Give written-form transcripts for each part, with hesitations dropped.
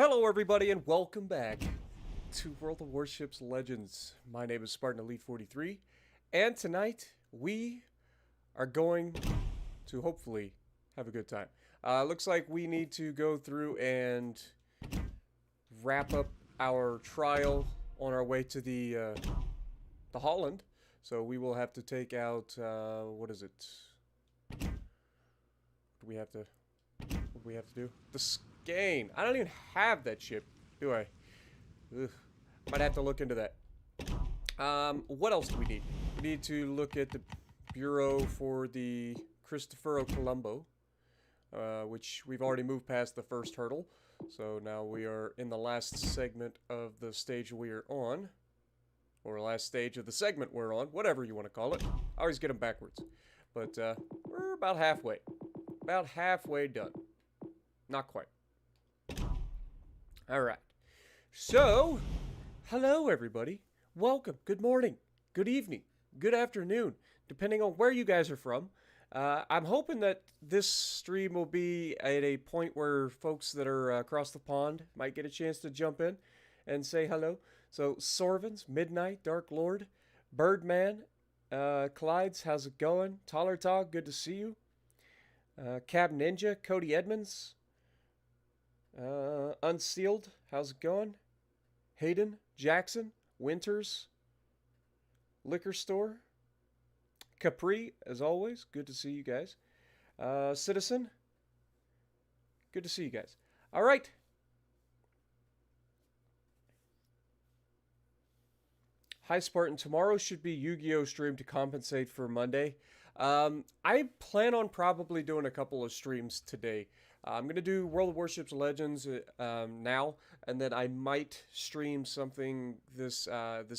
Hello everybody and welcome back to World of Warships Legends. My name is Spartan Elite 43 and tonight we are going to hopefully have a good time. Looks like we need to go through and wrap up our trial on our way to the Holland. So we will have to take out, what is it? What do we have to do? The Skane. I don't even have that ship, do I? Ugh. Might have to look into that. What else do we need? We need to look at the bureau for the Cristoforo Colombo, which we've already moved past the first hurdle. So now we are in the last segment of the stage we are on. Or last stage of the segment we're on. Whatever you want to call it. I always get them backwards. But we're about halfway. About halfway done. Not quite. Alright. So, hello everybody. Welcome. Good morning. Good evening. Good afternoon. Depending on where you guys are from. I'm hoping that this stream will be at a point where folks that are across the pond might get a chance to jump in and say hello. So, Sorvins, Midnight, Dark Lord, Birdman, Clydes, how's it going? Tollertog, good to see you. Cab Ninja, Cody Edmonds, Unsealed, how's it going? Hayden, Jackson, Winters, Liquor Store, Capri, as always, good to see you guys. Citizen, good to see you guys. All right. Hi Spartan, tomorrow should be Yu-Gi-Oh! Stream to compensate for Monday. I plan on probably doing a couple of streams today. I'm going to do World of Warships Legends now, and then I might stream something this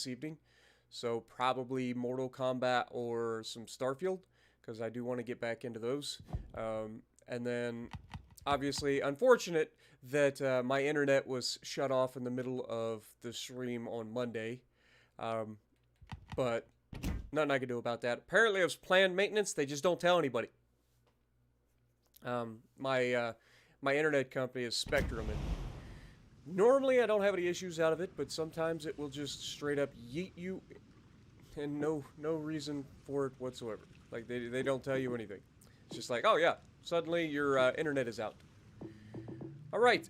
evening. So probably Mortal Kombat or some Starfield, because I do want to get back into those. And then, obviously, unfortunate that my internet was shut off in the middle of the stream on Monday. But nothing I can do about that. Apparently it was planned maintenance. They just don't tell anybody. My internet company is Spectrum, and normally I don't have any issues out of it, but sometimes it will just straight up yeet you, and no reason for it whatsoever. Like they don't tell you anything. It's just like, oh yeah, suddenly your internet is out. All right,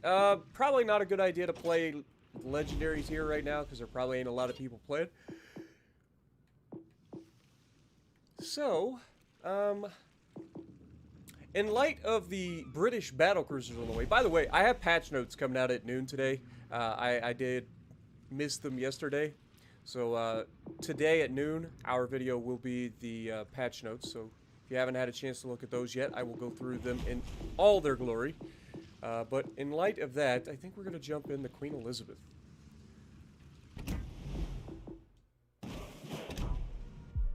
probably not a good idea to play legendaries here right now because there probably ain't a lot of people playing. So, in light of the British battlecruisers on the way, by the way, I have patch notes coming out at noon today. I did miss them yesterday. So, today at noon, our video will be the patch notes. So, if you haven't had a chance to look at those yet, I will go through them in all their glory. But in light of that, I think we're going to jump in the Queen Elizabeth.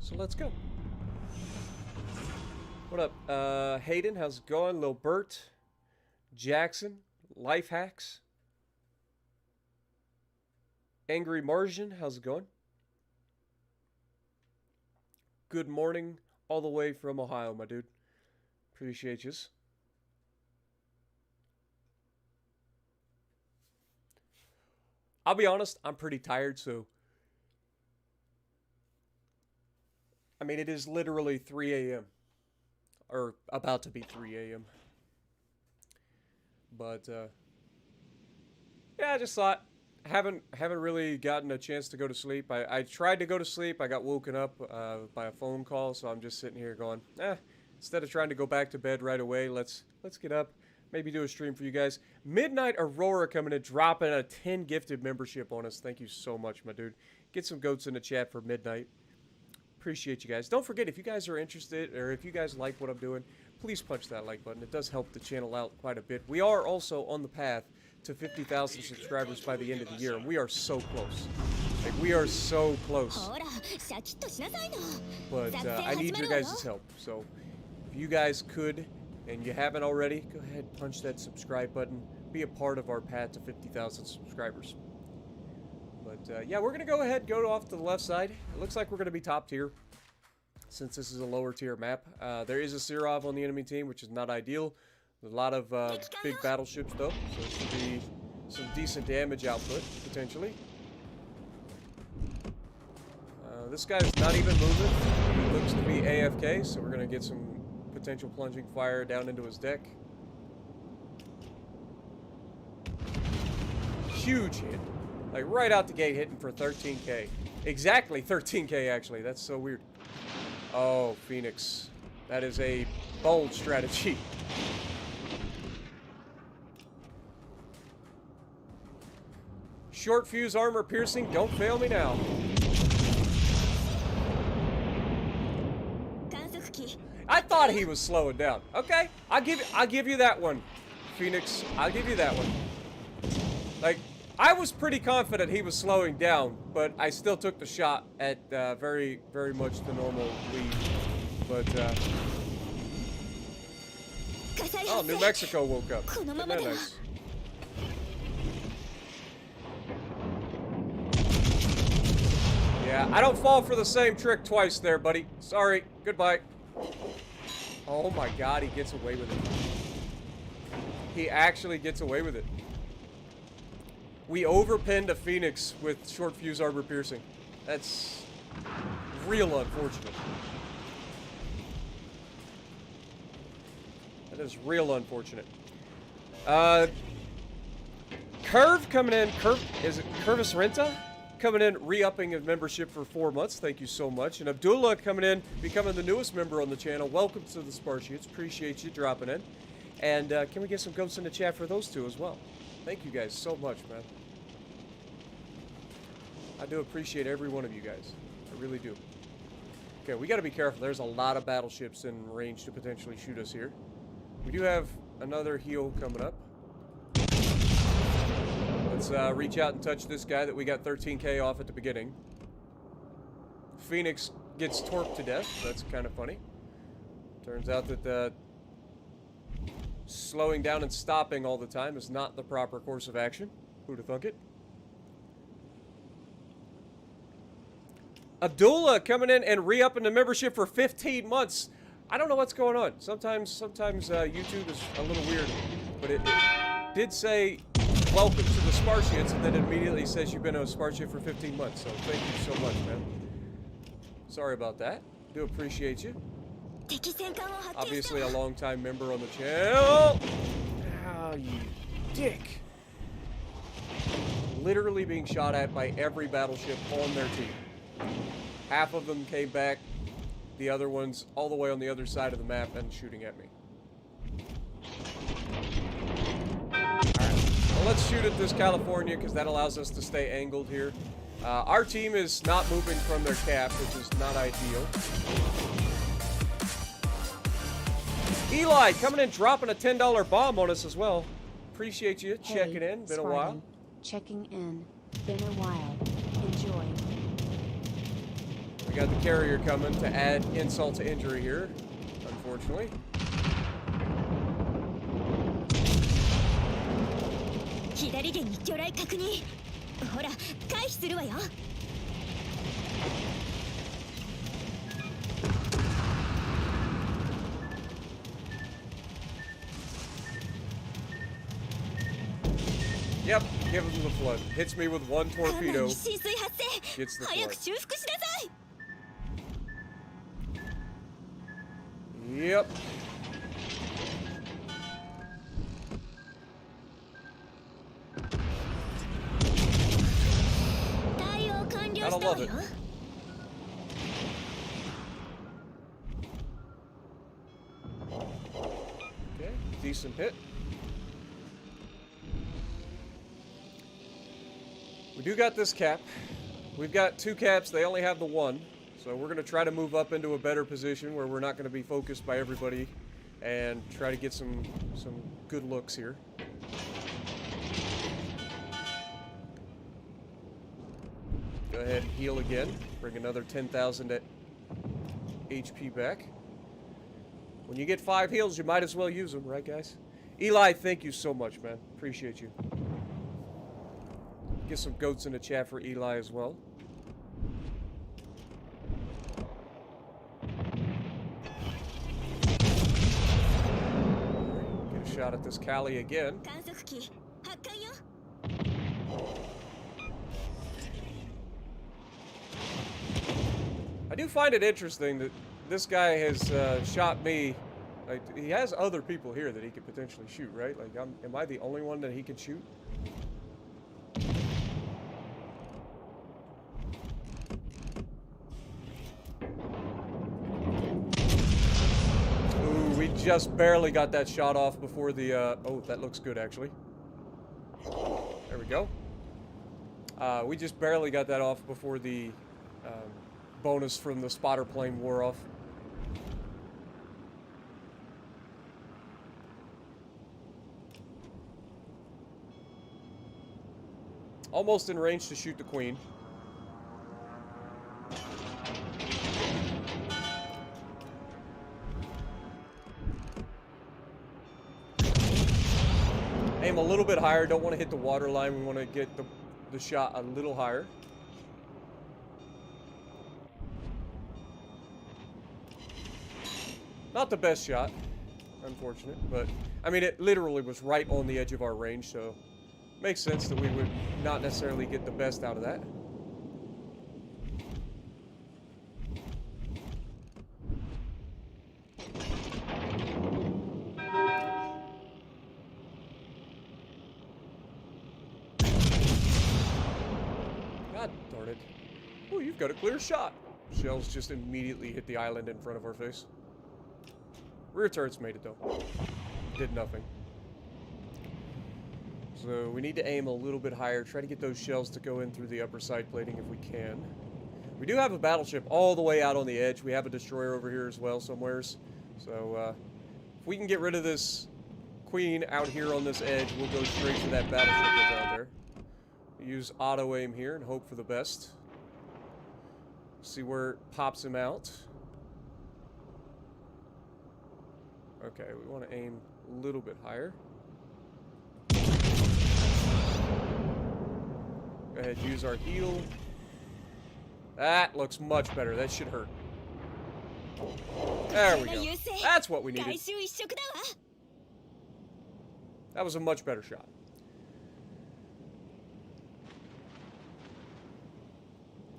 So, let's go. What up? Hayden, how's it going? Lil Bert, Jackson, Life Hacks, Angry Martian, how's it going? Good morning, all the way from Ohio, my dude. Appreciate yous. I'll be honest, I'm pretty tired, so... I mean, it is literally 3 a.m. Or about to be 3 a.m. But, yeah, I just thought, haven't really gotten a chance to go to sleep. I tried to go to sleep, I got woken up by a phone call, so I'm just sitting here going, instead of trying to go back to bed right away, let's get up, maybe do a stream for you guys. Midnight Aurora coming in, dropping a 10 gifted membership on us. Thank you so much, my dude. Get some goats in the chat for Midnight. Appreciate you guys. Don't forget, if you guys are interested, or if you guys like what I'm doing, please punch that like button. It does help the channel out quite a bit. We are also on the path to 50,000 subscribers by the end of the year, and we are so close. Like, we are so close. But I need your guys' help. So, if you guys could, and you haven't already, go ahead, punch that subscribe button. Be a part of our path to 50,000 subscribers. But, yeah, we're going to go ahead and go off to the left side. It looks like we're going to be top tier, since this is a lower tier map. There is a Sirov on the enemy team, which is not ideal. There's a lot of big battleships, though, so it should be some decent damage output, potentially. This guy's not even moving. He looks to be AFK, so we're going to get some potential plunging fire down into his deck. Huge hit. Like, right out the gate, hitting for 13k. Exactly 13k, actually. That's so weird. Oh, Phoenix. That is a bold strategy. Short fuse armor piercing. Don't fail me now. I thought he was slowing down. Okay, I'll give you that one, Phoenix. I'll give you that one. Like, I was pretty confident he was slowing down, but I still took the shot at very, very much the normal lead. But oh, New Mexico woke up. Isn't that nice? Yeah, I don't fall for the same trick twice there, buddy. Sorry. Goodbye. Oh my god, he gets away with it. He actually gets away with it. We overpinned a Phoenix with short fuse armor piercing. That's real unfortunate. That is real unfortunate. Curve coming in. Is it Curvis Renta? Coming in, re-upping his membership for 4 months. Thank you so much. And Abdullah coming in, becoming the newest member on the channel. Welcome to the Spartiates. Appreciate you dropping in. And can we get some goats in the chat for those two as well? Thank you guys so much, man. I do appreciate every one of you guys. I really do. Okay, we got to be careful. There's a lot of battleships in range to potentially shoot us here. We do have another heal coming up. Let's reach out and touch this guy that we got 13k off at the beginning. Phoenix gets torqued to death. That's kind of funny. Turns out that slowing down and stopping all the time is not the proper course of action. Who'd have thunk it? Abdullah coming in and re-upping the membership for 15 months. I don't know what's going on. Sometimes YouTube is a little weird, but it did say welcome to the Spartiates, and then it immediately says you've been a Spartiate for 15 months. So thank you so much, man. Sorry about that. Do appreciate you. Obviously a long-time member on the channel. Oh, you dick. Literally being shot at by every battleship on their team. Half of them came back. The other ones all the way on the other side of the map and shooting at me. Well, let's shoot at this California because that allows us to stay angled here. Our team is not moving from their cap, which is not ideal. Eli coming in, dropping a $10 bomb on us as well. Appreciate you checking in. Been Spartan. a while. Checking in. Been a while. Enjoy. We got the carrier coming to add insult to injury here, unfortunately. Yep, give him the flood. Hits me with one torpedo. Gets the flood. Yep. Gotta love it. Okay, decent hit. We do got this cap. We've got 2 caps. They only have the 1. So we're going to try to move up into a better position where we're not going to be focused by everybody and try to get some good looks here. Go ahead and heal again. Bring another 10,000 HP back. When you get 5 heals, you might as well use them, right, guys? Eli, thank you so much, man. Appreciate you. Get some goats in the chat for Eli as well. Get a shot at this Cali again. I do find it interesting that this guy has shot me. Like, he has other people here that he could potentially shoot, right? Like, am I the only one that he can shoot? Ooh, we just barely got that shot off before the, oh, that looks good, actually. There we go. We just barely got that off before the bonus from the spotter plane wore off. Almost in range to shoot the queen. Aim a little bit higher. Don't want to hit the water line. We want to get the shot a little higher. Not the best shot, unfortunate, but I mean, it literally was right on the edge of our range, so makes sense that we would not necessarily get the best out of that. God darn it. Oh, you've got a clear shot. Shells just immediately hit the island in front of our face. Rear turrets made it, though. Did nothing. So we need to aim a little bit higher. Try to get those shells to go in through the upper side plating if we can. We do have a battleship all the way out on the edge. We have a destroyer over here as well somewheres. So if we can get rid of this queen out here on this edge, we'll go straight to that battleship that's out there. Use auto aim here and hope for the best. See where it pops him out. Okay, we want to aim a little bit higher. Go ahead, use our heal. That looks much better. That should hurt. There we go. That's what we needed. That was a much better shot.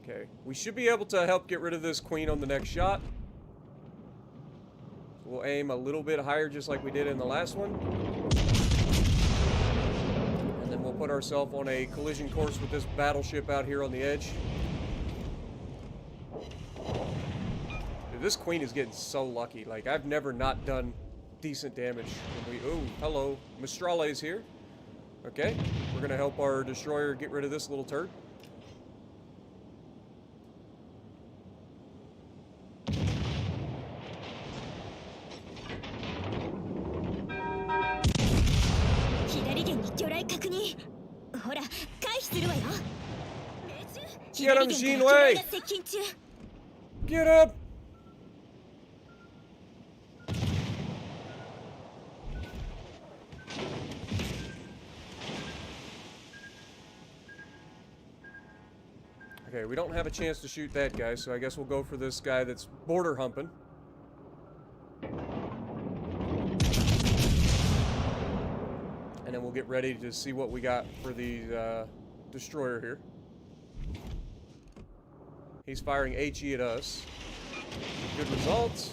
Okay, we should be able to help get rid of this queen on the next shot. We'll aim a little bit higher just like we did in the last one. And then we'll put ourselves on a collision course with this battleship out here on the edge. Dude, this queen is getting so lucky. Like, I've never not done decent damage. Ooh, hello. Mistrale's here. Okay, we're going to help our destroyer get rid of this little turd. Get him, Shinwei! Get up! Okay, we don't have a chance to shoot that guy, so I guess we'll go for this guy that's border humping. And then we'll get ready to see what we got for the destroyer here. He's firing HE at us. Good results.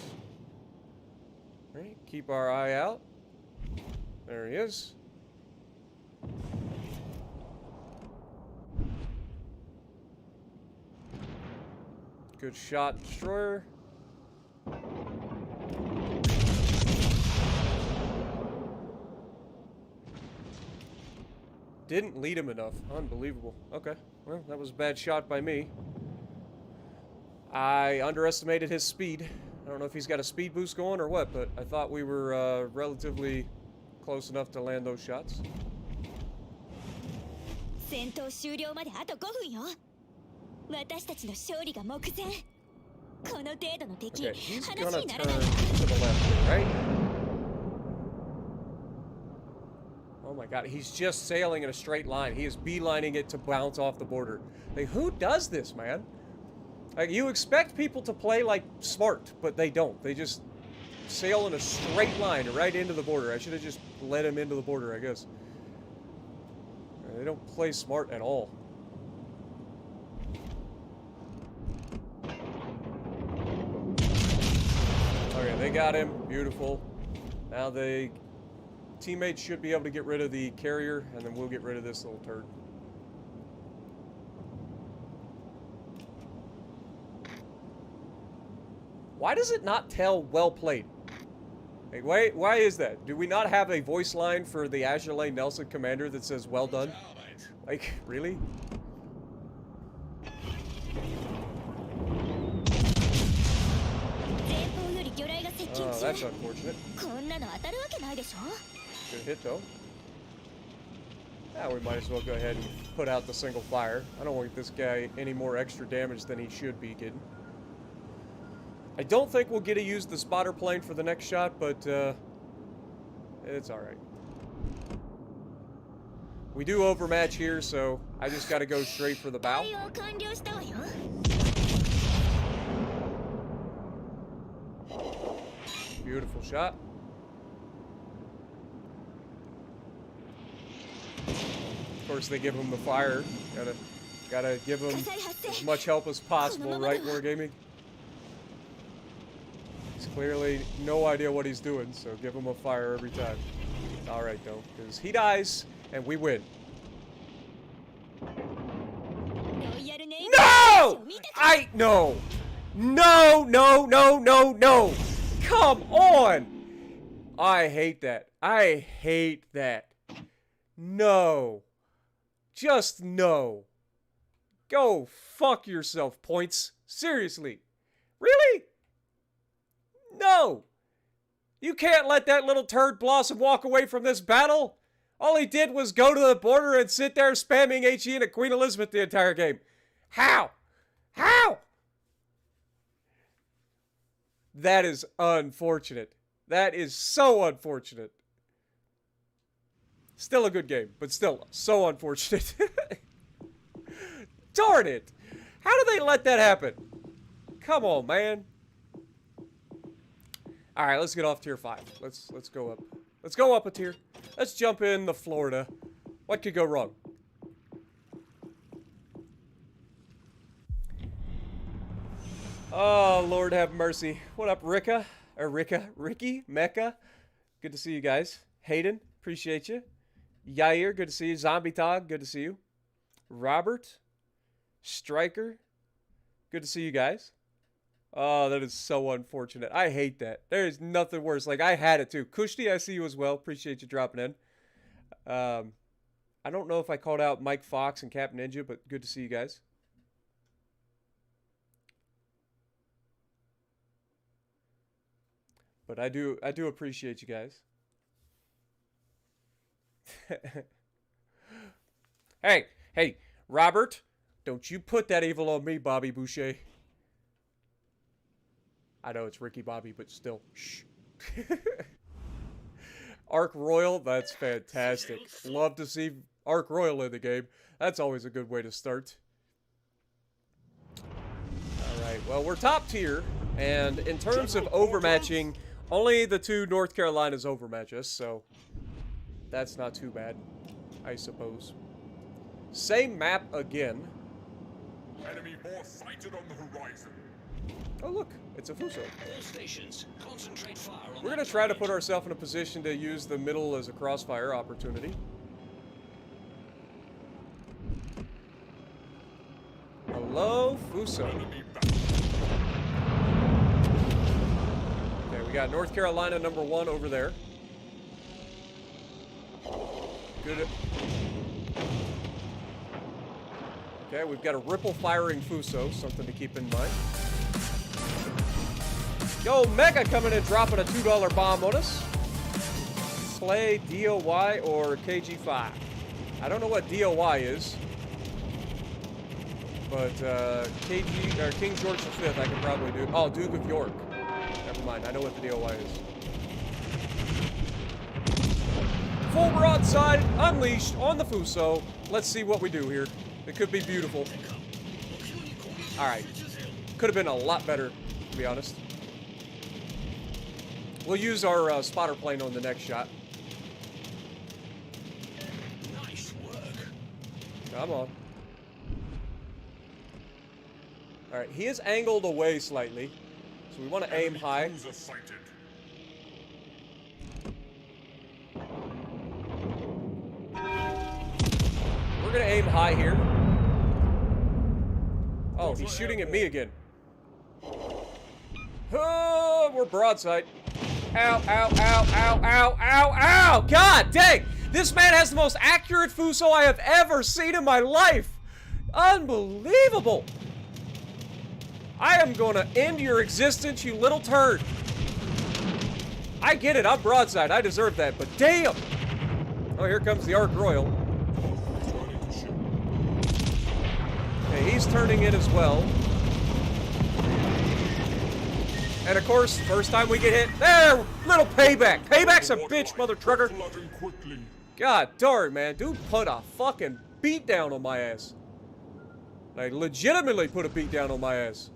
All right, keep our eye out. There he is. Good shot, destroyer. Didn't lead him enough. Unbelievable. Okay, well, that was a bad shot by me. I underestimated his speed. I don't know if he's got a speed boost going or what, but I thought we were relatively close enough to land those shots. Okay, he's gonna turn to the left here, right? Oh my god, he's just sailing in a straight line. He is beelining it to bounce off the border. Like, who does this, man? Like, you expect people to play, like, smart, but they don't. They just sail in a straight line right into the border. I should have just let him into the border, I guess. They don't play smart at all. Okay, they got him. Beautiful. Now they... Teammates should be able to get rid of the carrier, and then we'll get rid of this little turd. Why does it not tell well played? Like, why is that? Do we not have a voice line for the Azure Lane Nelson commander that says well done? Like, really? Oh, that's unfortunate. Good hit, though. Now we might as well go ahead and put out the single fire. I don't want this guy any more extra damage than he should be getting. I don't think we'll get to use the spotter plane for the next shot, but it's alright. We do overmatch here, so I just gotta go straight for the bow. Beautiful shot. Of course, they give him the fire. Gotta give him as much help as possible, right, Wargaming? He's clearly no idea what he's doing, so give him a fire every time. Alright, though, because he dies, and we win. No! No! No, no, no, no, no! Come on! I hate that. I hate that. No. Just no. Go fuck yourself, points. Seriously. Really? No. You can't let that little turd blossom walk away from this battle. All he did was go to the border and sit there spamming HE into Queen Elizabeth the entire game. How? How? That is unfortunate. That is so unfortunate. Still a good game, but still so unfortunate. Darn it! How do they let that happen? Come on, man. All right, let's get off tier 5. Let's go up. Let's go up a tier. Let's jump in the Florida. What could go wrong? Oh, Lord have mercy. What up, Ricky? Mecca? Good to see you guys. Hayden, appreciate you. Yair, good to see you. Zombie Tog, good to see you. Robert, Striker, good to see you guys. Oh, that is so unfortunate. I hate that. There is nothing worse. Like, I had it too. Kushti, I see you as well. Appreciate you dropping in. I don't know if I called out Mike Fox and Cap Ninja, but good to see you guys. But I do appreciate you guys. Hey, Robert, don't you put that evil on me, Bobby Boucher. I know it's Ricky Bobby, but still, shh. Arc Royal, that's fantastic. Love to see Arc Royal in the game. That's always a good way to start. Alright, well, we're top tier, and in terms of overmatching, only the two North Carolinas overmatch us, so that's not too bad, I suppose. Same map again. Enemy more sighted on the horizon. Oh, look, it's a Fuso. All stations, concentrate fire on We're going to try to put ourselves in a position to use the middle as a crossfire opportunity. Hello, Fuso. Okay, we got North Carolina #1 over there. Good. Okay, we've got a ripple firing Fuso, something to keep in mind. Yo, Mega coming and dropping a $2 bomb on us. Play DOY or KG5. I don't know what DOY is. But KG or King George V I can probably do. Oh, Duke of York. Never mind, I know what the DOY is. Full broadside, unleashed on the Fuso. Let's see what we do here. It could be beautiful. Alright. Could have been a lot better, to be honest. We'll use our spotter plane on the next shot. Nice work. Come on. Alright, he is angled away slightly. So we want to aim high. Cruiser sighted. We're going to aim high here. Oh, he's shooting at me again. Oh, we're broadside. Ow, ow, ow, ow, ow, ow, ow! God dang! This man has the most accurate fuso I have ever seen in my life! Unbelievable! I am gonna end your existence, you little turd! I get it, I'm broadside, I deserve that, but damn! Oh, here comes the Ark Royal. Okay, he's turning in as well. And of course, first time we get hit, there! Little payback! Payback's a bitch, mother trucker! God darn, man. Dude put a fucking beat down on my ass. Like, legitimately put a beat down on my ass.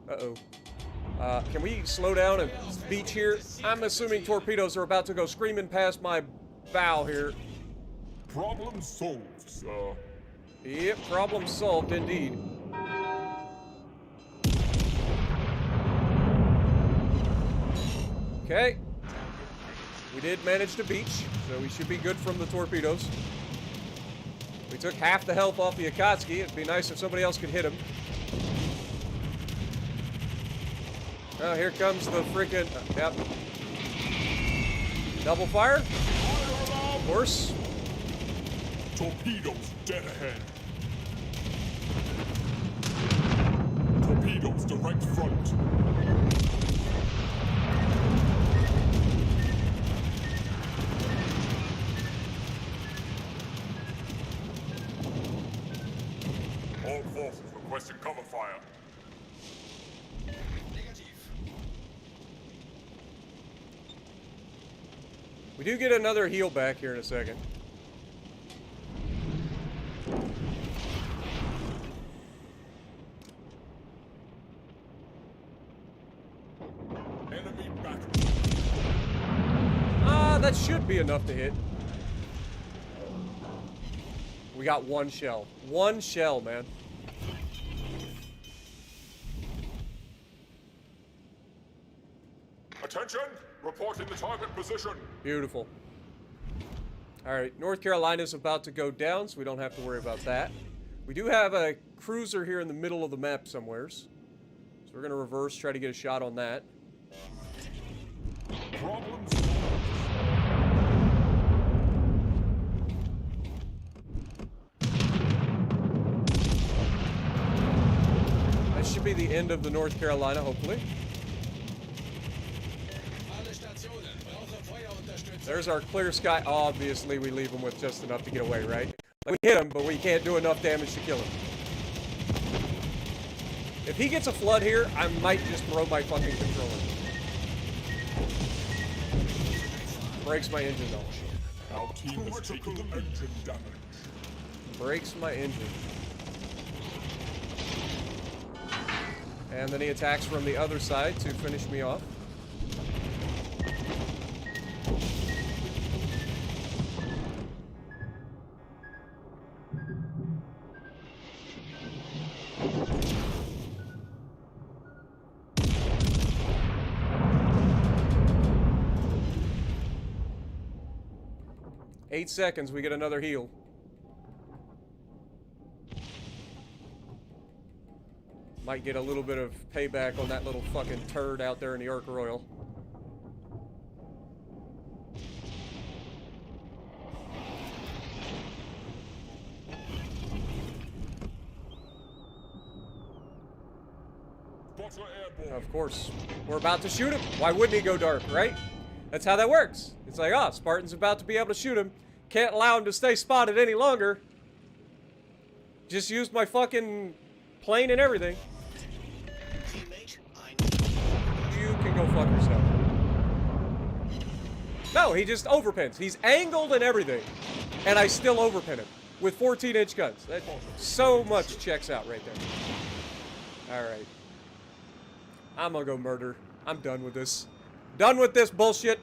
Uh-oh. Can we slow down and beach here? I'm assuming torpedoes are about to go screaming past my bow here. Problem solved, sir. Yep, problem solved indeed. Okay. We did manage to beach, so we should be good from the torpedoes. We took half the health off the Akatsuki. It'd be nice if somebody else could hit him. Oh, here comes the freaking... yep. Double fire. Of course. Torpedoes dead ahead. Torpedoes direct front. All forces requesting cover fire. We do get another heal back here in a second. Enemy battle. That should be enough to hit. We got one shell. One shell, man. Attention! Reporting the target position. Beautiful. Alright, North Carolina's about to go down, so we don't have to worry about that. We do have a cruiser here in the middle of the map somewheres. So we're going to reverse, try to get a shot on that. Problems. That should be the end of the North Carolina, hopefully. There's our clear sky. Obviously, we leave him with just enough to get away, right? We hit him, but we can't do enough damage to kill him. If he gets a flood here, I might just throw my fucking controller. Breaks my engine, though. Our team has taken the engine damage. Breaks my engine. And then he attacks from the other side to finish me off. Eight seconds, we get another heal. Might get a little bit of payback on that little fucking turd out there in the Ark Royal. Spotter airborne. Of course. We're about to shoot him. Why wouldn't he go dark, right? That's how that works. It's like, oh, Spartan's about to be able to shoot him. Can't allow him to stay spotted any longer. Just used my fucking plane and everything. You can go fuck yourself. No, he just overpins. He's angled and everything. And I still overpin him with 14-inch guns. That so much checks out right there. Alright. I'm gonna go murder. I'm done with this. Done with this bullshit.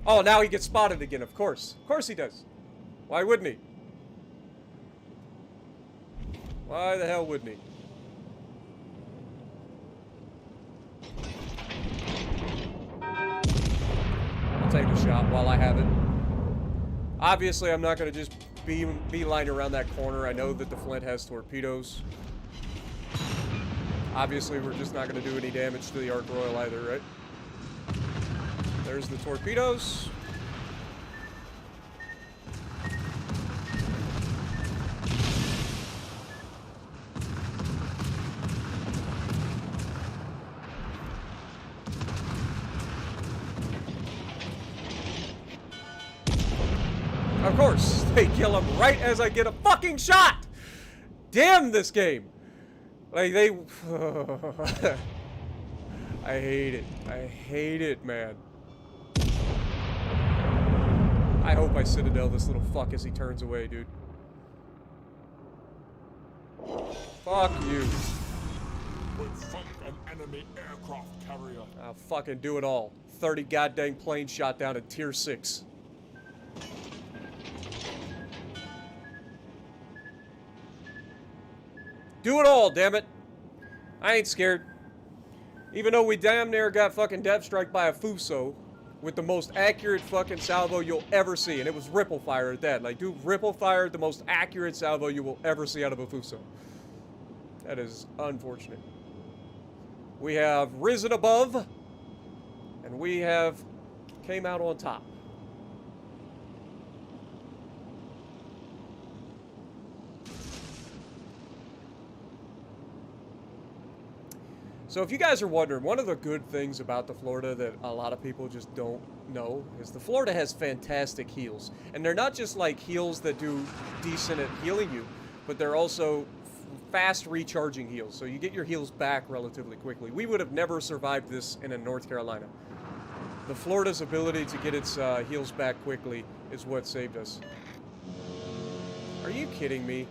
Oh, now he gets spotted again, of course. Of course he does. Why wouldn't he? Why the hell wouldn't he? I'll take a shot while I have it. Obviously, I'm not going to just beeline around that corner. I know that the Flint has torpedoes. Obviously, we're just not going to do any damage to the Ark Royal either, right? There's the torpedoes. Of course, they kill him right as I get a fucking shot! Damn this game! Like, they... I hate it. I hate it, man. I hope I Citadel this little fuck as he turns away, dude. Fuck you. We've sunk an enemy aircraft carrier. I'll fucking do it all. 30 goddamn planes shot down at tier 6. Do it all, damn it. I ain't scared. Even though we damn near got fucking depth strike by a Fuso with the most accurate fucking salvo you'll ever see. And it was ripple fire at that. Like, dude, ripple fire, the most accurate salvo you will ever see out of a Fuso. That is unfortunate. We have risen above, and we have came out on top. So if you guys are wondering, one of the good things about the Florida that a lot of people just don't know is the Florida has fantastic heals. And they're not just like heals that do decent at healing you, but they're also fast recharging heals. So you get your heals back relatively quickly. We would have never survived this in North Carolina. The Florida's ability to get its heals back quickly is what saved us. Are you kidding me?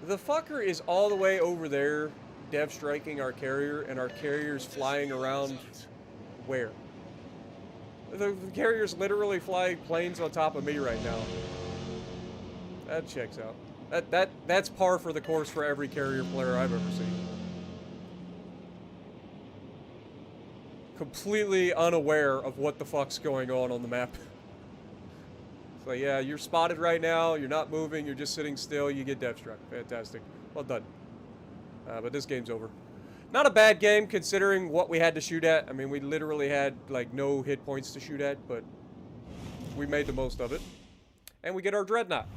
The fucker is all the way over there dev striking our carrier, and our carrier's flying around where? The carrier's literally flying planes on top of me right now. That checks out. That's par for the course for every carrier player I've ever seen. Completely unaware of what the fuck's going on the map. So yeah, you're spotted right now, you're not moving, you're just sitting still, you get dev struck. Fantastic. Well done. But this game's over. Not a bad game considering what we had to shoot at. I mean, we literally had like no hit points to shoot at, but we made the most of it. And we get our Dreadnought.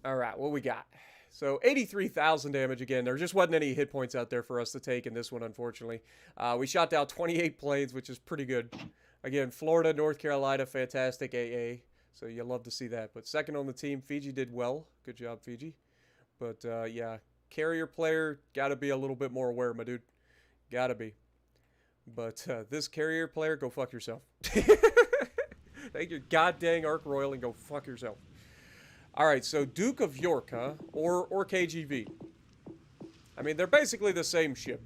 Alright, what we got? So 83,000 damage again. There just wasn't any hit points out there for us to take in this one, unfortunately. We shot down 28 planes, which is pretty good. Again, Florida, North Carolina, fantastic AA. So you'll love to see that. But second on the team, Fiji did well. Good job, Fiji. But yeah, carrier player, gotta be a little bit more aware, my dude. Gotta be. But this carrier player, go fuck yourself. Take your goddamn Ark Royal and go fuck yourself. Alright, so Duke of York, huh? Or KGV. I mean, they're basically the same ship.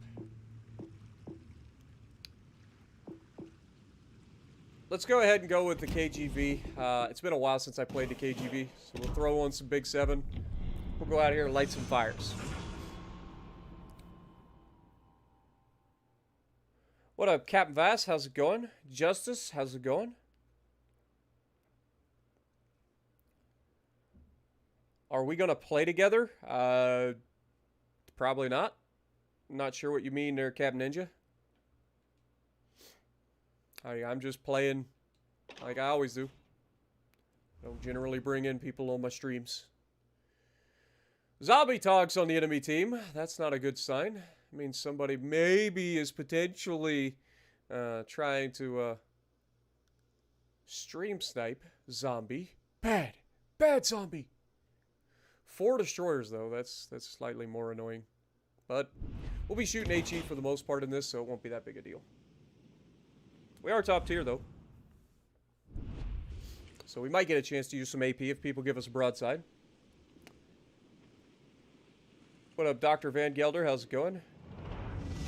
Let's go ahead and go with the KGV. It's been a while since I played the KGV, so we'll throw on some Big 7. We'll go out here and light some fires. What up, Captain Vass? How's it going? Justice, how's it going? Are we going to play together? Probably not. I'm not sure what you mean there, Captain Ninja. I'm just playing like I always do. I don't generally bring in people on my streams. Zombie talks on the enemy team. That's not a good sign. It means somebody maybe is potentially trying to stream snipe zombie. Bad zombie. 4 destroyers though. That's slightly more annoying. But we'll be shooting HE for the most part in this, so it won't be that big a deal. We are top tier, though. So we might get a chance to use some AP if people give us a broadside. What up, Dr. Van Gelder? How's it going?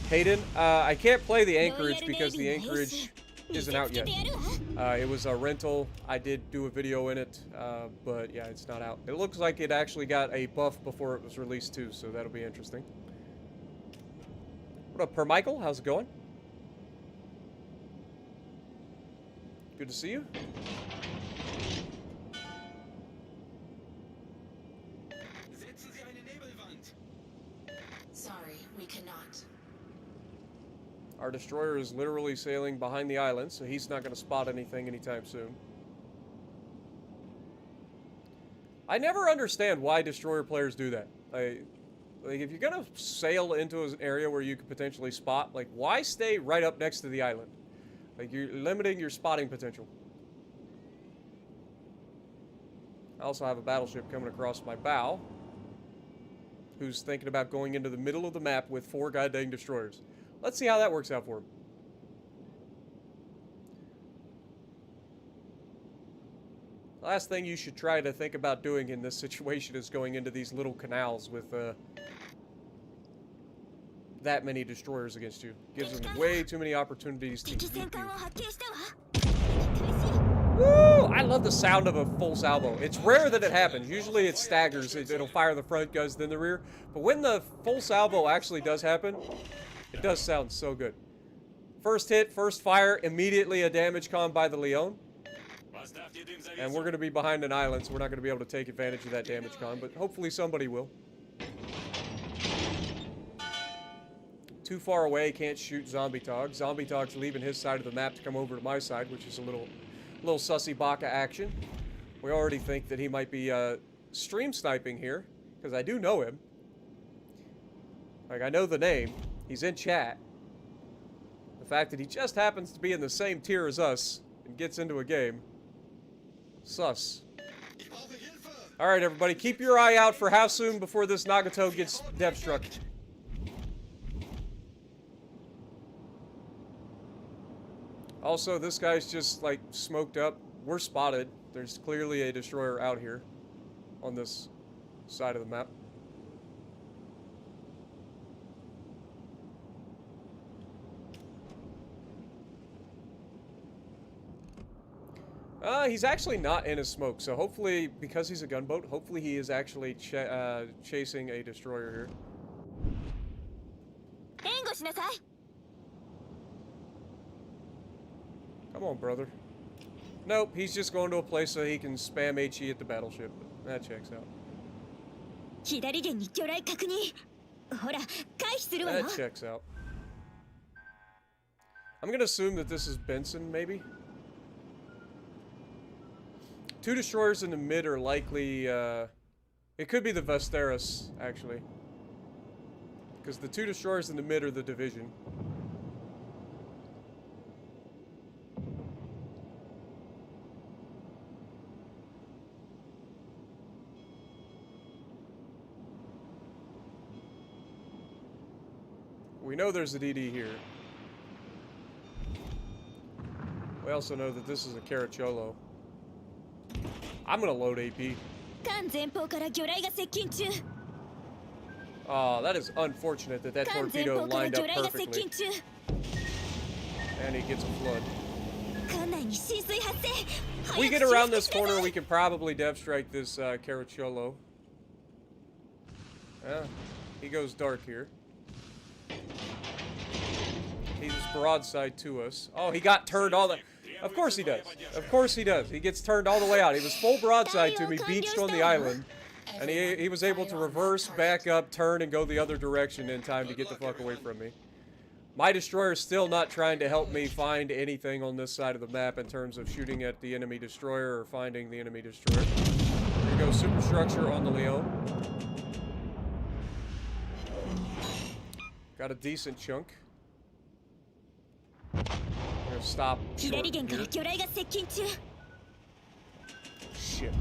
Hayden, I can't play the Anchorage because the Anchorage isn't out yet. It was a rental. I did do a video in it, but yeah, it's not out. It looks like it actually got a buff before it was released too, so that'll be interesting. What up, Per Michael? How's it going? Good to see you. Sorry, we cannot. Our destroyer is literally sailing behind the island, so he's not going to spot anything anytime soon. I never understand why destroyer players do that. Like if you're going to sail into an area where you could potentially spot, like, why stay right up next to the island? Like, you're limiting your spotting potential. I also have a battleship coming across my bow, who's thinking about going into the middle of the map with 4 goddamn destroyers. Let's see how that works out for him. Last thing you should try to think about doing in this situation is going into these little canals with that many destroyers against you. Gives them way too many opportunities to beat you. Woo! I love the sound of a full salvo. It's rare that it happens. Usually it staggers. It'll fire the front guns, then the rear. But when the full salvo actually does happen, it does sound so good. First hit, first fire, immediately a damage con by the Leon. And we're going to be behind an island, so we're not going to be able to take advantage of that damage con, but hopefully somebody will. Too far away, can't shoot Zombie Tog. Zombie Tog's leaving his side of the map to come over to my side, which is a little sussy baka action. We already think that he might be stream sniping here, because I do know him. Like, I know the name. He's in chat. The fact that he just happens to be in the same tier as us and gets into a game. Sus. Alright, everybody, keep your eye out for how soon before this Nagato gets dev struck. Also, this guy's just, like, smoked up. We're spotted. There's clearly a destroyer out here on this side of the map. He's actually not in his smoke, so hopefully, because he's a gunboat, hopefully he is actually chasing a destroyer here. Come on, brother. Nope, he's just going to a place so he can spam HE at the battleship. That checks out. That checks out. I'm gonna assume that this is Benson, maybe? 2 destroyers in the mid are likely, it could be the Vesteros, actually. Because the 2 destroyers in the mid are the division. We know there's a DD here. We also know that this is a Caracciolo. I'm gonna load AP. Oh, that is unfortunate that that torpedo lined up perfectly. And he gets a flood. If we get around this corner, we can probably dev strike this Caracciolo. Yeah, he goes dark here. He's broadside to us. Oh, he got turned all the... Of course he does. Of course he does. He gets turned all the way out. He was full broadside to me, beached on the island. And he was able to reverse, back up, turn, and go the other direction in time to get the fuck away from me. My destroyer is still not trying to help me find anything on this side of the map in terms of shooting at the enemy destroyer or finding the enemy destroyer. There you go, superstructure on the Leon. Got a decent chunk. I'm gonna stop short here. Shit.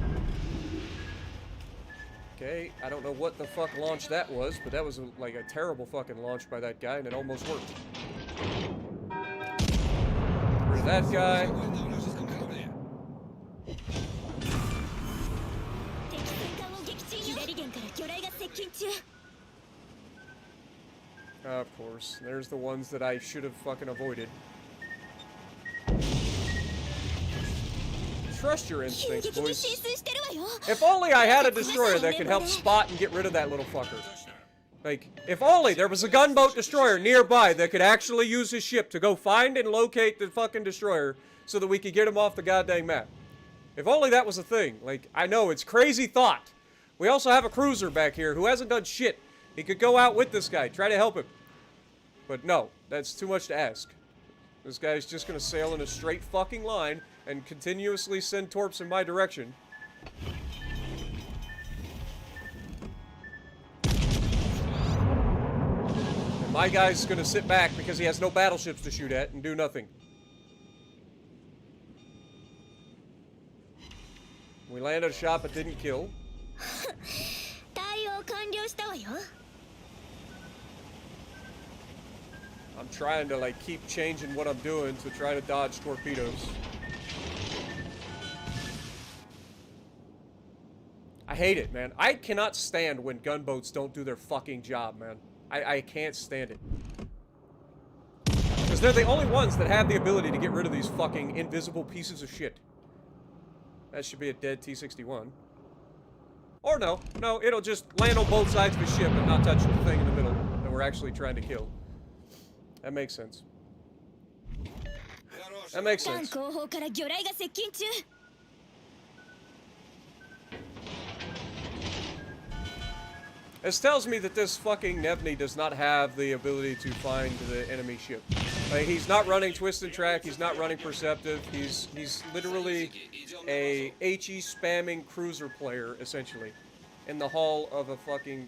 Okay, I don't know what the fuck launch that was, but that was like a terrible fucking launch by that guy, and it almost worked. Where's that guy? Of course, there's the ones that I should have fucking avoided. trust your instincts, 急激に boys. 進水してるわよ If only I had a destroyer that could help spot and get rid of that little fucker. Like, if only there was a gunboat destroyer nearby that could actually use his ship to go find and locate the fucking destroyer so that we could get him off the goddamn map. If only that was a thing. Like, I know, it's crazy thought. We also have a cruiser back here who hasn't done shit. He could go out with this guy, try to help him. But no, that's too much to ask. This guy's just gonna sail in a straight fucking line and continuously send torps in my direction. And my guy's gonna sit back because he has no battleships to shoot at and do nothing. We landed a shot but didn't kill. 対応完了したわよ I'm trying to like keep changing what I'm doing to try to dodge torpedoes. I hate it, man. I cannot stand when gunboats don't do their fucking job, man. I can't stand it. Because they're the only ones that have the ability to get rid of these fucking invisible pieces of shit. That should be a dead T-61. Or no, it'll just land on both sides of the ship and not touch the thing in the middle that we're actually trying to kill. That makes sense. That makes 弾 sense. 後方から魚雷が接近中 This tells me that this fucking Nebny does not have the ability to find the enemy ship. Like, he's not running Twist and Track, he's not running Perceptive, he's literally a HE spamming cruiser player, essentially. In the hull of a fucking...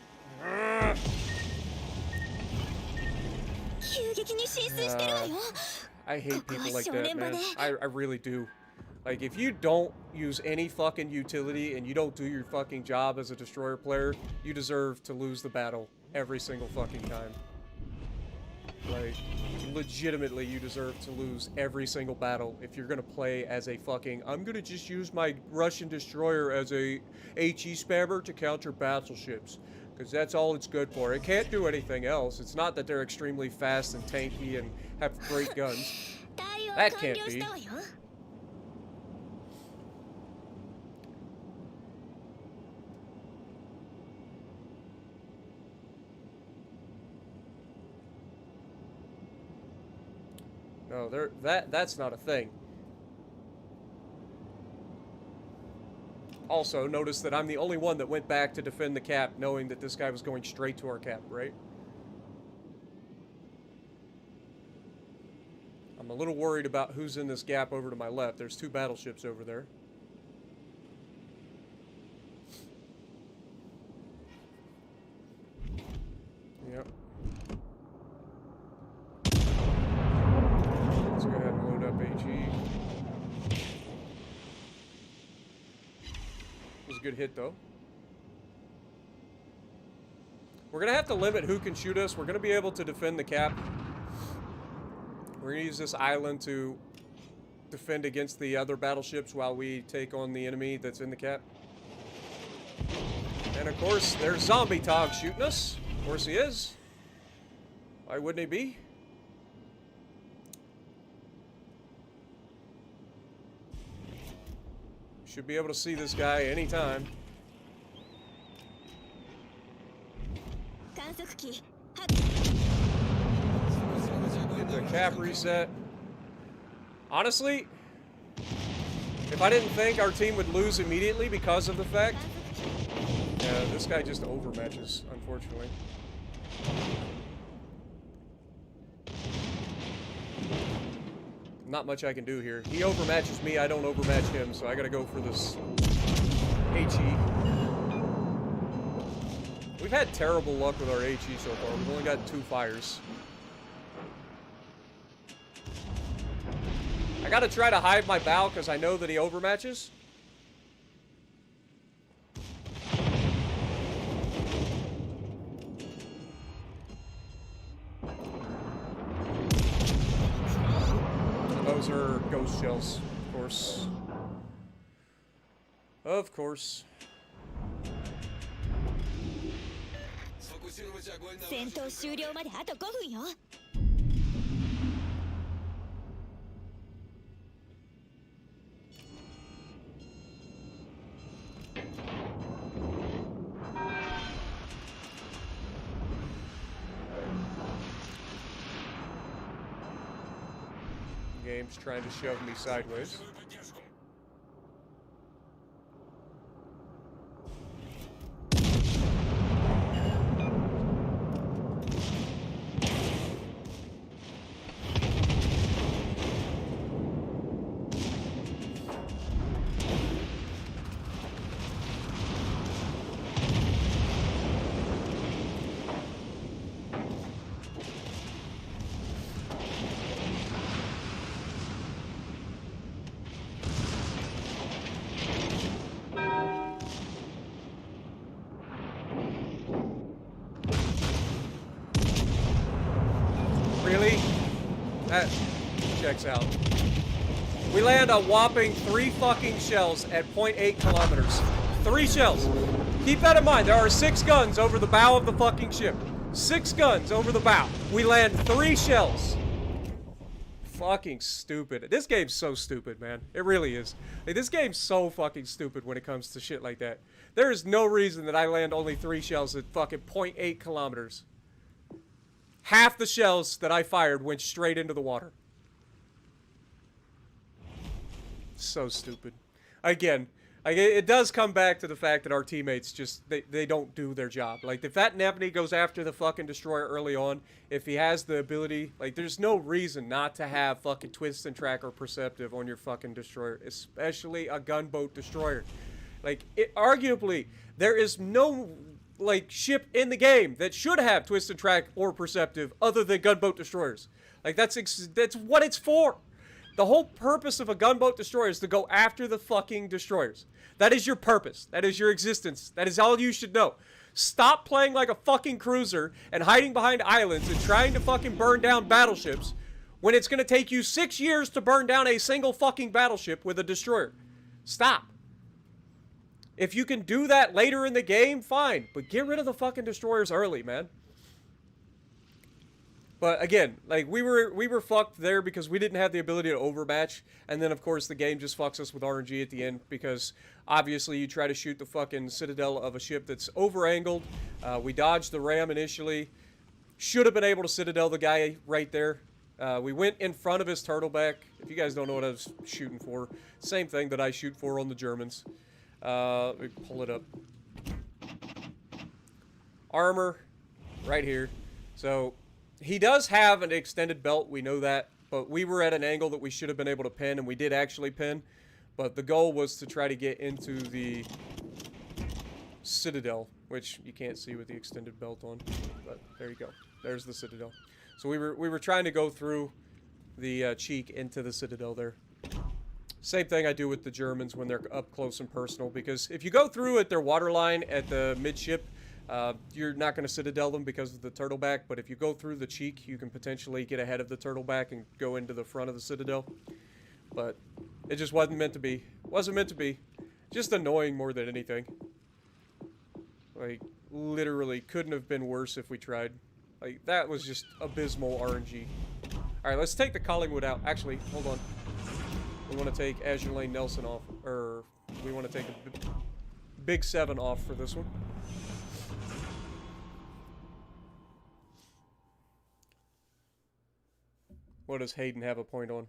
急激に進水してるわよ I hate people like that, man. I really do. Like, if you don't use any fucking utility and you don't do your fucking job as a destroyer player, you deserve to lose the battle every single fucking time. Like, legitimately, you deserve to lose every single battle if you're gonna play as a fucking, I'm gonna just use my Russian destroyer as a HE spammer to counter battleships. Because that's all it's good for. It can't do anything else. It's not that they're extremely fast and tanky and have great guns. 対応 That 完 can't 了 be. したわよ No, that's not a thing. Also, notice that I'm the only one that went back to defend the cap, knowing that this guy was going straight to our cap, right? I'm a little worried about who's in this gap over to my left. There's 2 battleships over there. Yep. Let's go ahead and load up HE. Was a good hit, though. We're gonna have to limit who can shoot us. We're gonna be able to defend the cap. We're gonna use this island to defend against the other battleships while we take on the enemy that's in the cap. And of course, there's Zombie Tog shooting us. Of course he is. Why wouldn't he be? Should be able to see this guy anytime. 観測機 Get the cap reset. Honestly, if I didn't think our team would lose immediately because of the fact... Yeah, this guy just overmatches, unfortunately. Not much I can do here. He overmatches me, I don't overmatch him, so I gotta go for this HE. We've had terrible luck with our HE so far. We've only got 2 fires. I gotta try to hide my bow because I know that he overmatches. Those are ghost shells, of course. Of course. 戦闘終了まであと5分よ Alright, game's trying to shove me sideways. Really? That checks out. We land a whopping 3 fucking shells at 0.8 kilometers. 3 shells. Keep that in mind. There are 6 guns over the bow of the fucking ship. 6 guns over the bow. We land 3 shells. Fucking stupid. This game's so stupid, man. It really is. Like, this game's so fucking stupid when it comes to shit like that. There is no reason that I land only 3 shells at fucking 0.8 kilometers. Half the shells that I fired went straight into the water. So stupid. Again, it does come back to the fact that our teammates just, they don't do their job. Like, if that Neptune goes after the fucking destroyer early on, if he has the ability, like, there's no reason not to have fucking twist and track or perceptive on your fucking destroyer, especially a gunboat destroyer. Like, arguably, there is no, like, ship in the game that should have twist and track or perceptive other than gunboat destroyers. Like, that's what it's for. The whole purpose of a gunboat destroyer is to go after the fucking destroyers. That is your purpose. That is your existence. That is all you should know. Stop playing like a fucking cruiser and hiding behind islands and trying to fucking burn down battleships when it's going to take you 6 years to burn down a single fucking battleship with a destroyer. Stop. If you can do that later in the game, fine. But get rid of the fucking destroyers early, man. But again, like, we were fucked there because we didn't have the ability to overmatch. And then, of course, the game just fucks us with RNG at the end because, obviously, you try to shoot the fucking citadel of a ship that's over-angled. We dodged the ram initially. Should have been able to citadel the guy right there. We went in front of his turtleback. If you guys don't know what I was shooting for, same thing that I shoot for on the Germans. Let me pull it up. Armor, right here. So, he does have an extended belt, we know that, but we were at an angle that we should have been able to pin, and we did actually pin. But the goal was to try to get into the citadel, which you can't see with the extended belt on, but there you go. There's the citadel. So we were trying to go through the cheek into the citadel there. Same thing I do with the Germans when they're up close and personal, because if you go through at their waterline at the midship, you're not going to citadel them because of the turtleback, but if you go through the cheek, you can potentially get ahead of the turtleback and go into the front of the citadel. But it just wasn't meant to be. Wasn't meant to be. Just annoying more than anything. Like, literally couldn't have been worse if we tried. Like, that was just abysmal RNG. Alright, let's take the Collingwood out. Actually, hold on. We want to take Azure Lane Nelson off. Or, we want to take a Big 7 off for this one. What does Hayden have a point on?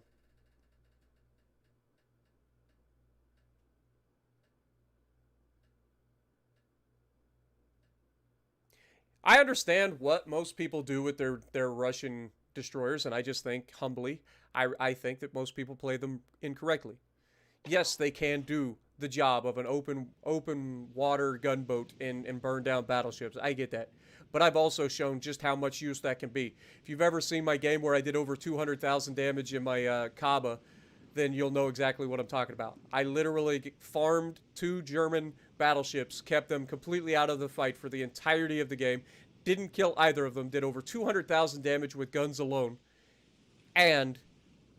I understand what most people do with their Russian destroyers, and I just think, humbly, I think that most people play them incorrectly. Yes, they can do the job of an open water gunboat and burn down battleships. I get that. But I've also shown just how much use that can be. If you've ever seen my game where I did over 200,000 damage in my Kaba, then you'll know exactly what I'm talking about. I literally farmed 2 German battleships, kept them completely out of the fight for the entirety of the game, didn't kill either of them, did over 200,000 damage with guns alone, and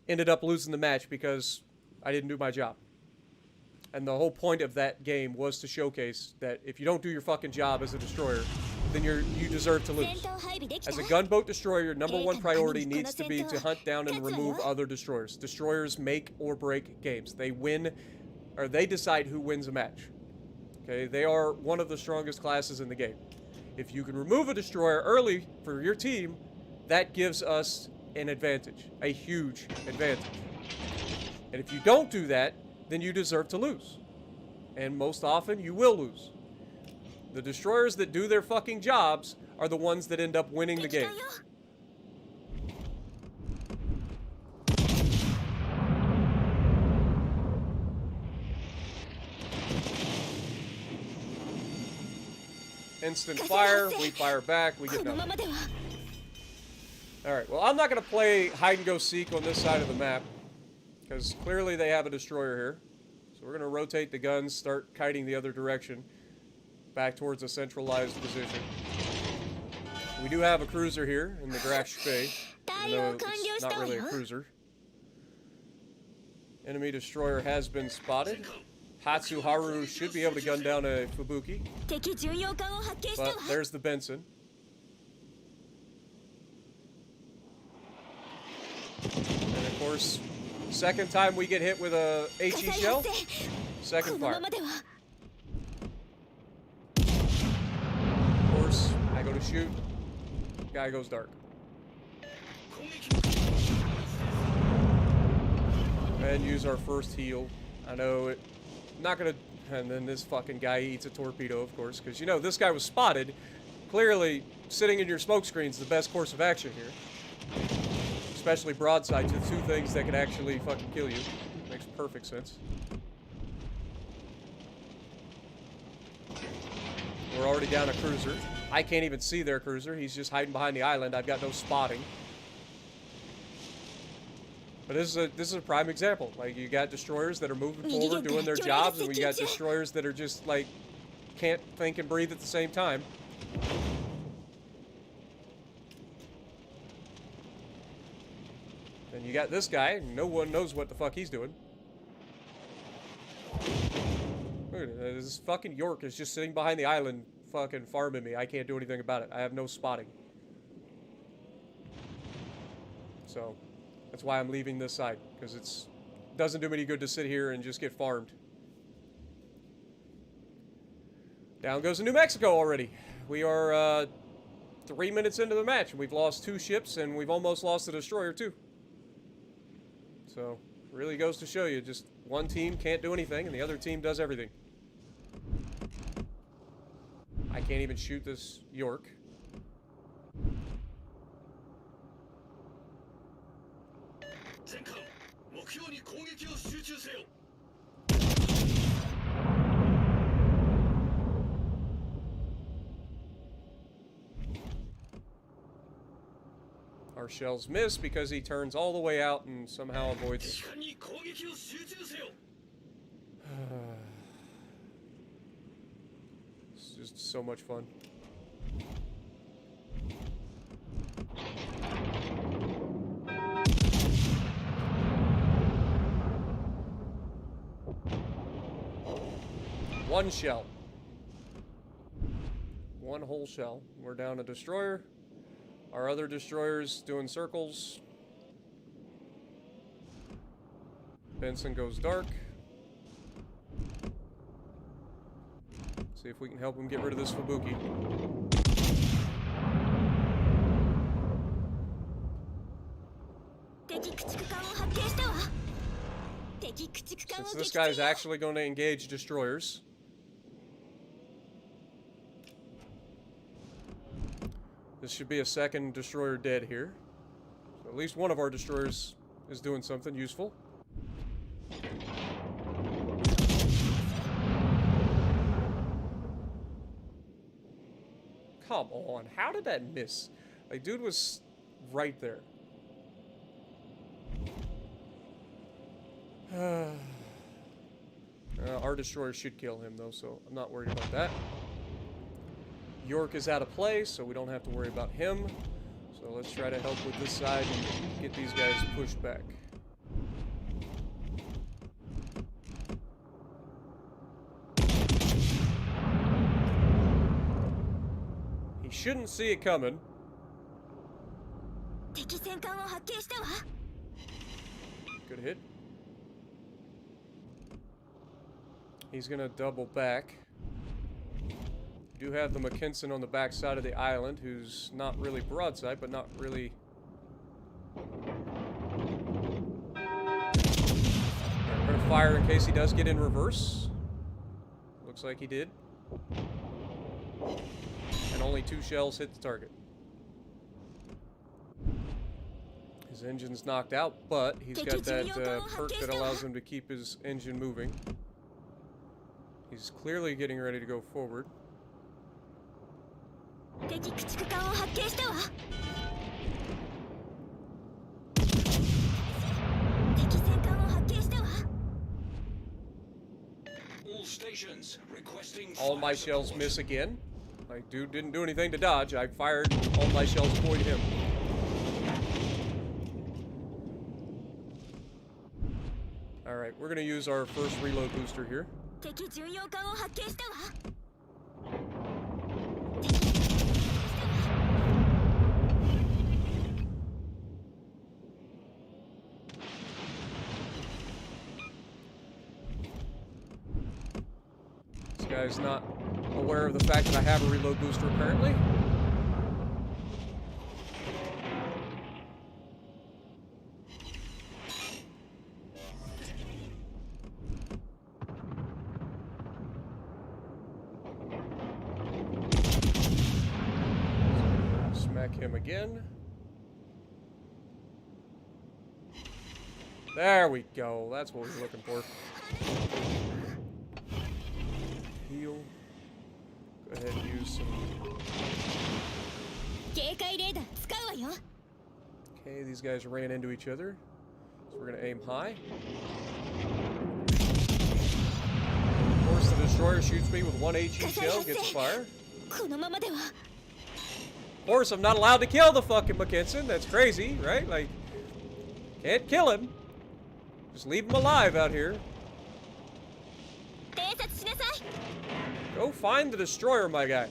ended up losing the match because I didn't do my job. And the whole point of that game was to showcase that if you don't do your fucking job as a destroyer, then you deserve to lose. As a gunboat destroyer, your #1 priority needs to be to hunt down and remove other destroyers. Destroyers make or break games. They win, or they decide who wins a match. Okay, they are one of the strongest classes in the game. If you can remove a destroyer early for your team, that gives us an advantage, a huge advantage. And if you don't do that, then you deserve to lose. And most often, you will lose. The destroyers that do their fucking jobs are the ones that end up winning the game. Instant fire, we fire back, we get nothing. Alright, well, I'm not going to play hide-and-go-seek on this side of the map, because clearly they have a destroyer here. So we're going to rotate the guns, start kiting the other direction, back towards a centralized position. We do have a cruiser here in the Grash Bay, even though it's not really a cruiser. Enemy destroyer has been spotted. Hatsuharu should be able to gun down a Fubuki. But there's the Benson. And of course, second time we get hit with a HE shell, second fire. Of course, I go to shoot, guy goes dark. And use our first heal. I know it. Not gonna, and then this fucking guy eats a torpedo, of course, because you know this guy was spotted. Clearly, sitting in your smoke screen is the best course of action here, especially broadside to two things that can actually fucking kill you. Makes perfect sense. We're already down a cruiser. I can't even see their cruiser. He's just hiding behind the island. I've got no spotting. But this is a prime example. Like, you got destroyers that are moving forward, doing their jobs, and we got destroyers that are just, like, can't think and breathe at the same time. And you got this guy, and no one knows what the fuck he's doing. Look at it. This fucking York is just sitting behind the island fucking farming me. I can't do anything about it. I have no spotting. So that's why I'm leaving this side, because it doesn't do me any good to sit here and just get farmed. Down goes to New Mexico already. We are 3 minutes into the match, and we've lost 2 ships, and we've almost lost the destroyer too. So, really goes to show you, just one team can't do anything, and the other team does everything. I can't even shoot this York. Our shells miss because he turns all the way out and somehow avoids. It's just so much fun. One shell. One whole shell. We're down a destroyer. Our other destroyers doing circles. Benson goes dark. See if we can help him get rid of this Fubuki. Since this guy is actually going to engage destroyers, this should be a second destroyer dead here. So at least one of our destroyers is doing something useful. Come on, how did that miss? Like, dude was right there. Our destroyer should kill him though, so I'm not worried about that. York is out of play, so we don't have to worry about him. So let's try to help with this side and get these guys pushed back. He shouldn't see it coming. Good hit. He's gonna double back. Do have the McKinson on the back side of the island, who's not really broadside, but not really. fire in case he does get in reverse. Looks like he did. And only 2 shells hit the target. His engine's knocked out, but he's got that perk that allows him to keep his engine moving. He's clearly getting ready to go forward. All stations requesting All my fire shells support. miss again. My dude didn't do anything to dodge. I fired all my shells avoid him. Alright, we're gonna use our first reload booster here. This guy's not aware of the fact that I have a reload booster apparently. Smack him again. There we go. That's what we're looking for. Heal. Go ahead and use some. Okay, these guys ran into each other. So we're gonna aim high. Of course, the destroyer shoots me with 1 HE shell, gets a fire. Of course, I'm not allowed to kill the fucking Mackinson. That's crazy, right? Like, can't kill him. Just leave him alive out here. Go find the destroyer, my guy.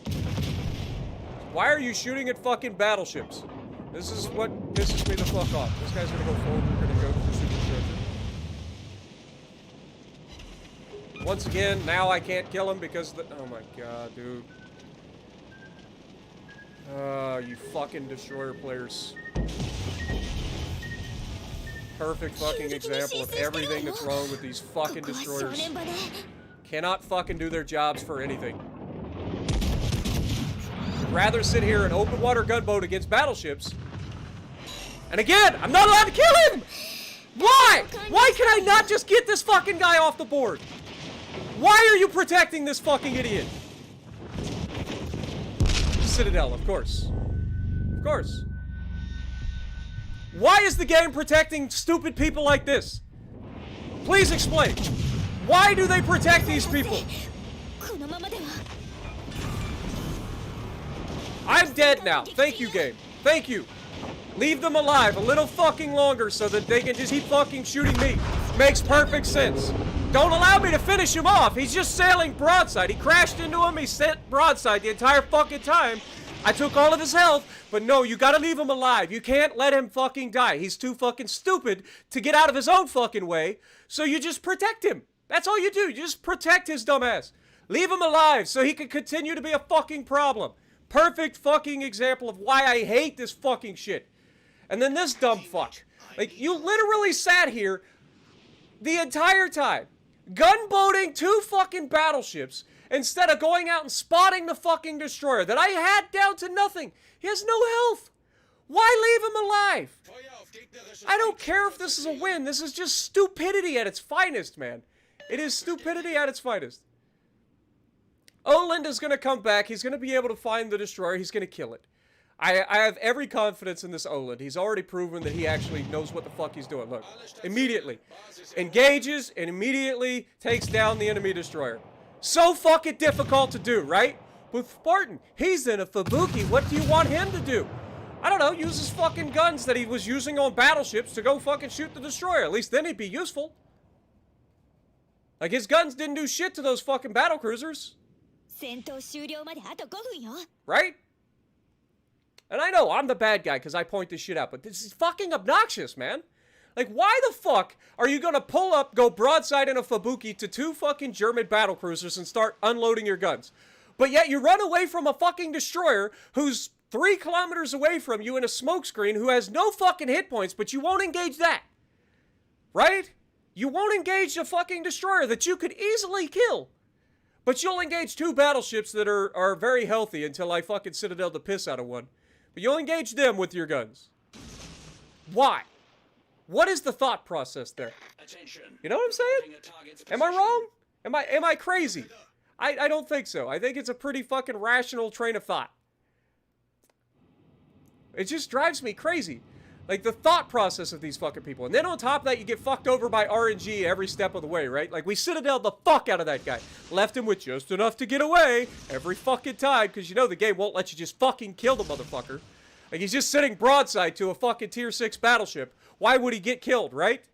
Why are you shooting at fucking battleships? This is what pisses me the fuck off. This guy's gonna go forward. We're gonna go for supercharger. Once again, now I can't kill him because the. Oh my god, dude. You fucking destroyer players. Perfect fucking example of everything that's wrong with these fucking destroyers. Cannot fucking do their jobs for anything. I'd rather sit here in open water gunboat against battleships. And again, I'm not allowed to kill him! Why? Why can I not just get this fucking guy off the board? Why are you protecting this fucking idiot? Citadel, of course. Of course. Why is the game protecting stupid people like this? Please explain. Why do they protect these people? I'm dead now. Thank you, game. Thank you. Leave them alive a little fucking longer so that they can just keep fucking shooting me. Makes perfect sense. Don't allow me to finish him off. He's just sailing broadside. He crashed into him. He sent broadside the entire fucking time. I took all of his health, but no, you gotta leave him alive. You can't let him fucking die. He's too fucking stupid to get out of his own fucking way, so you just protect him. That's all you do. You just protect his dumb ass. Leave him alive so he can continue to be a fucking problem. Perfect fucking example of why I hate this fucking shit. And then this dumb fuck. Like, you literally sat here the entire time, gunboating 2 fucking battleships, instead of going out and spotting the fucking destroyer that I had down to nothing. He has no health. Why leave him alive? I don't care if this is a win. This is just stupidity at its finest, man. It is stupidity at its finest. Oland is going to come back. He's going to be able to find the destroyer. He's going to kill it. I have every confidence in this Oland. He's already proven that he actually knows what the fuck he's doing. Look, immediately engages and immediately takes down the enemy destroyer. So fucking difficult to do, right? With Spartan, he's in a Fubuki. What do you want him to do? I don't know, use his fucking guns that he was using on battleships to go fucking shoot the destroyer. At least then he'd be useful. Like, his guns didn't do shit to those fucking battlecruisers. Right? And I know I'm the bad guy because I point this shit out, but this is fucking obnoxious, man. Like, why the fuck are you gonna pull up, go broadside in a Fubuki to 2 fucking German battlecruisers and start unloading your guns? But yet you run away from a fucking destroyer who's 3 kilometers away from you in a smokescreen who has no fucking hit points, but you won't engage that. Right? You won't engage a fucking destroyer that you could easily kill. But you'll engage 2 battleships that are very healthy until I fucking Citadel the piss out of one. But you'll engage them with your guns. Why? What is the thought process there? Attention. You know what I'm saying? Am I wrong? Am I crazy? I don't think so. I think it's a pretty fucking rational train of thought. It just drives me crazy. Like, the thought process of these fucking people. And then on top of that, you get fucked over by RNG every step of the way, right? Like, we Citadel'd the fuck out of that guy. Left him with just enough to get away every fucking time, because you know the game won't let you just fucking kill the motherfucker. Like, he's just sitting broadside to a fucking tier 6 battleship. Why would he get killed, right?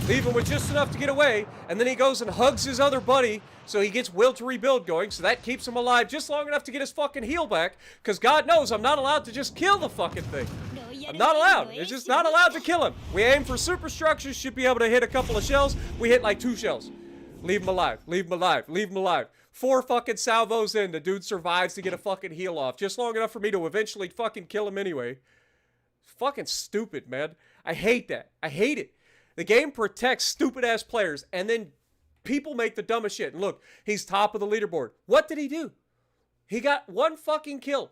Leave him with just enough to get away, and then he goes and hugs his other buddy, so he gets will to rebuild going, so that keeps him alive just long enough to get his fucking heal back, because God knows I'm not allowed to just kill the fucking thing. I'm not allowed. It's just not allowed to kill him. We aim for superstructures, should be able to hit a couple of shells. We hit like 2 shells. Leave him alive. Leave him alive. Leave him alive. 4 fucking salvos in, the dude survives to get a fucking heal off, just long enough for me to eventually fucking kill him anyway. Fucking stupid, man. I hate that. I hate it. The game protects stupid-ass players, and then people make the dumbest shit. And look, he's top of the leaderboard. What did he do? He got 1 fucking kill.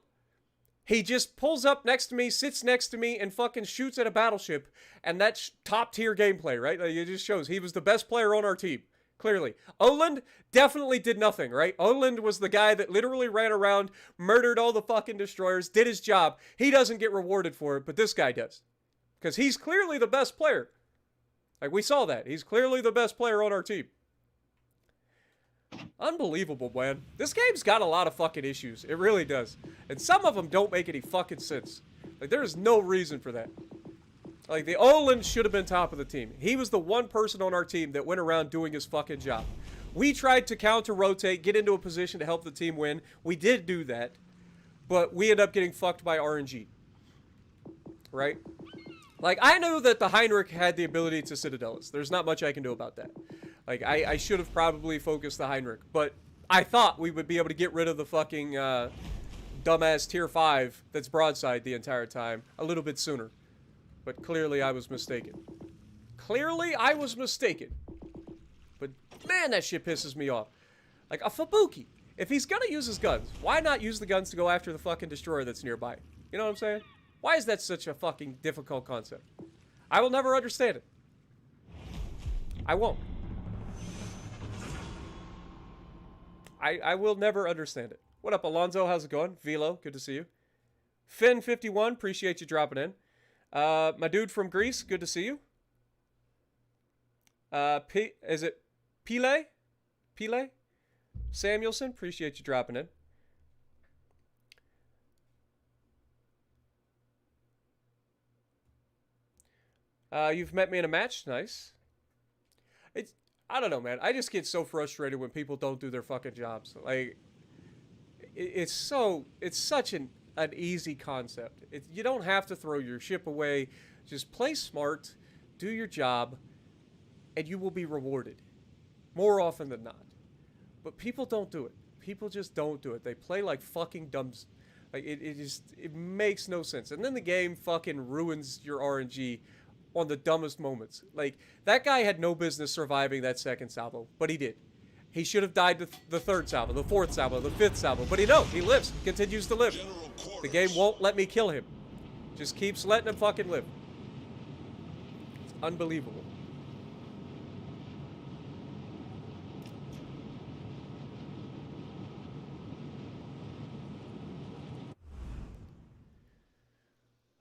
He just pulls up next to me, sits next to me, and fucking shoots at a battleship. And that's top-tier gameplay, right? Like, it just shows he was the best player on our team, clearly. Oland definitely did nothing, right? Oland was the guy that literally ran around, murdered all the fucking destroyers, did his job. He doesn't get rewarded for it, but this guy does. Because he's clearly the best player. Like, we saw that. He's clearly the best player on our team. Unbelievable, man. This game's got a lot of fucking issues. It really does. And some of them don't make any fucking sense. Like, there is no reason for that. Like, the Olin should have been top of the team. He was the one person on our team that went around doing his fucking job. We tried to counter-rotate, get into a position to help the team win. We did do that. But we ended up getting fucked by RNG. Right? Like, I knew that the Heinrich had the ability to Citadel us. There's not much I can do about that. Like, I should have probably focused the Heinrich. But I thought we would be able to get rid of the fucking dumbass tier 5 that's broadside the entire time a little bit sooner. But clearly I was mistaken. Clearly I was mistaken. But man, that shit pisses me off. Like, a Fubuki. If he's gonna use his guns, why not use the guns to go after the fucking destroyer that's nearby? You know what I'm saying? Why is that such a fucking difficult concept? I will never understand it. I won't. I will never understand it. What up, Alonzo? How's it going? Velo, good to see you. Finn51, appreciate you dropping in. My dude from Greece, good to see you. Is it Pile? Pile? Samuelson, appreciate you dropping in. You've met me in a match. Nice. I don't know, man. I just get so frustrated when people don't do their fucking jobs. Like, it's such an easy concept. You don't have to throw your ship away. Just play smart, do your job, and you will be rewarded. More often than not. But people don't do it. People just don't do it. They play like fucking dumbs. Like, it makes no sense. And then the game fucking ruins your RNG on the dumbest moments. Like, that guy had no business surviving that second salvo, but he did. He should have died the third salvo, the fourth salvo, the fifth salvo, but he lives. He continues to live. The game won't let me kill him. Just keeps letting him fucking live. It's unbelievable.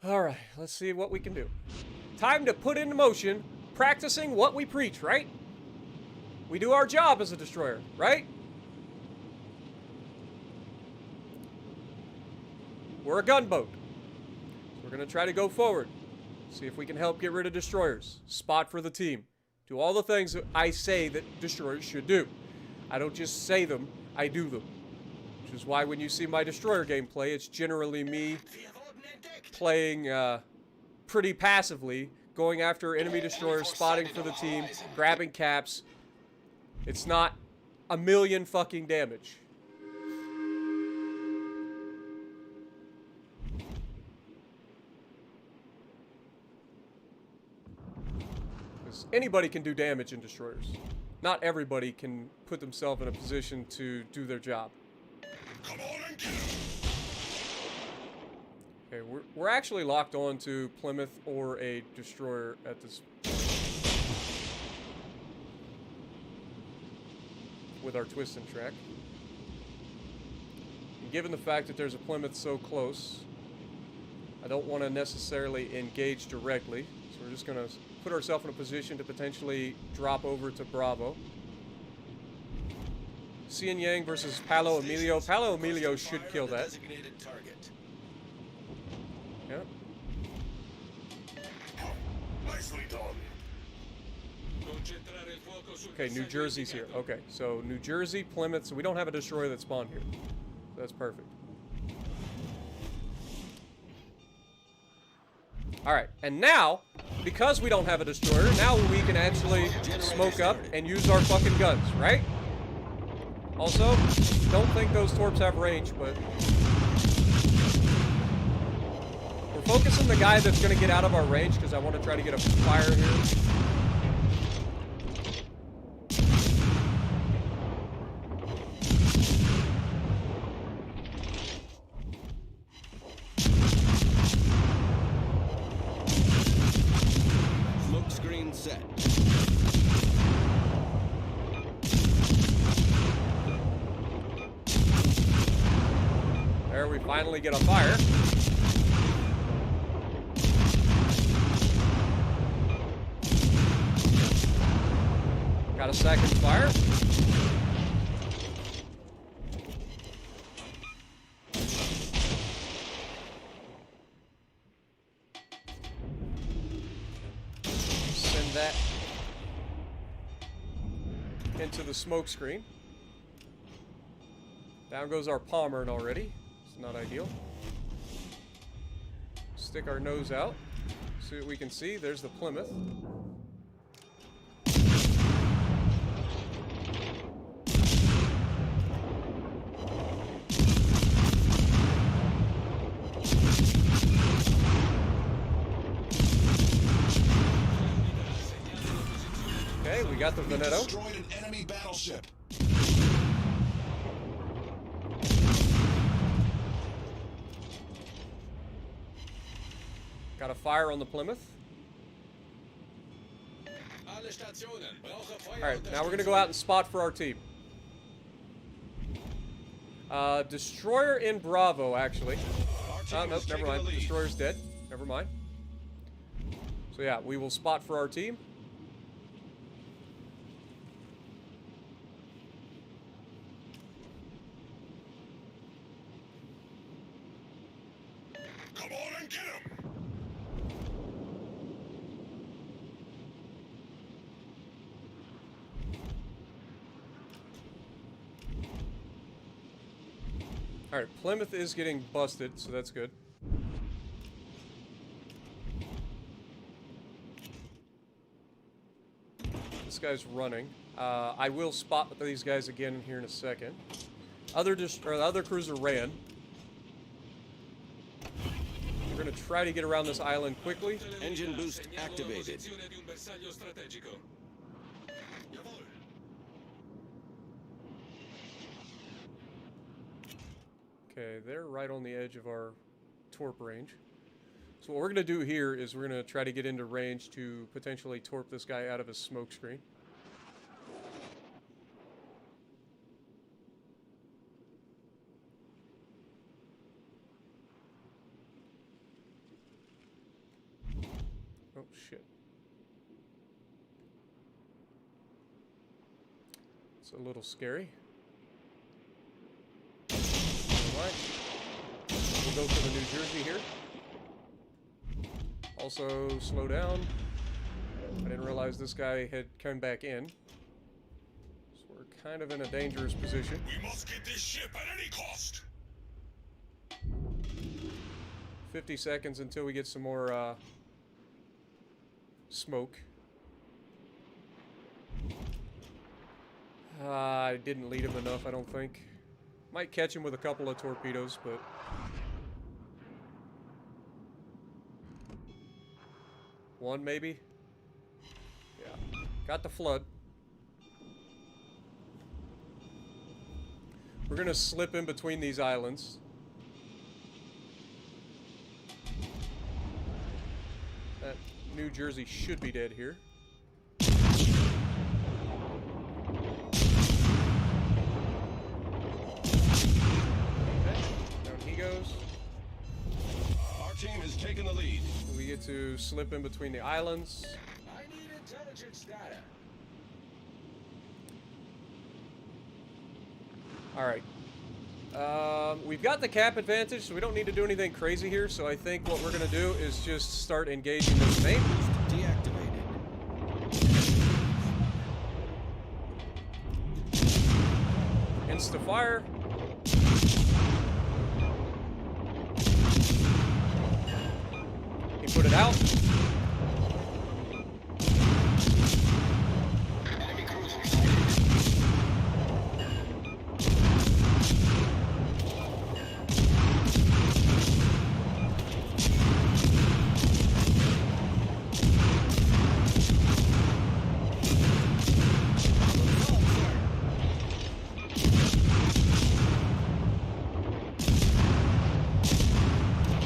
Alright, let's see what we can do. Time to put into motion practicing what we preach, right? We do our job as a destroyer, right? We're a gunboat. So we're going to try to go forward. See if we can help get rid of destroyers. Spot for the team. Do all the things that I say that destroyers should do. I don't just say them, I do them. Which is why when you see my destroyer gameplay, it's generally me playing pretty passively, going after enemy destroyers, spotting for the team, grabbing caps. It's not a million fucking damage. Because anybody can do damage in destroyers. Not everybody can put themselves in a position to do their job. Come on and get him! Okay, we're actually locked on to Plymouth or a destroyer at this with our twist and track. And given the fact that there's a Plymouth so close, I don't want to necessarily engage directly, so we're just going to put ourselves in a position to potentially drop over to Bravo. Cian Yang versus Palo Emilio. Palo Emilio should kill that. Yep. Nicely done. Okay, New Jersey's here. Okay, so New Jersey, Plymouth. So we don't have a destroyer that spawned here. So that's perfect. Alright, and now, because we don't have a destroyer, now we can actually smoke up and use our fucking guns, right? Also, don't think those torps have range, but we're focusing the guy that's going to get out of our range because I want to try to get a fire here. Smoke screen set. There, we finally get a fire. Got a second fire. Send that into the smoke screen. Down goes our Palmer already. It's not ideal. Stick our nose out. See what we can see. There's the Plymouth. Okay, we got the Veneto. Destroyed an enemy battleship. Got a fire on the Plymouth. Alright, now we're going to go out and spot for our team. Destroyer in Bravo, actually. Oh, nope, never mind. Destroyer's dead. Never mind. So yeah, we will spot for our team. Come on and get him! Alright, Plymouth is getting busted, so that's good. This guy's running. I will spot these guys again here in a second. The other cruiser ran. We're going to try to get around this island quickly. Engine boost activated. Okay, they're right on the edge of our torp range. So what we're going to do here is we're going to try to get into range to potentially torp this guy out of his smoke screen. Oh, shit. It's a little scary. Alright. We'll go for the New Jersey here. Also, slow down. I didn't realize this guy had come back in. So we're kind of in a dangerous position. We must get this ship at any cost! 50 seconds until we get some more, smoke. I didn't lead him enough, I don't think. Might catch him with a couple of torpedoes, but... one, maybe? Yeah. Got the flood. We're gonna slip in between these islands. That New Jersey should be dead here. Goes. Our team has taken the lead. We get to slip in between the islands. I need intelligence data. Alright. We've got the cap advantage, so we don't need to do anything crazy here. So I think what we're going to do is just start engaging this main. Deactivated. Insta-fire. Put it out. Enemy cruiser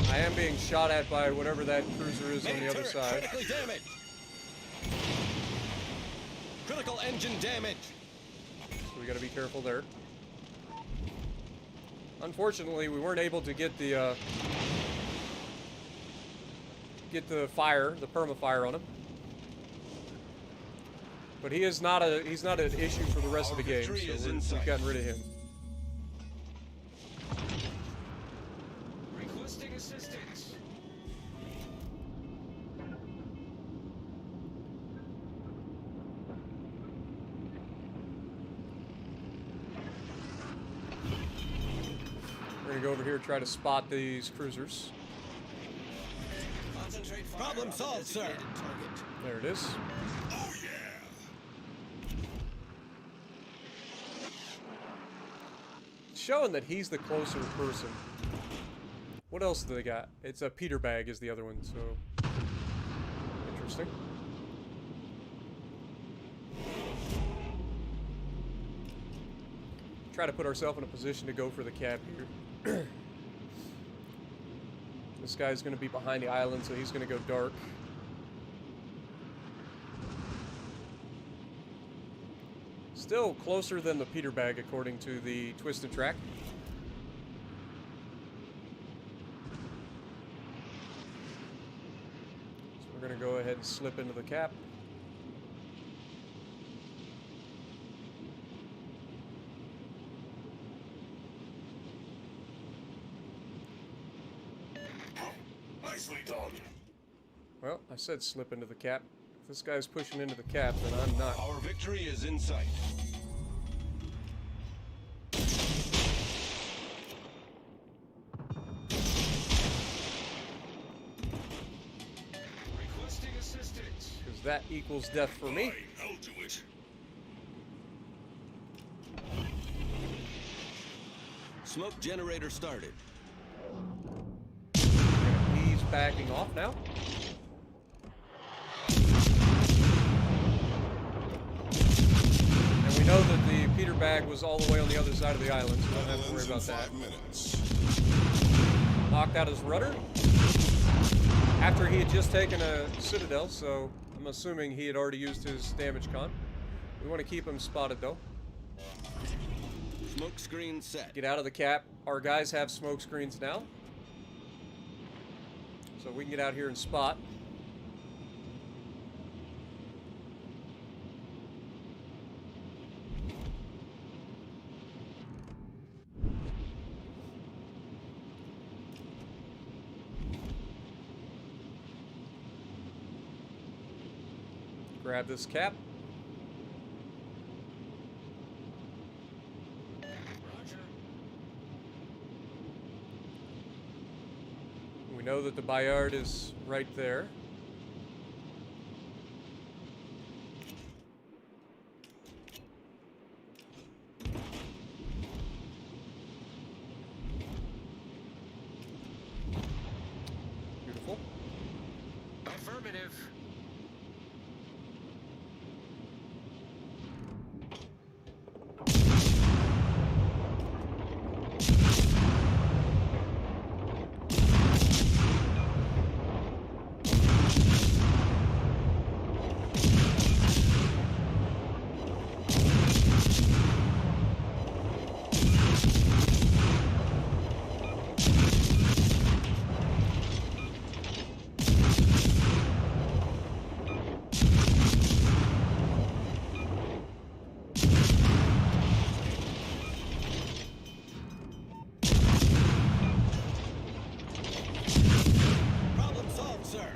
I am being shot at by whatever that cruiser is on the other side. Critically damaged. Critical engine damage. So we gotta be careful there. Unfortunately, we weren't able to get the fire, the perma-fire on him. But he's not an issue for the rest of the game, so we've gotten rid of him. requesting assistance. We're gonna go over here and try to spot these cruisers. Concentrate fire. Problem solved, sir. Target. There it is. Oh yeah! Showing that he's the closer person. What else do they got? It's a Peter bag is the other one, so interesting. Try to put ourselves in a position to go for the cap here. This guy's going to be behind the island, so he's going to go dark. Still closer than the Peter bag, according to the twisted track. So we're going to go ahead and slip into the cap. Nicely done. Well, I said slip into the cap. If this guy's pushing into the cap, then I'm not. Our victory is in sight. Requesting assistance. Because that equals death for me. Fine, I'll do it. Smoke generator started. He's backing off now. And we know that the Peter bag was all the way on the other side of the island, so we don't have to worry about that. 5 minutes. Knocked out his rudder after he had just taken a citadel, so I'm assuming he had already used his damage con. We want to keep him spotted though. Smoke screen set. Get out of the cap. Our guys have smoke screens now, so we can get out here and spot. Grab this cap. Roger. We know that the Bayard is right there. Beautiful. Affirmative. Problem solved, sir.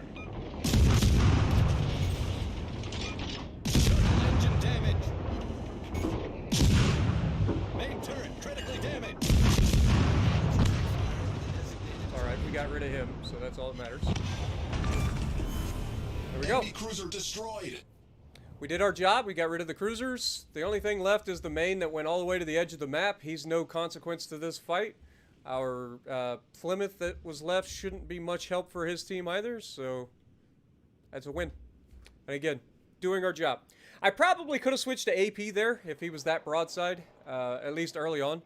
Engine damage. Main turret critically damaged. Alright, we got rid of him, so that's all that matters. There we go. Enemy cruiser destroyed. We did our job. We got rid of the cruisers. The only thing left is the main that went all the way to the edge of the map. He's no consequence to this fight. Our Plymouth that was left shouldn't be much help for his team either, so that's a win. And again, doing our job. I probably could have switched to AP there if he was that broadside, at least early on.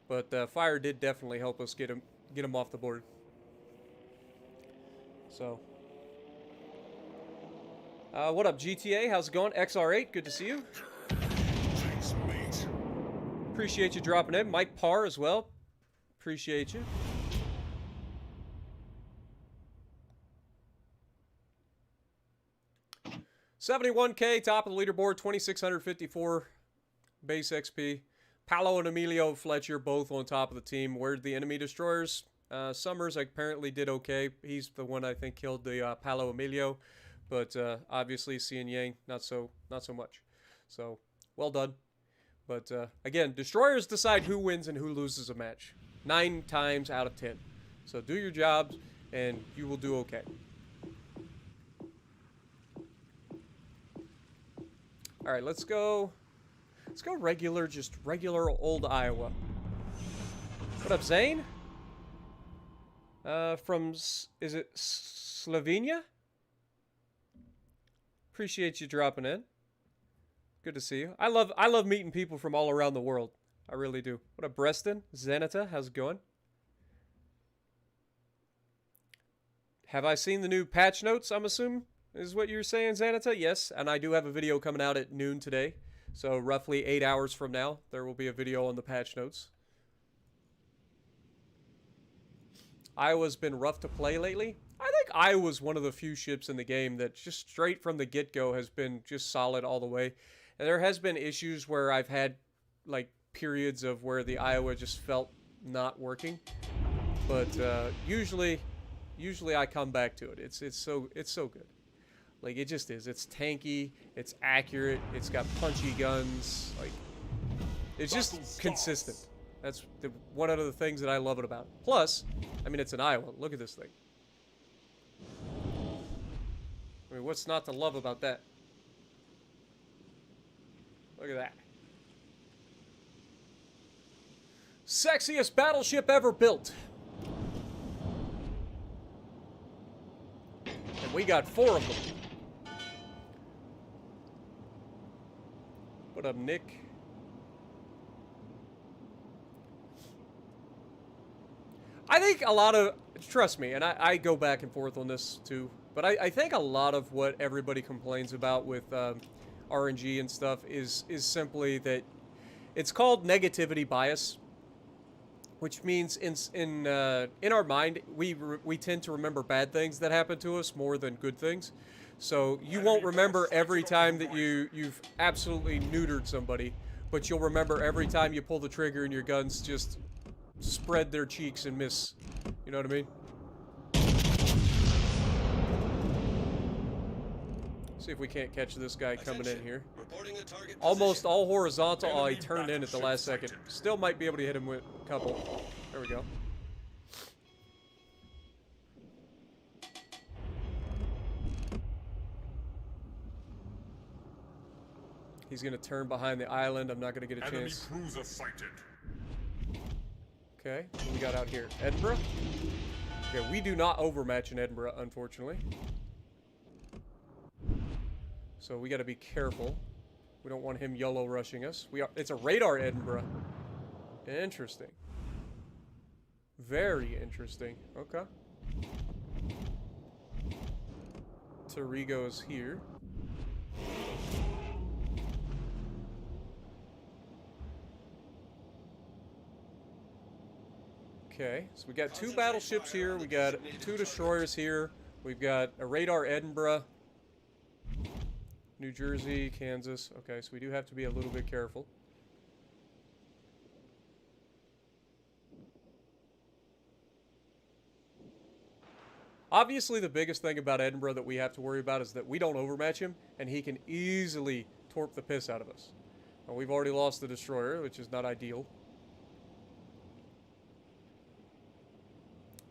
But fire did definitely help us get him off the board. So, what up, GTA? How's it going? XR8, good to see you. Thanks, mate. Appreciate you dropping in. Mike Parr as well. Appreciate you. $71K, top of the leaderboard, 2,654 base XP. Paolo and Emilio Fletcher both on top of the team. Where'd the enemy destroyers? Summers apparently did okay. He's the one I think killed the Paolo Emilio, but obviously Cian Yang not so much. So well done. But again, destroyers decide who wins and who loses a match 9 times out of 10. So do your jobs and you will do okay. All right, let's go regular, just regular old Iowa. What up, Zane? From, is it Slovenia? Appreciate you dropping in. Good to see you. I love meeting people from all around the world. I really do. What up, Breston? Zenita, how's it going? Have I seen the new patch notes, I'm assuming, is what you're saying, Zenita? Yes, and I do have a video coming out at noon today. So roughly 8 hours from now, there will be a video on the patch notes. Iowa's been rough to play lately. I think Iowa's one of the few ships in the game that just straight from the get-go has been just solid all the way. And there has been issues where I've had like periods of where the Iowa just felt not working. But usually I come back to it. It's so good. Like, it just is. It's tanky. It's accurate. It's got punchy guns. Like, it's just consistent. That's one of the things that I love it about it. Plus, I mean, it's an Iowa. Look at this thing. I mean, what's not to love about that? Look at that. Sexiest battleship ever built. And we got 4 of them. What up, Nick? I think a lot of, trust me, and I go back and forth on this too, but I think a lot of what everybody complains about with RNG and stuff is simply that it's called negativity bias, which means in our mind we tend to remember bad things that happen to us more than good things. So you won't remember every time that you've absolutely neutered somebody, but you'll remember every time you pull the trigger and your guns just spread their cheeks and miss. You know what I mean? See if we can't catch this guy coming in here. Reporting a target Almost position. all horizontal. Oh, he turned in at the last second. Still might be able to hit him with a couple. There we go. He's going to turn behind the island. I'm not going to get a Enemy chance. cruiser sighted. Okay, what do we got out here? Edinburgh? Okay, we do not overmatch in Edinburgh, unfortunately. So we got to be careful. We don't want him YOLO rushing us. It's a radar Edinburgh. Interesting. Very interesting. Okay. Torigo's here. Okay, so we got 2 battleships here, we got 2 destroyers here, we've got a radar Edinburgh. New Jersey, Kansas. Okay, so we do have to be a little bit careful. Obviously, the biggest thing about Edinburgh that we have to worry about is that we don't overmatch him, and he can easily torp the piss out of us. And we've already lost the destroyer, which is not ideal.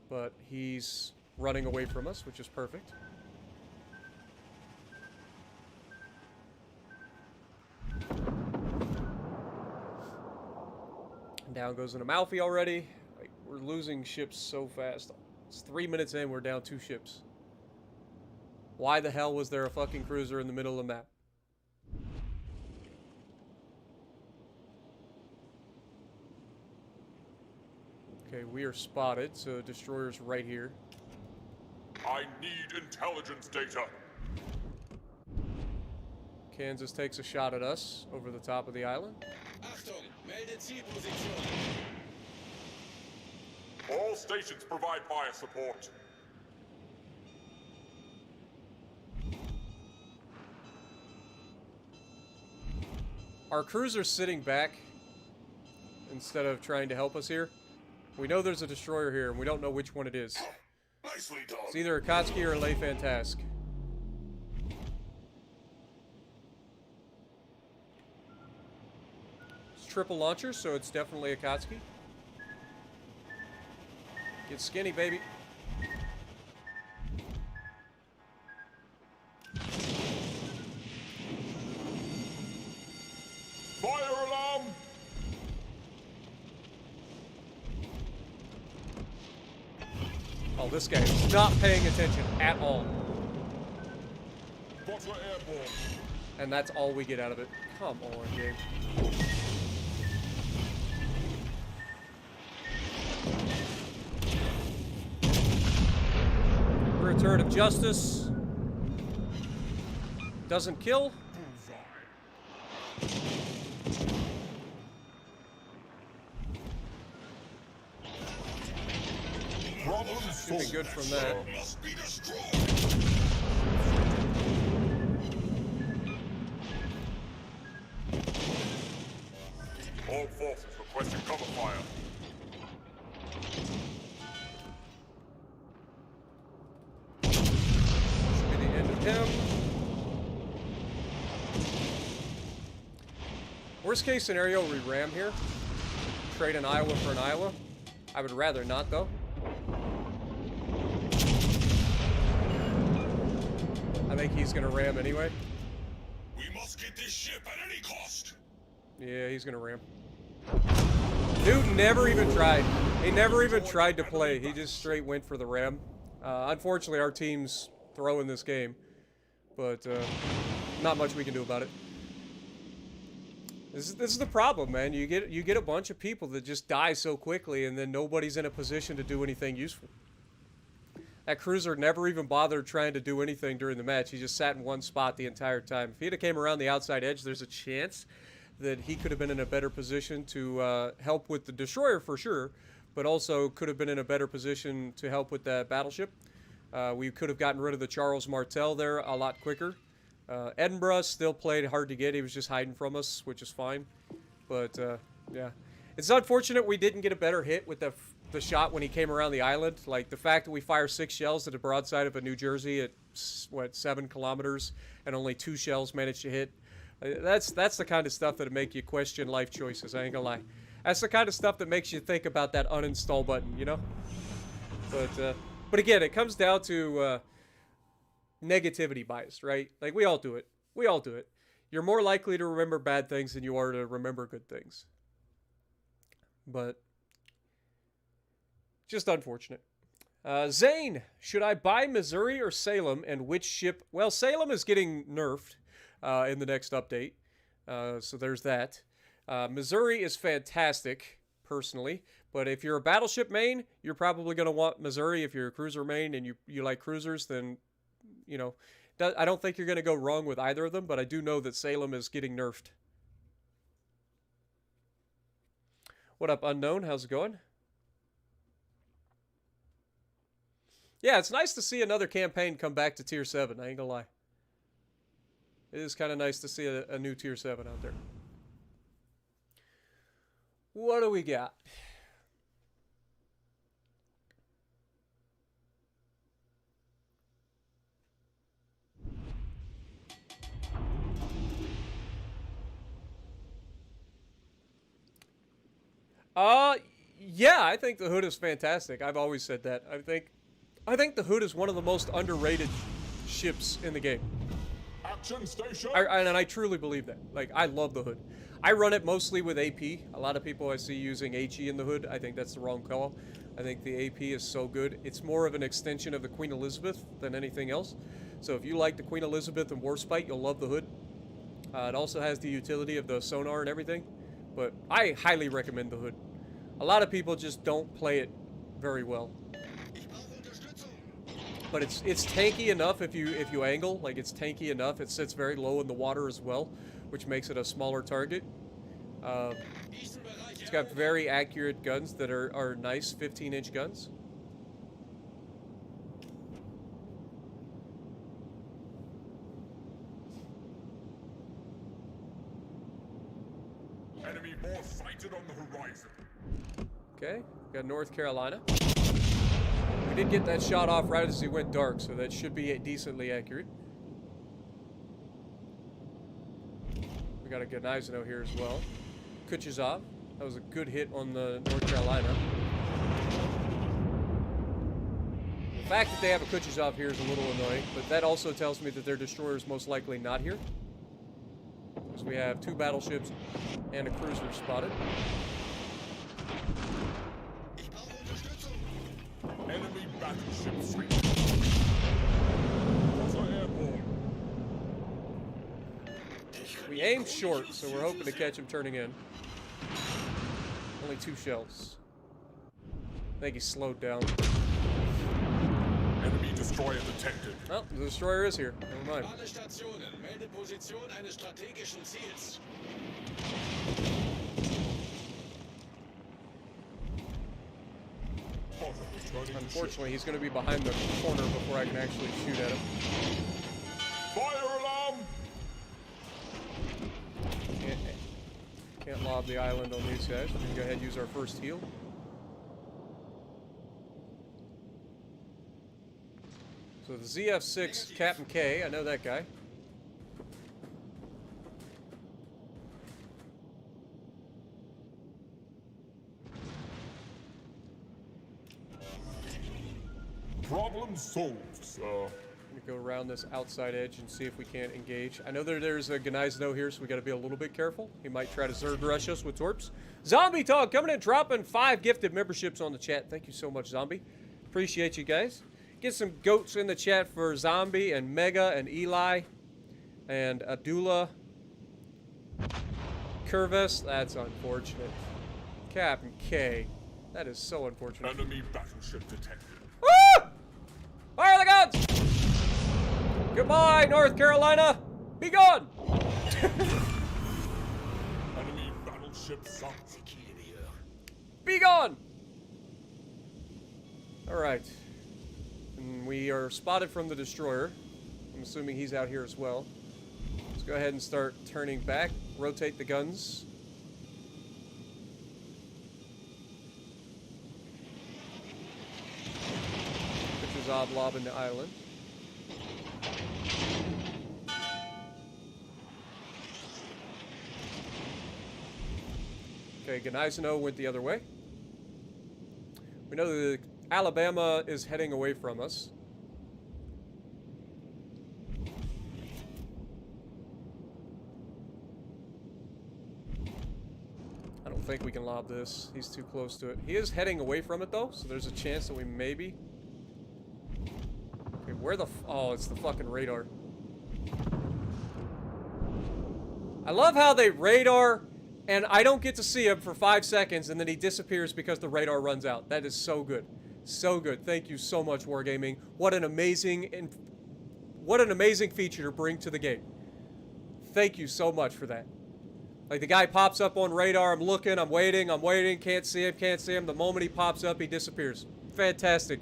But he's running away from us, which is perfect. Down goes an Amalfi already. Like, we're losing ships so fast. It's 3 minutes in, we're down 2 ships. Why the hell was there a fucking cruiser in the middle of the map? Okay, we are spotted, so destroyer's right here. I need intelligence data. Kansas takes a shot at us over the top of the island. Achtung, meldet Zielposition. All stations provide fire support. Our cruiser's sitting back instead of trying to help us here. We know there's a destroyer here, and we don't know which one it is. Nicely done. It's either a Kotsky or a Le Fantasque. It's triple launcher, so it's definitely a Kotsky. Get skinny, baby. Fire alarm! Oh, this guy is not paying attention at all. Butler airborne. And that's all we get out of it. Come on, game. Return of justice. Doesn't kill. Problem Should be good from that. Must be destroyed. All forces requesting cover fire. Should be the end of him. Worst case scenario, we ram here. Trade an Iowa for an Iowa. I would rather not, though. I think he's gonna ram anyway. We must get this ship at any cost. Yeah, he's gonna ram. Dude never even tried. He never even tried to play. He just straight went for the ram. Unfortunately, our team's throwing this game, but not much we can do about it. This is the problem, man. You get a bunch of people that just die so quickly, and then nobody's in a position to do anything useful. That cruiser never even bothered trying to do anything during the match. He just sat in one spot the entire time. If he'd have came around the outside edge, there's a chance that he could have been in a better position to help with the destroyer for sure, but also could have been in a better position to help with that battleship. We could have gotten rid of the Charles Martel there a lot quicker. Edinburgh still played hard to get. He was just hiding from us, which is fine. But, yeah. It's unfortunate we didn't get a better hit with the shot when he came around the island. Like, the fact that we fire 6 shells at the broadside of a New Jersey at, what, 7 kilometers, and only 2 shells managed to hit. That's the kind of stuff that'll make you question life choices, I ain't gonna lie. That's the kind of stuff that makes you think about that uninstall button, you know? But again, it comes down to negativity bias, right? Like, we all do it. We all do it. You're more likely to remember bad things than you are to remember good things. But just unfortunate. Zane, should I buy Missouri or Salem, and which ship? Well, Salem is getting nerfed in the next update, so there's that. Missouri is fantastic, personally, but if you're a battleship main, you're probably going to want Missouri. If you're a cruiser main and you like cruisers, then, you know, I don't think you're going to go wrong with either of them, but I do know that Salem is getting nerfed. What up, Unknown? How's it going? Yeah, it's nice to see another campaign come back to Tier 7, I ain't gonna lie. It is kind of nice to see a new Tier 7 out there. What do we got? Yeah, I think the hood is fantastic. I've always said that. I think the hood is one of the most underrated ships in the game. Action station. And I truly believe that. Like, I love the hood. I run it mostly with AP. A lot of people I see using HE in the hood. I think that's the wrong call. I think the AP is so good. It's more of an extension of the Queen Elizabeth than anything else. So if you like the Queen Elizabeth and Warspite, you'll love the hood. It also has the utility of the sonar and everything. But I highly recommend the hood. A lot of people just don't play it very well. But it's tanky enough if you angle. Like, it's tanky enough. It sits very low in the water as well, which makes it a smaller target. It's got very accurate guns that are nice 15-inch guns. Enemy more sighted on the horizon. Okay, got North Carolina. We did get that shot off right as he went dark, so that should be decently accurate. We got a Gneisenau here as well. Kuchezov. That was a good hit on the North Carolina. The fact that they have a Kuchezov here is a little annoying, but that also tells me that their destroyer is most likely not here. Because we have 2 battleships and a cruiser spotted. Enemy battleship sighted. Cutter airborne. We aimed short, so we're hoping to catch him turning in. Only 2 shells. I think he's slowed down. Enemy destroyer detected. Well, the destroyer is here. Never mind. Alle Stationen, melde Position eines strategischen Ziels. Unfortunately, he's going to be behind the corner before I can actually shoot at him. Fire alarm. Can't lob the island on these guys. We're going to go ahead and use our first heal. So the ZF-6 Captain K, I know that guy. Problem solved, sir. I'm going to go around this outside edge and see if we can't engage. I know there's a Gneisenau here, so we got to be a little bit careful. He might try to Zerg rush us with torps. Zombie Talk coming in, dropping 5 gifted memberships on the chat. Thank you so much, Zombie. Appreciate you guys. Get some goats in the chat for Zombie and Mega and Eli and Abdullah. Curvis, that's unfortunate. Captain K, that is so unfortunate. Enemy battleship detected. Woo! Fire the guns! Goodbye, North Carolina! Be gone! Enemy battleship sunk. Be gone! Alright. And we are spotted from the destroyer. I'm assuming he's out here as well. Let's go ahead and start turning back. Rotate the guns. Kuchezov lobbing the island. Okay, Gneisenau went the other way. We know that Alabama is heading away from us. I don't think we can lob this. He's too close to it. He is heading away from it, though, so there's a chance that we maybe... Okay, where the... Oh, it's the fucking radar. I love how they radar... And I don't get to see him for 5 seconds, and then he disappears because the radar runs out. That is so good. So good. Thank you so much, Wargaming. What an amazing feature to bring to the game. Thank you so much for that. Like, the guy pops up on radar, I'm looking, I'm waiting, can't see him. The moment he pops up, he disappears. Fantastic.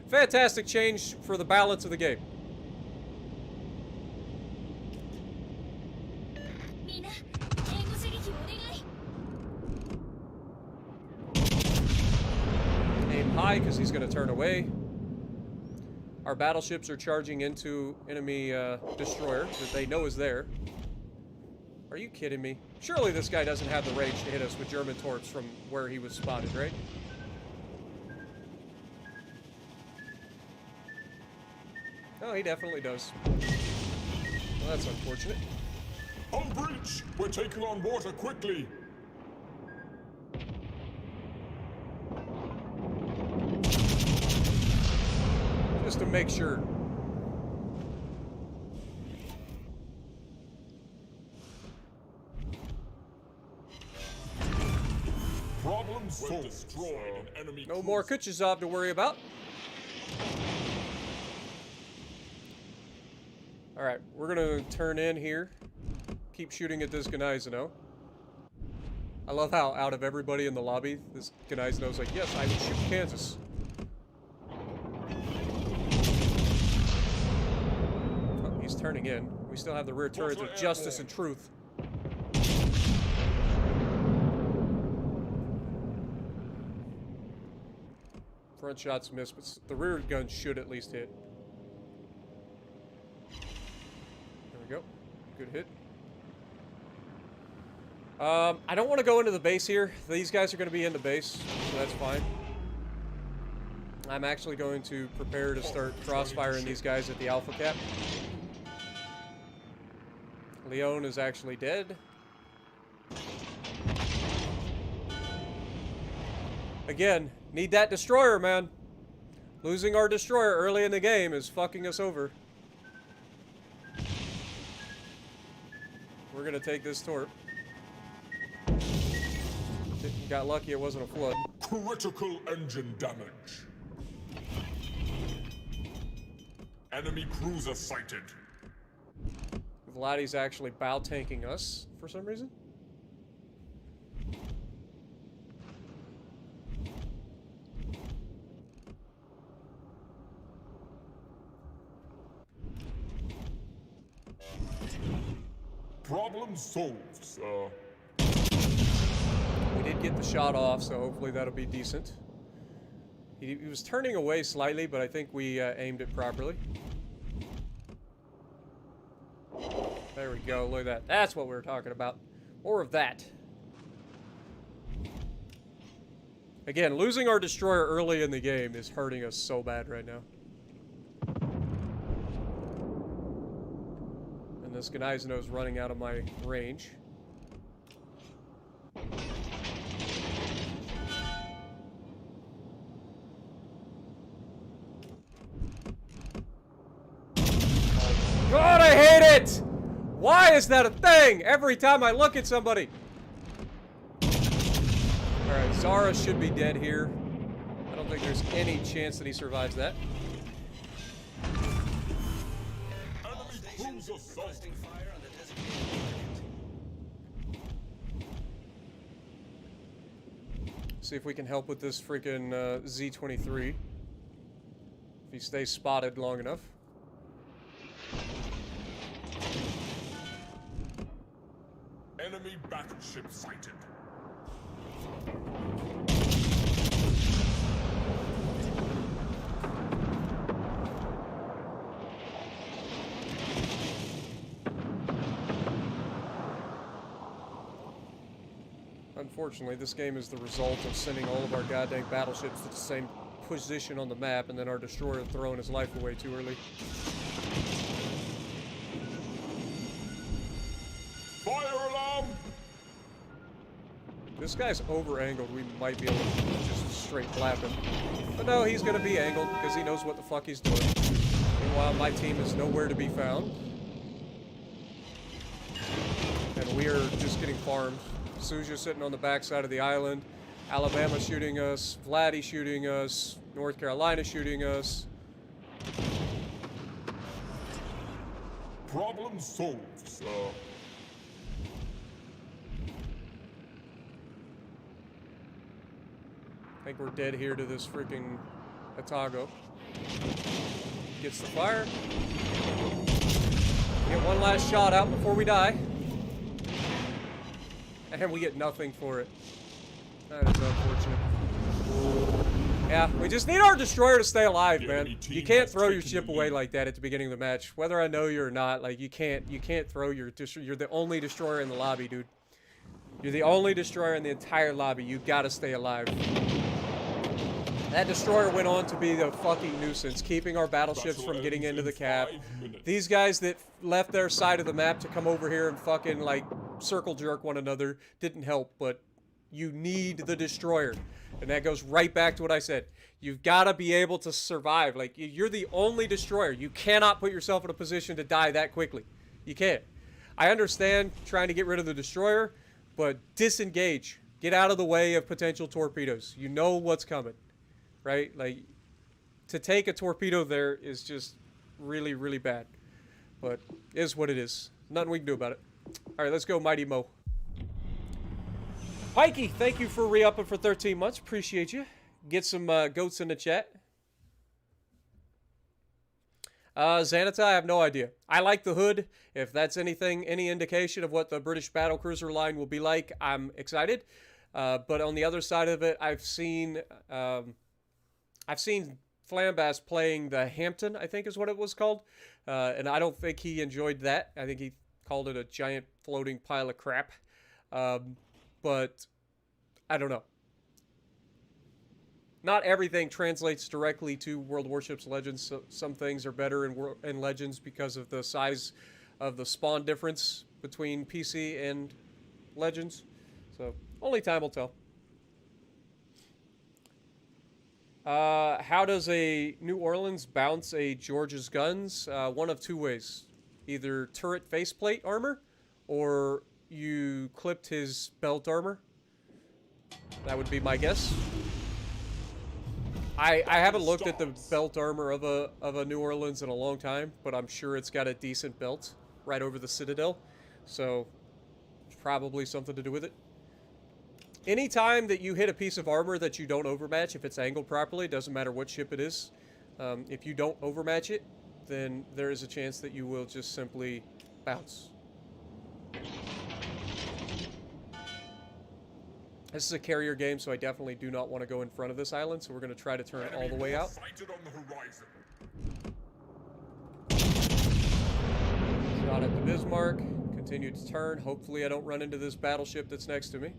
Fantastic change for the balance of the game. みんな援護射撃をお願い。 Aim high because he's going to turn away. Our battleships are charging into enemy destroyer that they know is there. Are you kidding me? Surely this guy doesn't have the range to hit us with German torps from where he was spotted, right? Oh, he definitely does. Well, that's unfortunate. On breach! We're taking on water quickly! Just to make sure. Problem solved. Destroyed an enemy No more Kutuzov to worry about. Alright, we're gonna turn in here. Keep shooting at this Gneiseno. I love how out of everybody in the lobby, this Gneiseno's like, yes, I would shoot Kansas. Oh, he's turning in. We still have the rear turrets of Justice and Truth. Front shots missed, but the rear gun should at least hit. There we go. Good hit. I don't want to go into the base here. These guys are going to be in the base, so that's fine. I'm actually going to prepare to start crossfiring these guys at the Alpha Cap. Leon is actually dead. Again, need that destroyer, man. Losing our destroyer early in the game is fucking us over. We're gonna take this torp. Got lucky it wasn't a flood. Critical engine damage. Enemy cruiser sighted. Vladdy's actually bow tanking us for some reason. Problem solved, sir. We did get the shot off, so hopefully that'll be decent. He was turning away slightly, but I think we aimed it properly. There we go, look at that. That's what we were talking about. More of that. Again, losing our destroyer early in the game is hurting us so bad right now. And this Gneiseno's running out of my range. God, I hate it! Why is that a thing? Every time I look at somebody. Alright, Zara should be dead here. I don't think there's any chance that he survives that. Enemy cruiser sighted. Requesting fire on the designated target. See if we can help with this freaking Z-23. If he stays spotted long enough. Enemy battleship sighted. Unfortunately, this game is the result of sending all of our goddamn battleships to the same position on the map and then our destroyer throwing his life away too early. Fire alarm! This guy's over-angled. We might be able to just straight clap him. But no, he's going to be angled because he knows what the fuck he's doing. Meanwhile, my team is nowhere to be found. And we are just getting farmed. Suja sitting on the backside of the island. Alabama shooting us. Vladdy shooting us. North Carolina shooting us. Problem solved, sir. I think we're dead here to this freaking Atago. Gets the fire. Get one last shot out before we die. And we get nothing for it. That is unfortunate. Yeah, we just need our destroyer to stay alive, man. You can't throw your ship away like that at the beginning of the match. Whether I know you or not, like, you can't throw your destroyer. You're the only destroyer in the lobby, dude. You're the only destroyer in the entire lobby. You gotta stay alive. That destroyer went on to be the fucking nuisance, keeping our battleships from getting into the cap. These guys that left their side of the map to come over here and fucking, like, circle jerk one another didn't help, but you need the destroyer. And that goes right back to what I said. You've got to be able to survive. Like, you're the only destroyer. You cannot put yourself in a position to die that quickly. You can't. I understand trying to get rid of the destroyer, but disengage. Get out of the way of potential torpedoes. You know what's coming, right? Like, to take a torpedo there is just really, really bad. But it is what it is. Nothing we can do about it. All right, let's go, Mighty Mo. Pikey, thank you for re-upping for 13 months. Appreciate you. Get some goats in the chat. Xanata, I have no idea. I like the hood. If that's anything, any indication of what the British battlecruiser line will be like, I'm excited. But on the other side of it, I've seen Flambast playing the Hampton, I think is what it was called. And I don't think he enjoyed that. I think he called it a giant floating pile of crap. But I don't know. Not everything translates directly to World Warships Legends. So some things are better in Legends because of the size of the spawn difference between PC and Legends. So only time will tell. How does a New Orleans bounce a George's guns? One of two ways. Either turret faceplate armor, or you clipped his belt armor. That would be my guess. I haven't looked at the belt armor of a New Orleans in a long time, but I'm sure it's got a decent belt right over the Citadel. So, it's probably something to do with it. Anytime that you hit a piece of armor that you don't overmatch, if it's angled properly, doesn't matter what ship it is, if you don't overmatch it, then there is a chance that you will just simply bounce. This is a carrier game, so I definitely do not want to go in front of this island, so we're going to try to turn it all the way out. Sighted on the horizon. Shot at the Bismarck. Continue to turn. Hopefully I don't run into this battleship that's next to me.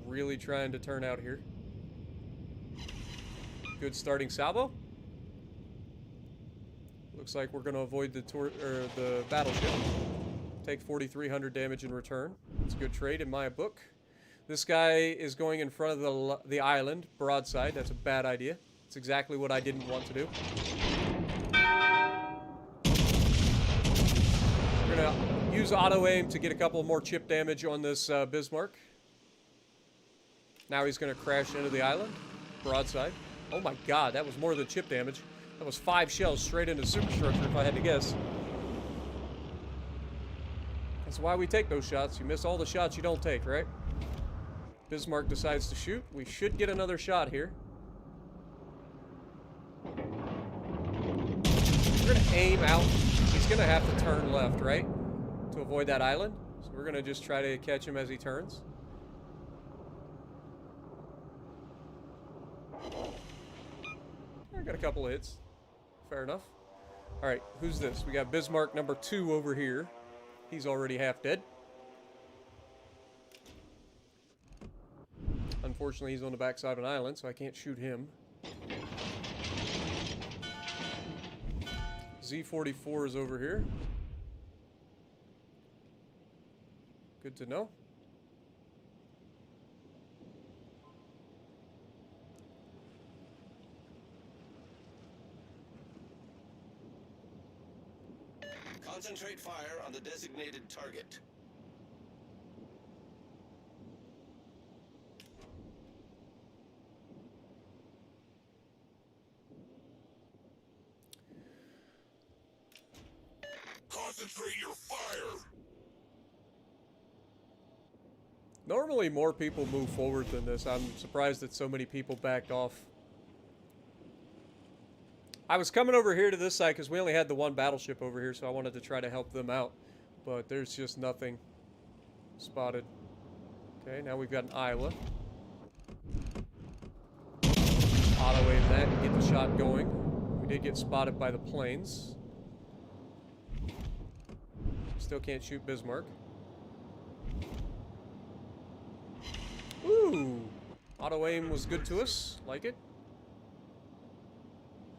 Really trying to turn out here. Good starting salvo. Looks like we're going to avoid the battleship. Take 4,300 damage in return. It's a good trade in my book. This guy is going in front of the island, broadside. That's a bad idea. It's exactly what I didn't want to do. We're going to use auto-aim to get a couple more chip damage on this Bismarck. Now he's going to crash into the island, broadside. Oh my god, that was more than chip damage. That was 5 shells straight into superstructure, if I had to guess. That's why we take those shots. You miss all the shots you don't take, right? Bismarck decides to shoot. We should get another shot here. We're going to aim out. He's going to have to turn left, right? To avoid that island. So we're going to just try to catch him as he turns. I got a couple of hits. Fair enough. Alright, who's this? We got Bismarck number 2 over here. He's already half dead. Unfortunately, he's on the backside of an island, so I can't shoot him. Z-44 is over here. Good to know. Concentrate fire on the designated target. Concentrate your fire. Normally, more people move forward than this. I'm surprised that so many people backed off. I was coming over here to this side because we only had the one battleship over here, so I wanted to try to help them out. But there's just nothing spotted. Okay, now we've got an Iowa. Auto aim that and get the shot going. We did get spotted by the planes. Still can't shoot Bismarck. Ooh! Auto aim was good to us. Like it.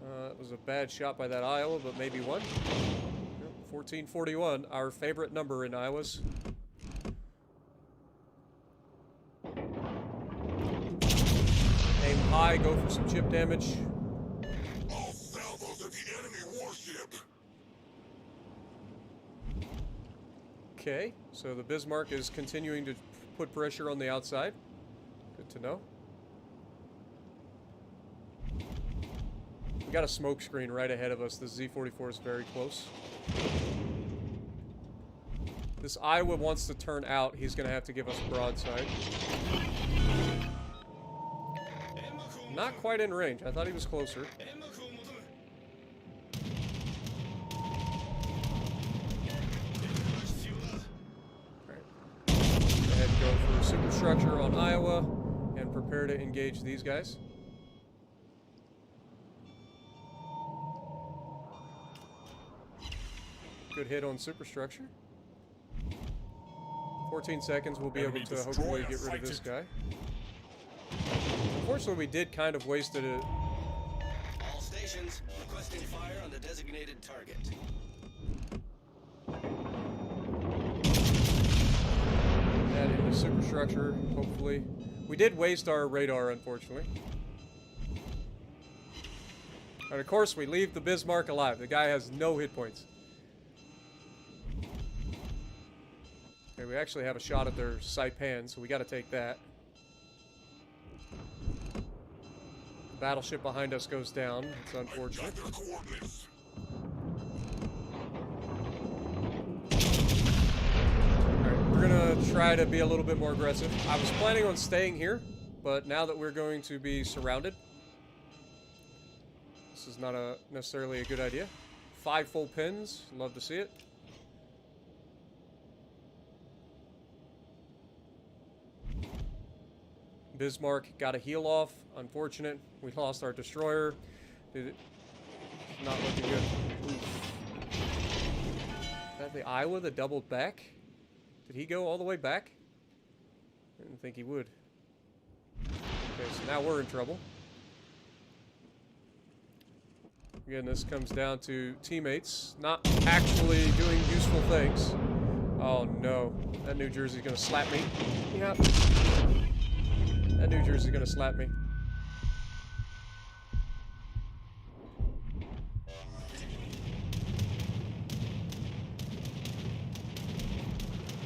It was a bad shot by that Iowa, but maybe one. Yep, 1441, our favorite number in Iowas. Aim high, go for some chip damage. All salvos at the enemy warship. Okay, so the Bismarck is continuing to put pressure on the outside. Good to know. We got a smoke screen right ahead of us. The Z-44 is very close. This Iowa wants to turn out. He's going to have to give us a broadside. Not quite in range. I thought he was closer. Alright. Go ahead and go for superstructure on Iowa and prepare to engage these guys. Good hit on superstructure. 14 seconds, we'll be able to hopefully get rid of this guy. Unfortunately, we did kind of waste it. All stations requesting fire on the designated target. Add into superstructure, hopefully. We did waste our radar, unfortunately. And of course, we leave the Bismarck alive. The guy has no hit points. Okay, we actually have a shot at their Saipan, so we got to take that. Battleship behind us goes down. It's unfortunate. Got their coordinates. Alright, we're gonna try to be a little bit more aggressive. I was planning on staying here, but now that we're going to be surrounded, this is not necessarily a good idea. 5 full pins. Love to see it. Bismarck got a heal off. Unfortunate. We lost our destroyer. Did it? Not looking good. Oof. Is that the Iowa that doubled back? Did he go all the way back? I didn't think he would. Okay, so now we're in trouble. Again, this comes down to teammates not actually doing useful things. Oh no. That New Jersey's gonna slap me. Yep. That New Jersey's gonna slap me.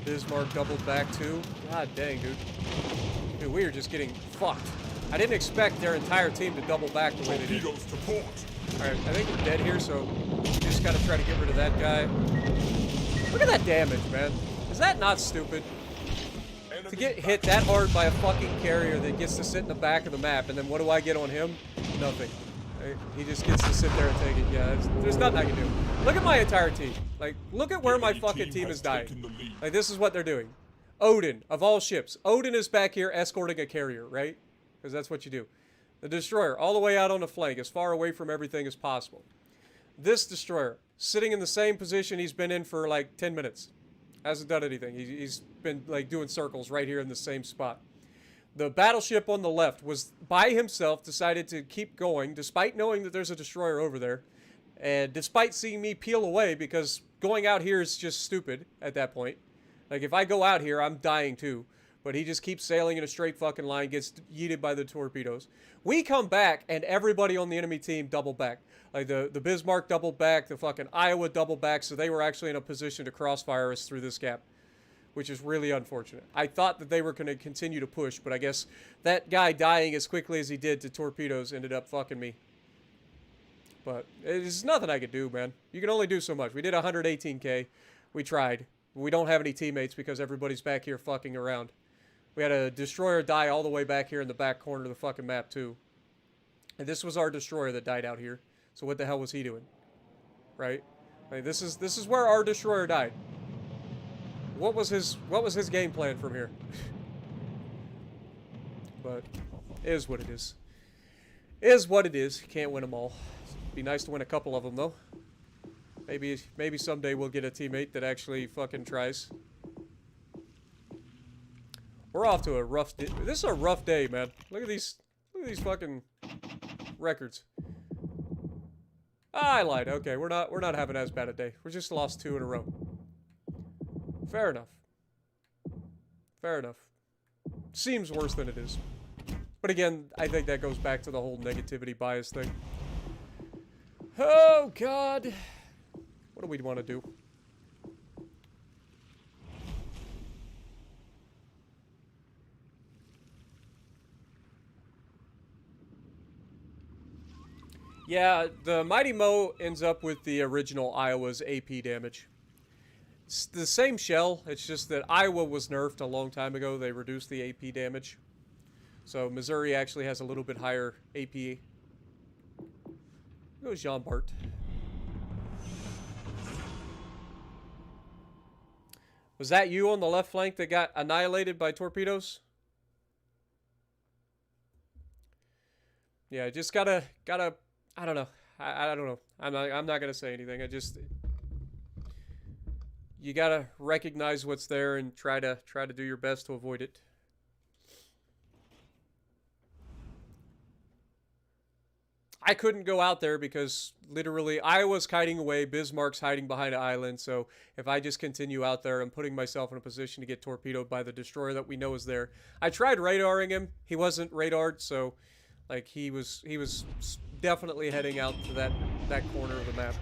Bismarck doubled back too. God dang, dude. Dude, we are just getting fucked. I didn't expect their entire team to double back the way they did. Torpedoes to port. Alright, I think we're dead here, so we just gotta try to get rid of that guy. Look at that damage, man. Is that not stupid? To get hit that hard by a fucking carrier that gets to sit in the back of the map, and then what do I get on him? Nothing. Right? He just gets to sit there and take it. Yeah, there's nothing I can do. Look at my entire team. Like, look at where my fucking team is dying. Like, this is what they're doing. Odin, of all ships. Odin is back here escorting a carrier, right? Because that's what you do. The destroyer, all the way out on the flank, as far away from everything as possible. This destroyer, sitting in the same position he's been in for like 10 minutes. Hasn't done anything. He's been like doing circles right here in the same spot. The battleship on the left was by himself, decided to keep going despite knowing that there's a destroyer over there. And despite seeing me peel away, because going out here is just stupid at that point. Like if I go out here, I'm dying too. But he just keeps sailing in a straight fucking line, gets yeeted by the torpedoes. We come back, and everybody on the enemy team double back. Like, the Bismarck doubled back, the fucking Iowa doubled back, so they were actually in a position to crossfire us through this gap, which is really unfortunate. I thought that they were going to continue to push, but I guess that guy dying as quickly as he did to torpedoes ended up fucking me. But there's nothing I could do, man. You can only do so much. We did 118K. We tried. We don't have any teammates because everybody's back here fucking around. We had a destroyer die all the way back here in the back corner of the fucking map, too. And this was our destroyer that died out here. So what the hell was he doing? Right? Like, this is where our destroyer died. What was his game plan from here? but it is what it is. It is what it is. Can't win them all. Be nice to win a couple of them, though. Maybe someday we'll get a teammate that actually fucking tries. We're off to a rough day. This is a rough day, man. Look at these fucking records. Ah, I lied. Okay, we're not having as bad a day. We just lost 2 in a row. Fair enough. Fair enough. Seems worse than it is. But again, I think that goes back to the whole negativity bias thing. Oh, God. What do we want to do? Yeah, the Mighty Mo ends up with the original Iowa's AP damage. It's the same shell, it's just that Iowa was nerfed a long time ago. They reduced the AP damage. So Missouri actually has a little bit higher AP. Go Jean Bart. Was that you on the left flank that got annihilated by torpedoes? Yeah, just gotta I don't know. I don't know. I'm not gonna say anything. You gotta recognize what's there and try to do your best to avoid it. I couldn't go out there because literally Iowa's kiting away, Bismarck's hiding behind an island, so if I just continue out there, I'm putting myself in a position to get torpedoed by the destroyer that we know is there. I tried radaring him. He wasn't radared, so like he was definitely heading out to that corner of the map.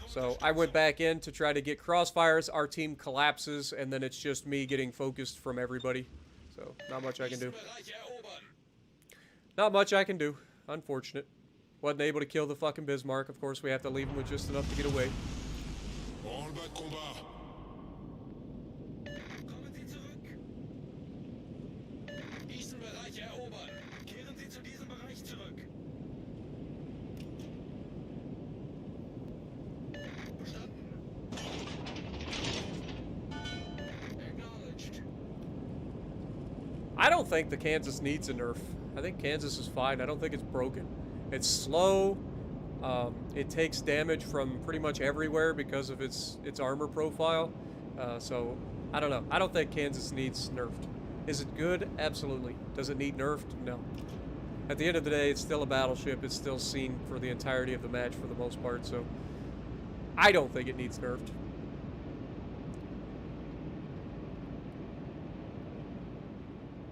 So I went back in to try to get crossfires. Our team collapses, and then it's just me getting focused from everybody. So not much I can do. Not much I can do. Unfortunate. Wasn't able to kill the fucking Bismarck. Of course, we have to leave him with just enough to get away. I don't think the Kansas needs a nerf. I think Kansas is fine. I don't think it's broken. It's slow. It takes damage from pretty much everywhere because of its armor profile. So, I don't know. I don't think Kansas needs nerfed. Is it good? Absolutely. Does it need nerfed? No. At the end of the day, it's still a battleship. It's still seen for the entirety of the match for the most part. So, I don't think it needs nerfed.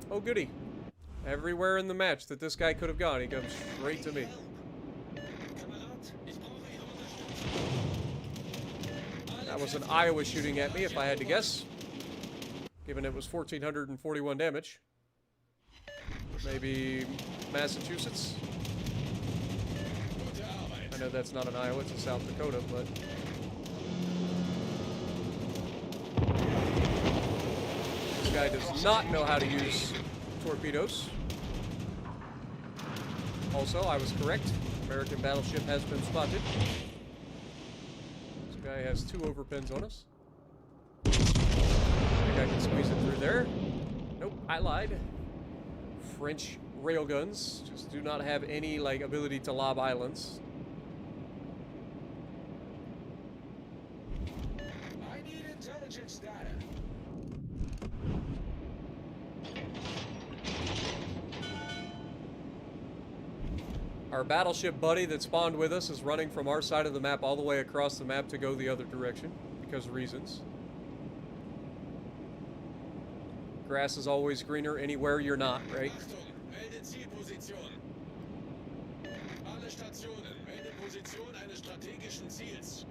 Oh, goody. Everywhere in the match that this guy could have gone, he comes straight to me. That was an Iowa shooting at me, if I had to guess. Given it was 1,441 damage. Maybe Massachusetts? I know that's not an Iowa, it's a South Dakota, but... This guy does not know how to use torpedoes. Also, I was correct. American battleship has been spotted. This guy has 2 overpins on us. I think I can squeeze it through there. Nope, I lied. French railguns just do not have any, like, ability to lob islands. I need intelligence data. Our battleship buddy that spawned with us is running from our side of the map all the way across the map to go the other direction, because of reasons. Grass is always greener anywhere you're not, right? Achtung, melde Zielposition. Alle Stationen, melde Position eines strategischen Ziels.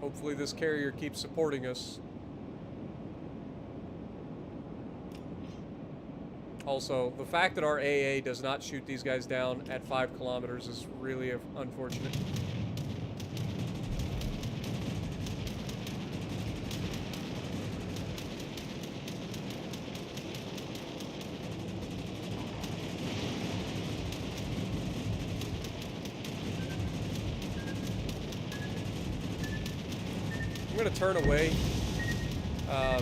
Hopefully this carrier keeps supporting us. Also, the fact that our AA does not shoot these guys down at 5 kilometers is really unfortunate. I'm going to turn away. I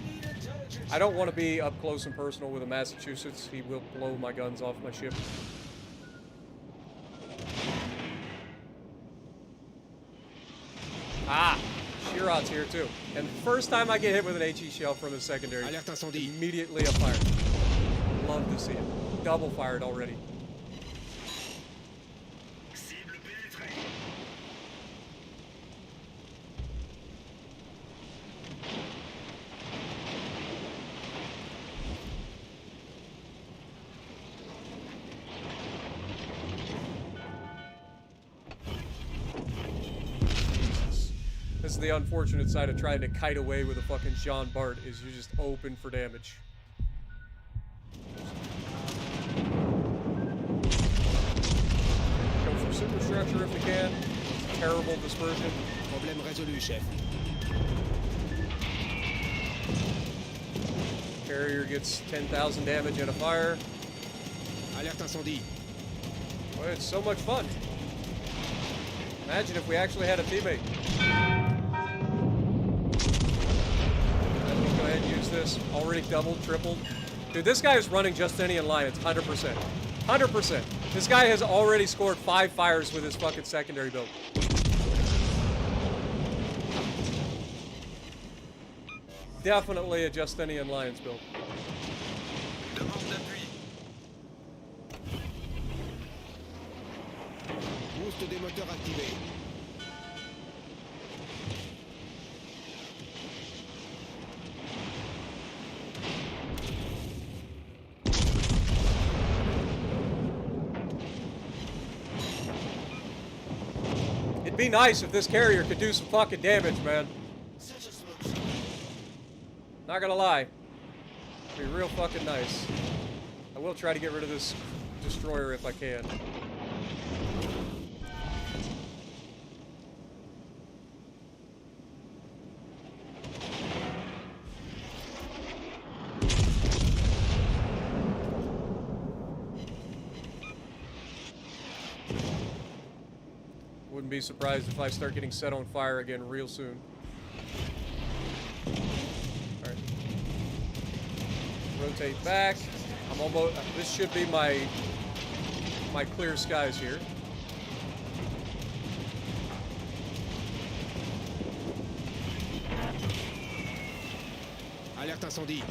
need intelligence I don't want to be up close and personal with a Massachusetts. He will blow my guns off my ship. Ah! Shirot's here too. And first time I get hit with an HE shell from his secondary, Alerte incendie. immediately a fire. Love to see it. Double fired already. This is the unfortunate side of trying to kite away with a fucking Jean Bart, is you're just open for damage. Go for superstructure if we can. Terrible dispersion. Problème résolu, chef. Carrier gets 10,000 damage at a fire. Alerte incendie. Boy, it's so much fun. Imagine if we actually had a teammate. Go ahead and use this. Already doubled, tripled. Dude, this guy is running Just Any Alliance, 100%. 100%. This guy has already scored 5 fires with his fucking secondary build. Definitely a Just Any Alliance build. Boost des moteurs activé. It'd be nice if this carrier could do some fucking damage, man. Not gonna lie. It'd be real fucking nice. I will try to get rid of this destroyer if I can. Wouldn't be surprised if I start getting set on fire again real soon. Alright. Rotate back. I'm almost... this should be my clear skies here. Alerte incendie.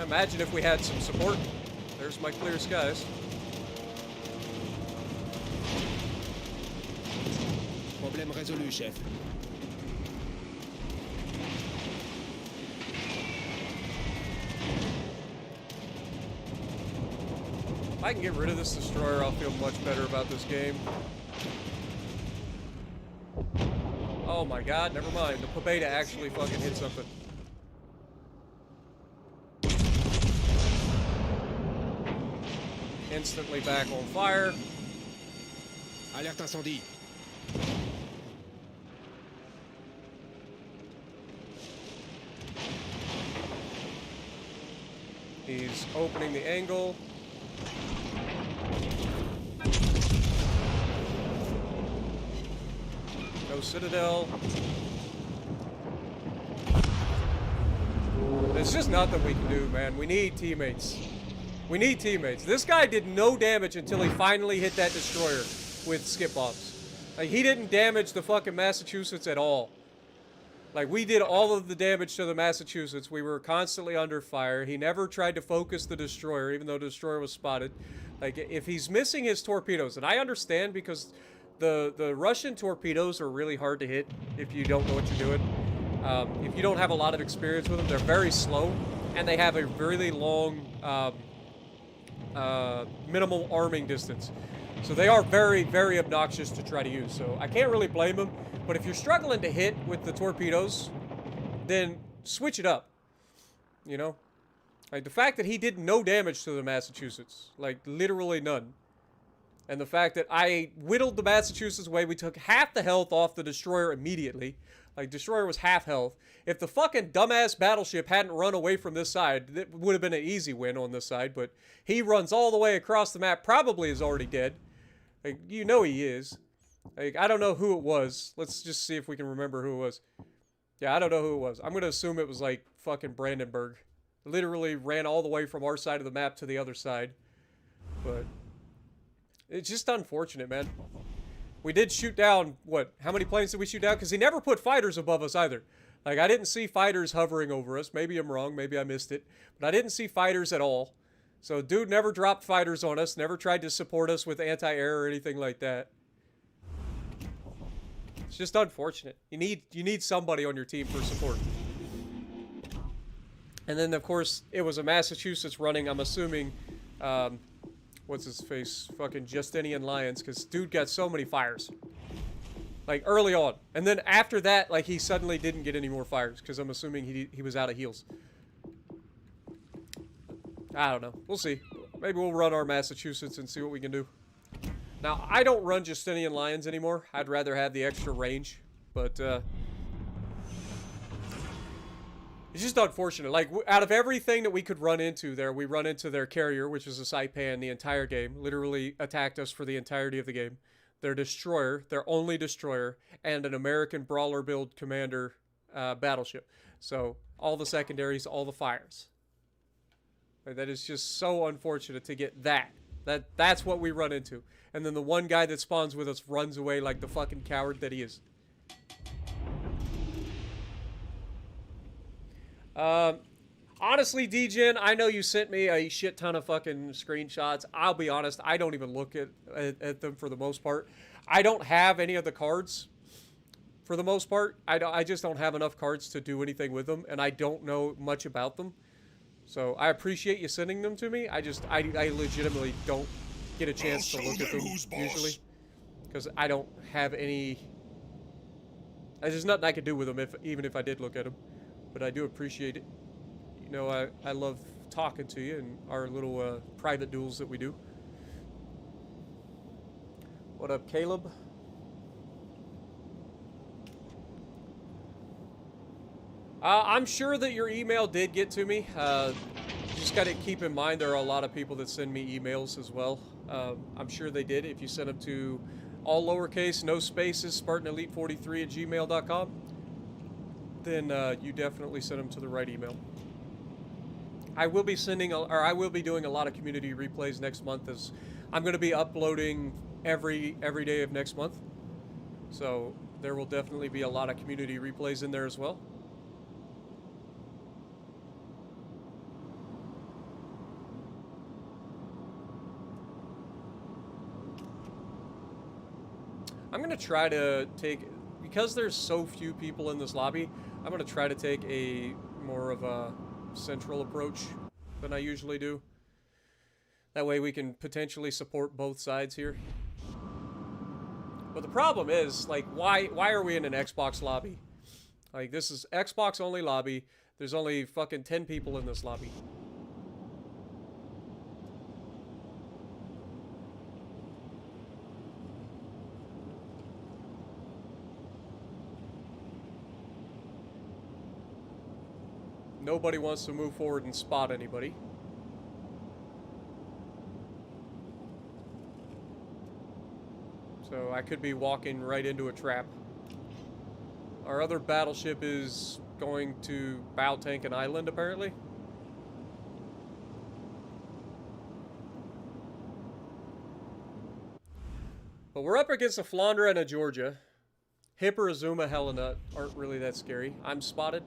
Imagine if we had some support. There's my clear skies. Problème résolu, chef. If I can get rid of this destroyer, I'll feel much better about this game. Oh my god, never mind. The Pobeda actually fucking hit something. Instantly back on fire. Alerte incendie. He's opening the angle. No Citadel. It's just nothing we can do, man. We need teammates. We need teammates. This guy did no damage until he finally hit that destroyer with skip bombs. Like, he didn't damage the fucking Massachusetts at all. Like, we did all of the damage to the Massachusetts. We were constantly under fire. He never tried to focus the destroyer, even though the destroyer was spotted. Like, if he's missing his torpedoes, and I understand because the Russian torpedoes are really hard to hit if you don't know what you're doing. If you don't have a lot of experience with them, they're very slow, and they have a really long minimal arming distance. So they are very, very obnoxious to try to use. So I can't really blame him. But if you're struggling to hit with the torpedoes, then switch it up. You know? Like, the fact that he did no damage to the Massachusetts. Like, literally none. And the fact that I whittled the Massachusetts away. We took half the health off the destroyer immediately. Like, destroyer was half health. If the fucking dumbass battleship hadn't run away from this side, it would have been an easy win on this side. But he runs all the way across the map. Probably is already dead. Like, you know he is. Like, I don't know who it was. Let's just see if we can remember who it was. Yeah, I don't know who it was. I'm going to assume it was like fucking Brandenburg. Literally ran all the way from our side of the map to the other side. But it's just unfortunate, man. We did shoot down, what, how many planes did we shoot down? Because he never put fighters above us either. Like, I didn't see fighters hovering over us. Maybe I'm wrong. Maybe I missed it. But I didn't see fighters at all. So, dude never dropped fighters on us. Never tried to support us with anti-air or anything like that. It's just unfortunate. You need somebody on your team for support. And then, of course, it was a Massachusetts running, I'm assuming, what's his face? Fucking Justinian Lyons, because dude got so many fires. Like, early on. And then after that, like, he suddenly didn't get any more fires, because I'm assuming he was out of heals. I don't know. We'll see. Maybe we'll run our Massachusetts and see what we can do. Now, I don't run Justinian Lions anymore. I'd rather have the extra range. But, it's just unfortunate. Like, out of everything that we could run into there, we run into their carrier, which is a Saipan the entire game. Literally attacked us for the entirety of the game. Their destroyer, their only destroyer, and an American brawler build commander battleship. So, all the secondaries, all the fires. Like, that is just so unfortunate to get that. That's what we run into. And then the one guy that spawns with us runs away like the fucking coward that he is. Honestly, DGen, I know you sent me a shit ton of fucking screenshots. I'll be honest, I don't even look at them for the most part. I don't have any of the cards for the most part. I just don't have enough cards to do anything with them, and I don't know much about them. So I appreciate you sending them to me. I legitimately don't get a chance to look at them usually, because I don't have any. There's nothing I could do with them even if I did look at them. But I do appreciate it. You know, I love talking to you and our little private duels that we do. What up, Caleb? I'm sure that your email did get to me. Just got to keep in mind there are a lot of people that send me emails as well. I'm sure they did. If you sent them to all lowercase, no spaces, SpartanElite43@gmail.com, then you definitely send them to the right email. I will be I will be doing a lot of community replays next month, as I'm going to be uploading every day of next month. So there will definitely be a lot of community replays in there as well. I'm going to try to take, because there's so few people in this lobby, I'm going to try to take a more of a central approach than I usually do. That way we can potentially support both sides here. But the problem is, like, why are we in an Xbox lobby? Like, this is Xbox only lobby. There's only fucking 10 people in this lobby. Nobody wants to move forward and spot anybody. So I could be walking right into a trap. Our other battleship is going to bow tank an island, apparently. But we're up against a Flandra and a Georgia. Hipper, Azuma, Helena aren't really that scary. I'm spotted.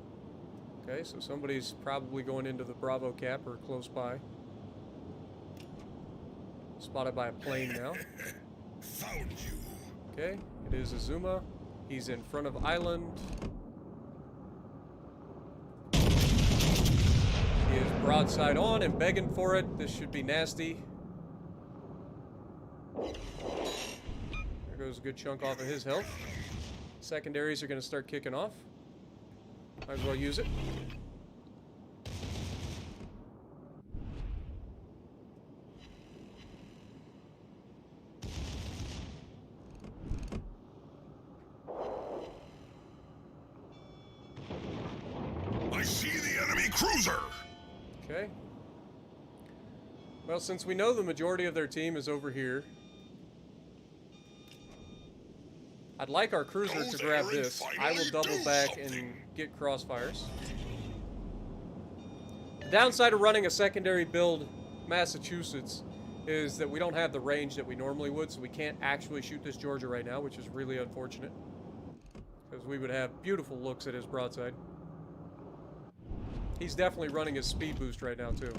Okay, so somebody's probably going into the Bravo cap or close by. Spotted by a plane now. Found you. Okay, it is Azuma. He's in front of island. He is broadside on and begging for it. This should be nasty. There goes a good chunk off of his health. Secondaries are going to start kicking off. Might as well use it. I see the enemy cruiser. Okay. Well, since we know the majority of their team is over here, I'd like our cruiser to grab this. I will double back and get crossfires. The downside of running a secondary build Massachusetts is that we don't have the range that we normally would, so we can't actually shoot this Georgia right now, which is really unfortunate. Because we would have beautiful looks at his broadside. He's definitely running his speed boost right now, too.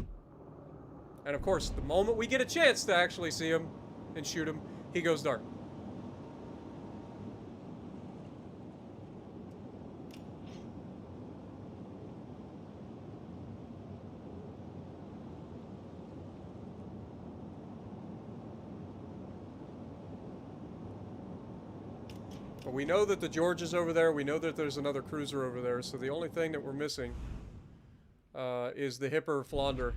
And of course, the moment we get a chance to actually see him and shoot him, he goes dark. But we know that the George is over there. We know that there's another cruiser over there. So the only thing that we're missing is the Hipper Flounder.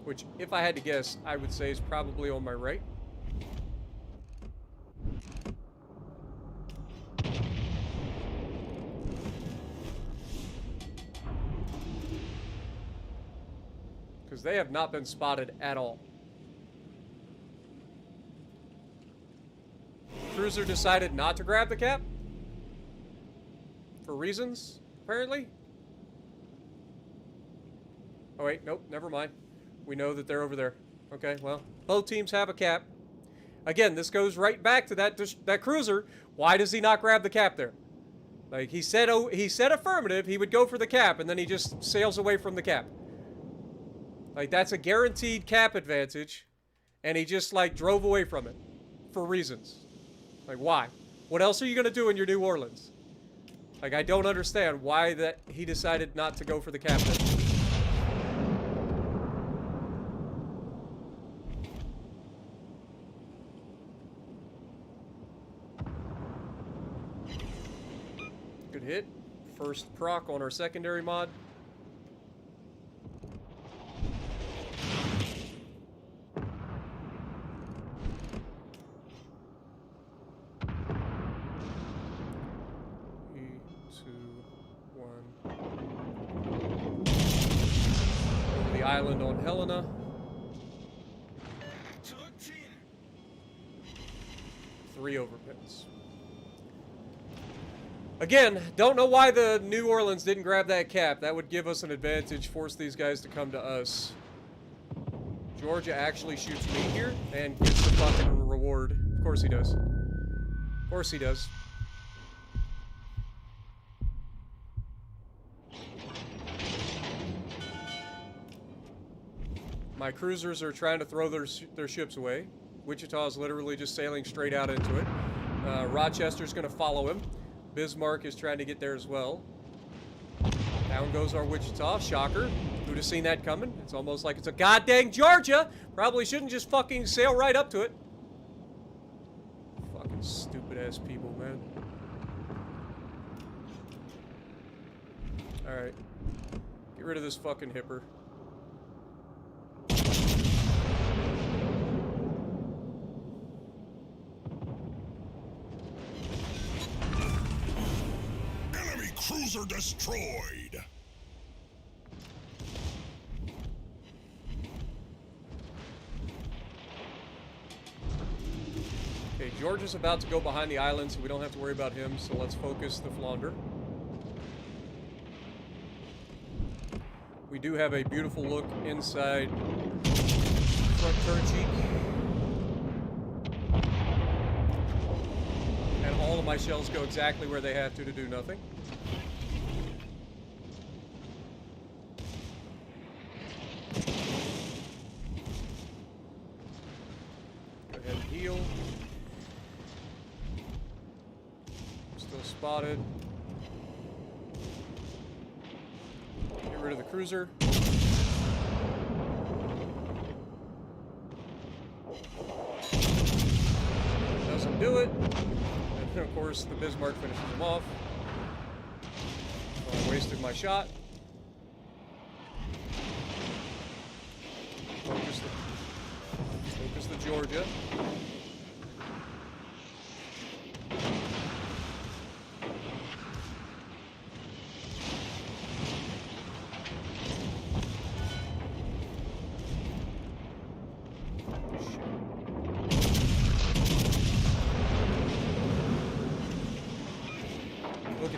Which, if I had to guess, I would say is probably on my right. Because they have not been spotted at all. Cruiser decided not to grab the cap. For reasons, apparently. Oh wait, nope, never mind. We know that they're over there. Okay, well, both teams have a cap. Again, this goes right back to that cruiser. Why does he not grab the cap there? Like, he said affirmative, he would go for the cap, and then he just sails away from the cap. Like, that's a guaranteed cap advantage, and he just, like, drove away from it. For reasons. Like, why? What else are you going to do in your New Orleans? Like, I don't understand why that he decided not to go for the cap then. Good hit. First proc on our secondary mod. Island on Helena. Three overpins. Again, don't know why the New Orleans didn't grab that cap. That would give us an advantage, force these guys to come to us. Georgia actually shoots me here and gets the fucking reward. Of course he does. Of course he does. My cruisers are trying to throw their ships away. Wichita is literally just sailing straight out into it. Rochester's going to follow him. Bismarck is trying to get there as well. Down goes our Wichita. Shocker. Who'd have seen that coming? It's almost like it's a goddamn Georgia. Probably shouldn't just fucking sail right up to it. Fucking stupid ass people, man. Alright. Get rid of this fucking Hipper. Cruiser destroyed. Okay, George is about to go behind the island, so we don't have to worry about him, so let's focus the Flounder. We do have a beautiful look inside front turret cheek. And all of my shells go exactly where they have to do nothing. Go ahead and heal. Still spotted. Get rid of the cruiser. Doesn't do it. And of course, the Bismarck finishes him off. So I wasted my shot. Focus the Georgia. Shit.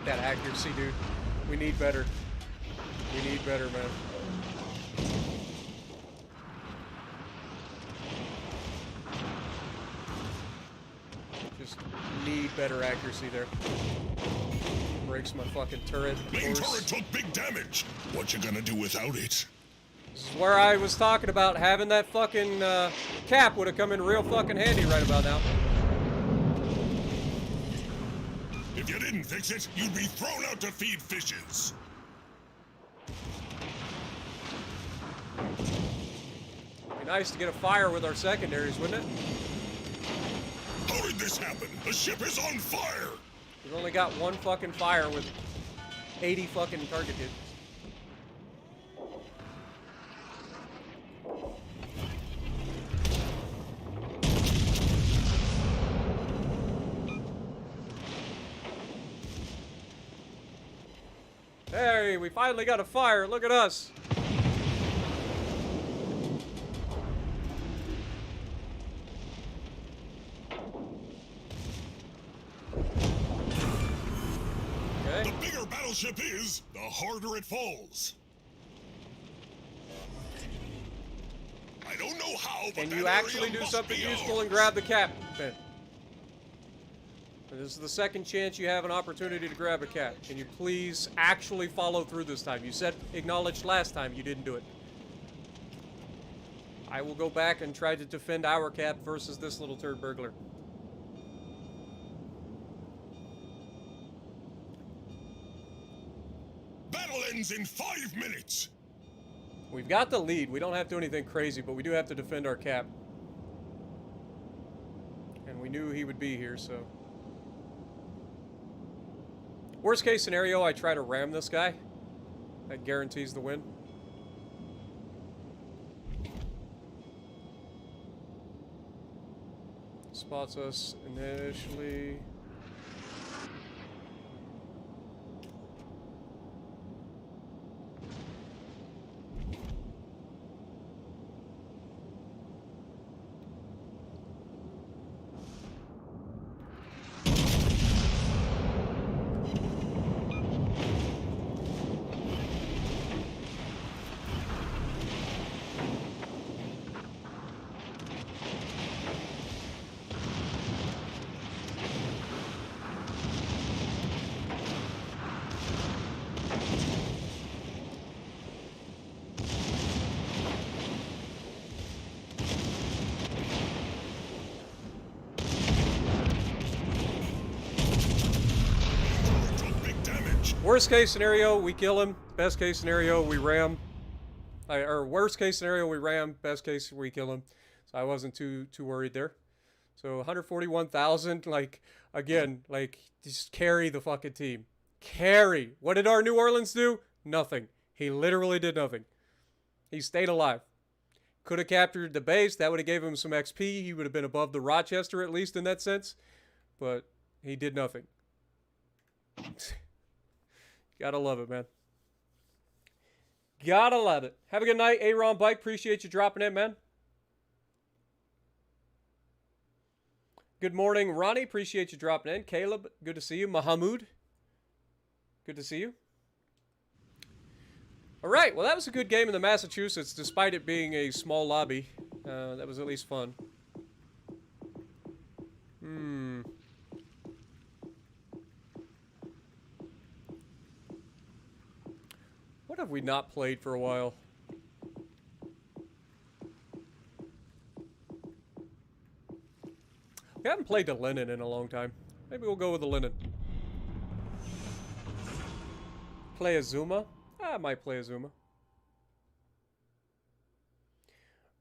at that accuracy, dude. We need better. We need better, man. Just need better accuracy there. Breaks my fucking turret. Main turret took big damage. What you gonna do without it? This is where I was talking about having that fucking cap would have come in real fucking handy right about now. If you didn't fix it, you'd be thrown out to feed fishes. Be nice to get a fire with our secondaries, wouldn't it? How did this happen? The ship is on fire! We've only got one fucking fire with 80 fucking target hits. Hey, we finally got a fire. Look at us. Okay. The bigger battleship is, the harder it falls. I don't know how, but Can that you actually area do must something be useful ours. and grab the cap, Ben? This is the second chance you have an opportunity to grab a cap. Can you please actually follow through this time? You said acknowledged last time, you didn't do it. I will go back and try to defend our cap versus this little turd burglar. Battle ends in 5 minutes. We've got the lead. We don't have to do anything crazy, but we do have to defend our cap. And we knew he would be here, so... Worst case scenario, I try to ram this guy. That guarantees the win. Spots us initially. Took big damage. Worst case scenario, we kill him. Best case scenario, we ram. Or worst case scenario, we ram. Best case, we kill him. So I wasn't too worried there. So 141,000, like, again, like, just carry the fucking team. Carry. What did our New Orleans do? Nothing. He literally did nothing. He stayed alive. Could have captured the base. That would have gave him some XP. He would have been above the Rochester, at least in that sense. But he did nothing. Gotta love it, man. Gotta love it. Have a good night, Aaron Bike. Appreciate you dropping in, man. Good morning, Ronnie. Appreciate you dropping in. Caleb, good to see you. Mahamud, good to see you. All right, well, that was a good game in the Massachusetts, despite it being a small lobby. That was at least fun. What have we not played for a while? We haven't played the Lennon in a long time. Maybe we'll go with the Lennon. Play Azuma? I might play Azuma.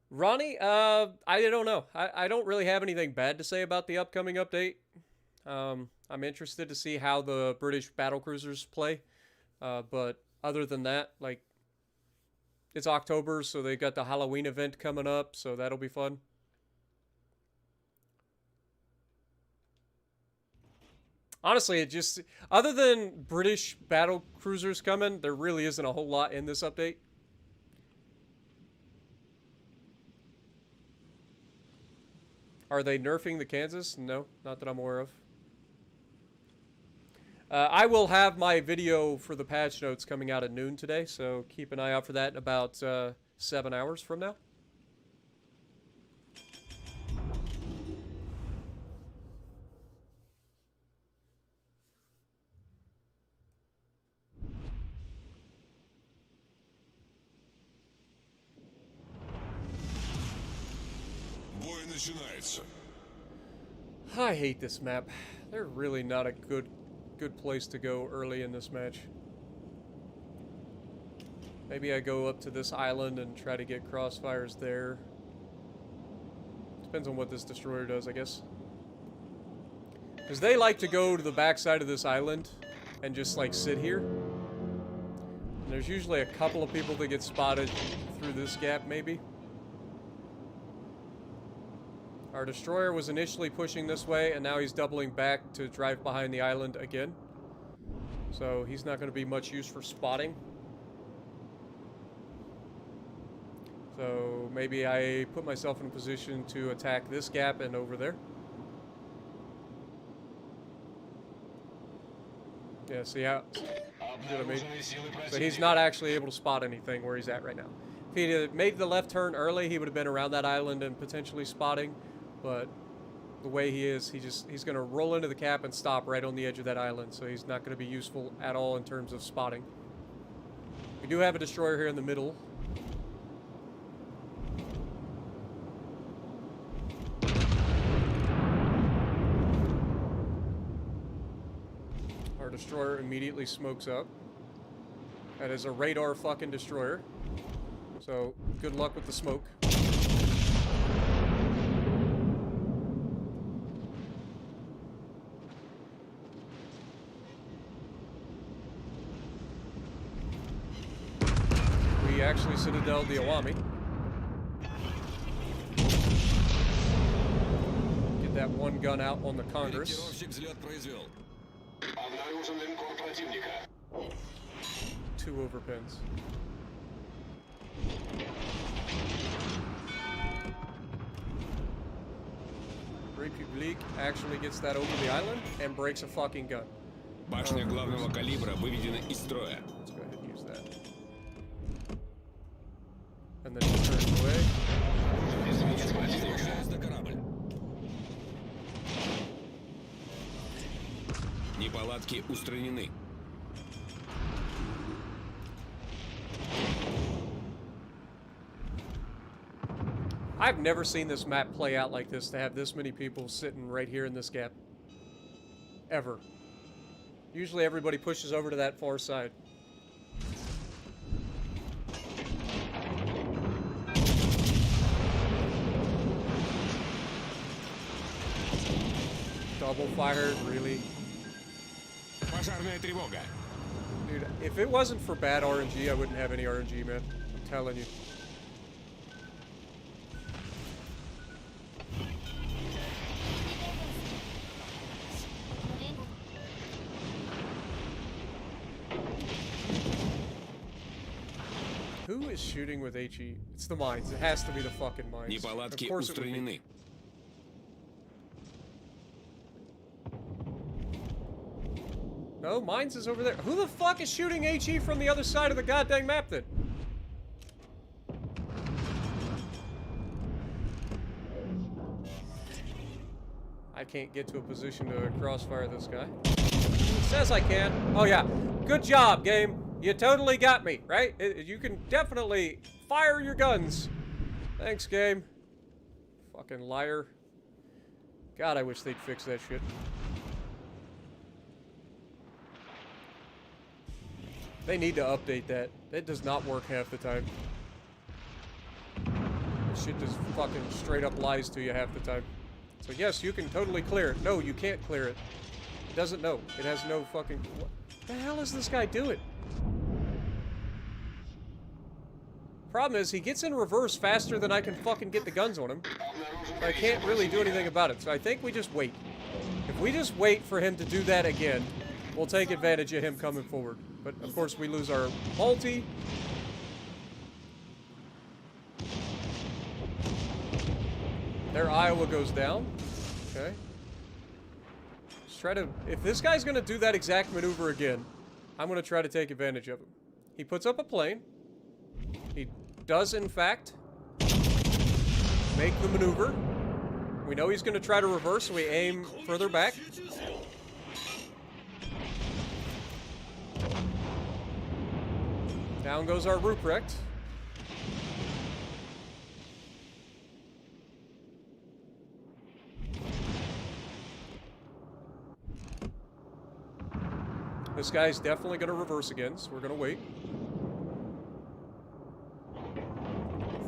Ronnie, I don't know. I don't really have anything bad to say about the upcoming update. I'm interested to see how the British battlecruisers play. But other than that, like, it's October, so they got the Halloween event coming up, so that'll be fun. Honestly, it just, other than British battle cruisers coming, there really isn't a whole lot in this update. Are they nerfing the Kansas? No, not that I'm aware of. I will have my video for the patch notes coming out at noon today, so keep an eye out for that in about 7 hours from now. Бой начинается. I hate this map. They're really not a good place to go early in this match. Maybe I go up to this island and try to get crossfires there. Depends on what this destroyer does, I guess. Because they like to go to the backside of this island and just like sit here. And there's usually a couple of people that get spotted through this gap, maybe. Our destroyer was initially pushing this way, and now he's doubling back to drive behind the island again. So he's not going to be much use for spotting. So maybe I put myself in a position to attack this gap and over there. Yeah, see how... You know what I mean? So he's not actually able to spot anything where he's at right now. If he had made the left turn early, he would have been around that island and potentially spotting. But the way he is, he's going to roll into the cap and stop right on the edge of that island. So he's not going to be useful at all in terms of spotting. We do have a destroyer here in the middle. Our destroyer immediately smokes up. That is a radar fucking destroyer. So good luck with the smoke. We actually citadel the Awami. Get that one gun out on the Congress. Two overpins. Republique actually gets that over the island and breaks a fucking gun. Башня главного калибра выведена из строя. Let's go ahead and use that. And then he turns away. Неполадки устранены. I've never seen this map play out like this, to have this many people sitting right here in this gap. Ever. Usually everybody pushes over to that far side. Double fired, really? Пожарная тревога. Dude, if it wasn't for bad RNG, I wouldn't have any RNG, man. I'm telling you. Who is shooting with HE? It's the mines. It has to be the fucking mines. Неполадки Of course it would be. устранены. No, mines is over there. Who the fuck is shooting HE from the other side of the goddamn map then? I can't get to a position to crossfire this guy. It says I can. Oh yeah. Good job, game. You totally got me, right? You can definitely fire your guns. Thanks, game. Fucking liar. God, I wish they'd fix that shit. They need to update that. It does not work half the time. This shit just fucking straight up lies to you half the time. So yes, you can totally clear it. No, you can't clear it. It doesn't know. It has no fucking... What the hell is this guy doing? Problem is, he gets in reverse faster than I can fucking get the guns on him. I can't really do anything about it, so I think we just wait. If we just wait for him to do that again, we'll take advantage of him coming forward. But, of course, we lose our multi. Their Iowa goes down. Okay. try to... If this guy's going to do that exact maneuver again, I'm going to try to take advantage of him. He puts up a plane. He does, in fact, make the maneuver. We know he's going to try to reverse, so we aim further back. Down goes our Ruprecht. This guy's definitely going to reverse again, so we're going to wait.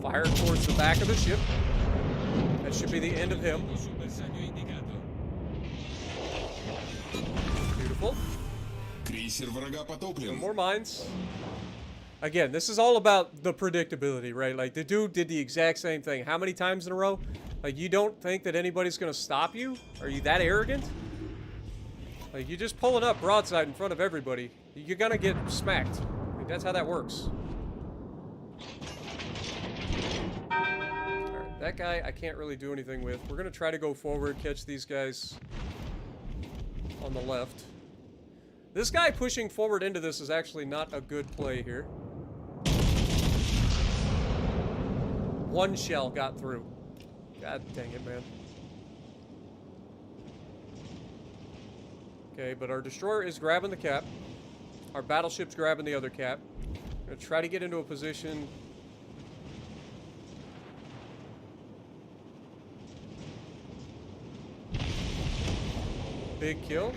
Fire towards the back of the ship. That should be the end of him. Beautiful. Крейсер врага потоплен. More mines. Again, this is all about the predictability, right? Like, the dude did the exact same thing. How many times in a row? Like, you don't think that anybody's going to stop you? Are you that arrogant? Like, you're just pulling up broadside in front of everybody. You're gonna get smacked. Like, that's how that works. Alright, that guy I can't really do anything with. We're gonna try to go forward, catch these guys on the left. This guy pushing forward into this is actually not a good play here. One shell got through. God dang it, man. Okay, but our destroyer is grabbing the cap. Our battleship's grabbing the other cap. I'm gonna try to get into a position. Big kill.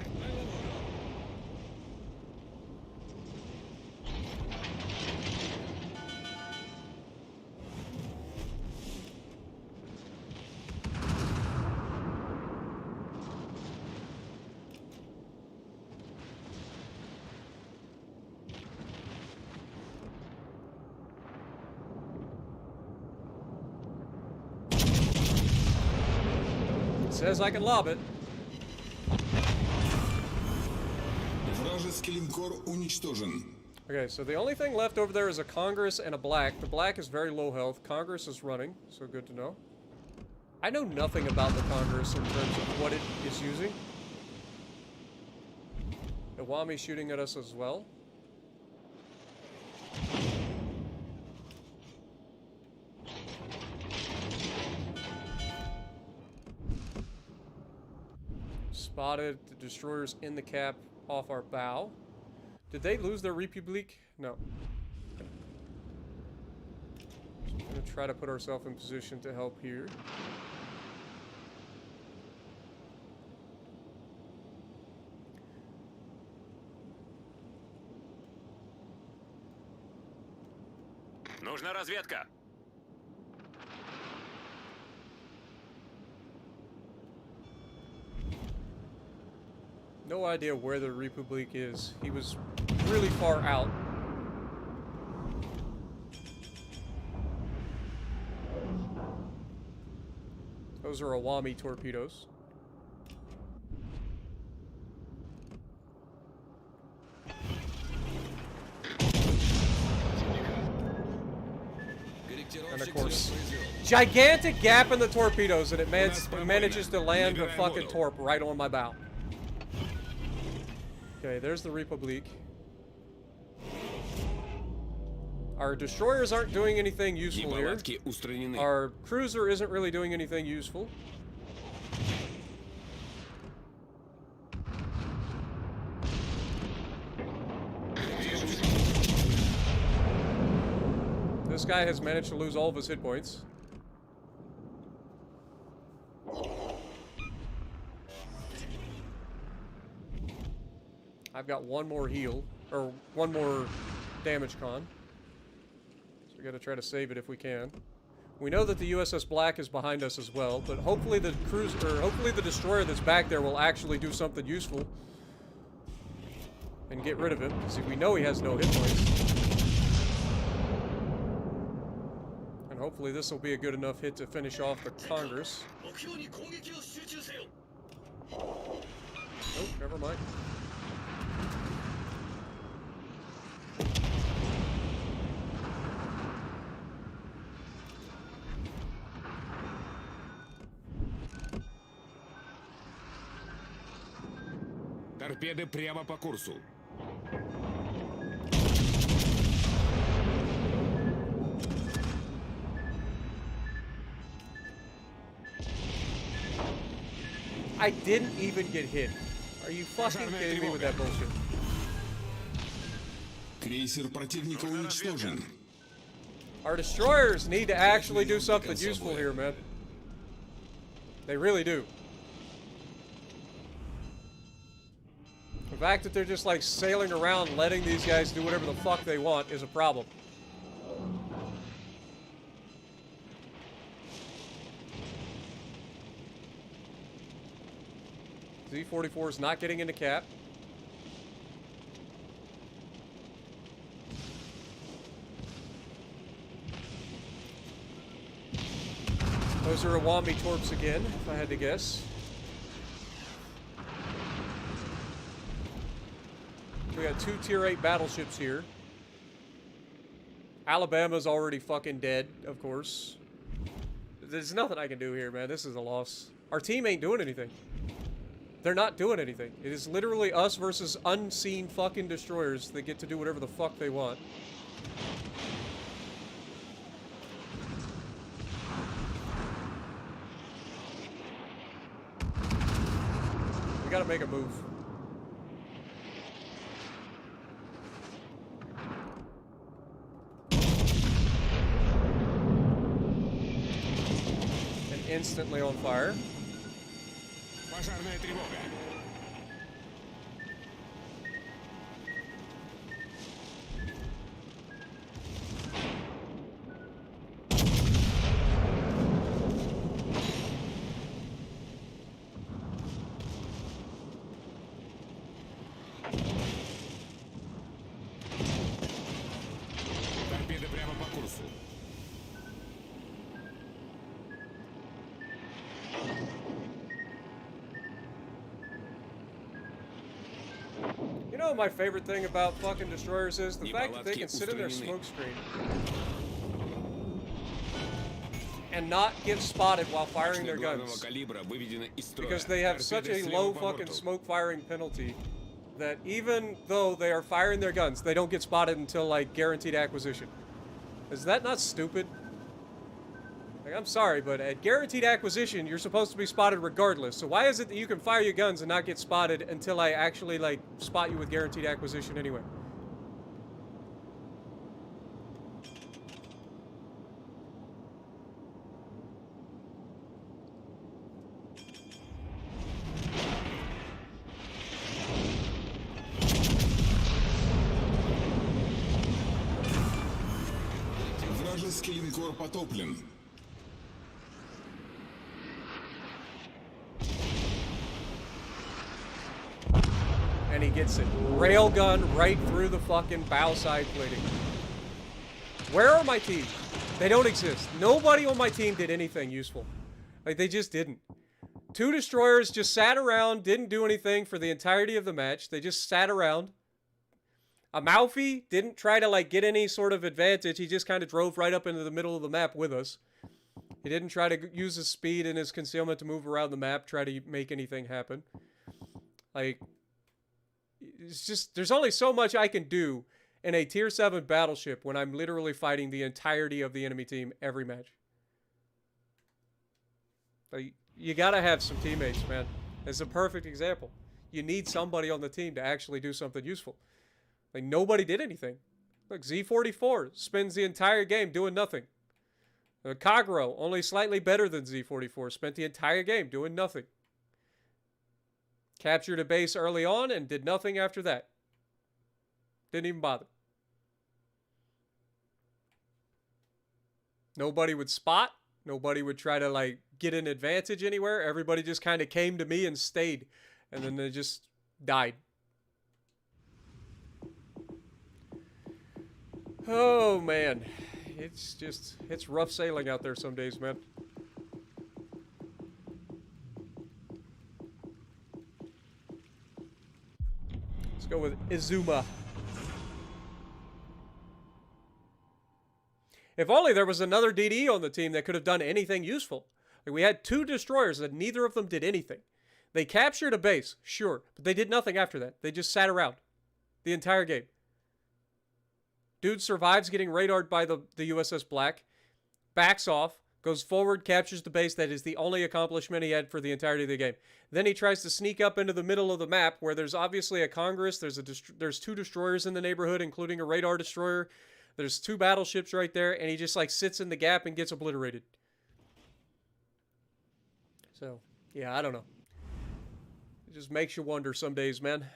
Says I can lob it. Вражеский линкор уничтожен. Okay, so the only thing left over there is a Congress and a Black. The Black is very low health. Congress is running, so good to know. I know nothing about the Congress in terms of what it is using. Iwami shooting at us as well. Spotted the destroyers in the cap off our bow. Did they lose their Republique? No. Okay. So we're gonna try to put ourselves in position to help here. Нужна разведка. No idea where the Republique is. He was really far out. Those are Iwami torpedoes. And of course, gigantic gap in the torpedoes, and it manages to land a fucking torp right on my bow. Okay, there's the Republique. Our destroyers aren't doing anything useful here. Our cruiser isn't really doing anything useful. This guy has managed to lose all of his hit points. I've got one more heal, or one more damage con. So we gotta try to save it if we can. We know that the USS Black is behind us as well, but hopefully the cruiser, or hopefully the destroyer that's back there will actually do something useful and get rid of him, because we know he has no hit points. And hopefully this will be a good enough hit to finish off the Congress. Oh, never mind. Торпеды прямо по курсу. I didn't even get hit. Are you fucking kidding me with that bullshit? Крейсер противника уничтожен. Our destroyers need to actually do something useful here, man. They really do. The fact that they're just like sailing around letting these guys do whatever the fuck they want is a problem. Z-44 is not getting into cap. Those are Awami torps again, if I had to guess. We got 2 tier 8 battleships here. Alabama's already fucking dead, of course. There's nothing I can do here, man. This is a loss. Our team ain't doing anything. They're not doing anything. It is literally us versus unseen fucking destroyers that get to do whatever the fuck they want. We gotta make a move. And instantly on fire. Пожарная тревога. Торпеды прямо по курсу. You know what my favorite thing about fucking destroyers is? The fact that they can sit in their smoke screen and not get spotted while firing their guns. Because they have such a low fucking smoke firing penalty that even though they are firing their guns, they don't get spotted until like guaranteed acquisition. Is that not stupid? Like, I'm sorry, but at guaranteed acquisition, you're supposed to be spotted regardless. So why is it that you can fire your guns and not get spotted until I actually, like, spot you with guaranteed acquisition anyway? Вражеский линкор потоплен. And he gets it. Railgun right through the fucking bow side plating. Where are my team? They don't exist. Nobody on my team did anything useful. Like, they just didn't. 2 destroyers just sat around, didn't do anything for the entirety of the match. They just sat around. Amalfi didn't try to, like, get any sort of advantage. He just kind of drove right up into the middle of the map with us. He didn't try to use his speed and his concealment to move around the map, try to make anything happen. Like, it's just, there's only so much I can do in a tier 7 battleship when I'm literally fighting the entirety of the enemy team every match. Like, you gotta have some teammates, man. It's a perfect example. You need somebody on the team to actually do something useful. Like, nobody did anything. Look, Z44 spends the entire game doing nothing. Kagro, only slightly better than Z44, spent the entire game doing nothing. Captured a base early on and did nothing after that. Didn't even bother. Nobody would spot. Nobody would try to, like, get an advantage anywhere. Everybody just kind of came to me and stayed. And then they just died. Oh, man. It's rough sailing out there some days, man. Let's go with Izuma. If only there was another DD on the team that could have done anything useful. Like, we had 2 destroyers and neither of them did anything. They captured a base, sure, but they did nothing after that. They just sat around the entire game. Dude survives getting radared by the USS Black, backs off, goes forward, captures the base. That is the only accomplishment he had for the entirety of the game. Then he tries to sneak up into the middle of the map where there's obviously a Congress. There's 2 destroyers in the neighborhood, including a radar destroyer. There's 2 battleships right there, and he just like sits in the gap and gets obliterated. So, yeah, I don't know. It just makes you wonder some days, man.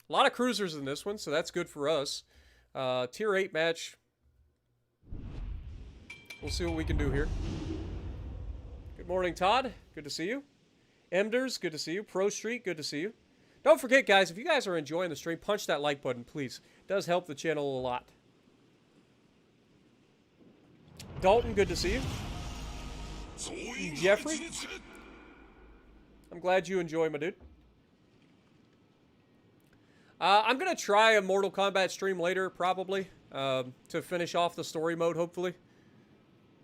A lot of cruisers in this one, so that's good for us. Tier 8 match. We'll see what we can do here. Good morning, Todd. Good to see you. Emders, good to see you. Pro Street, good to see you. Don't forget, guys, if you guys are enjoying the stream, punch that like button, please. It does help the channel a lot. Dalton, good to see you. Jeffrey, I'm glad you enjoy, my dude. I'm going to try a Mortal Kombat stream later, probably, to finish off the story mode, hopefully.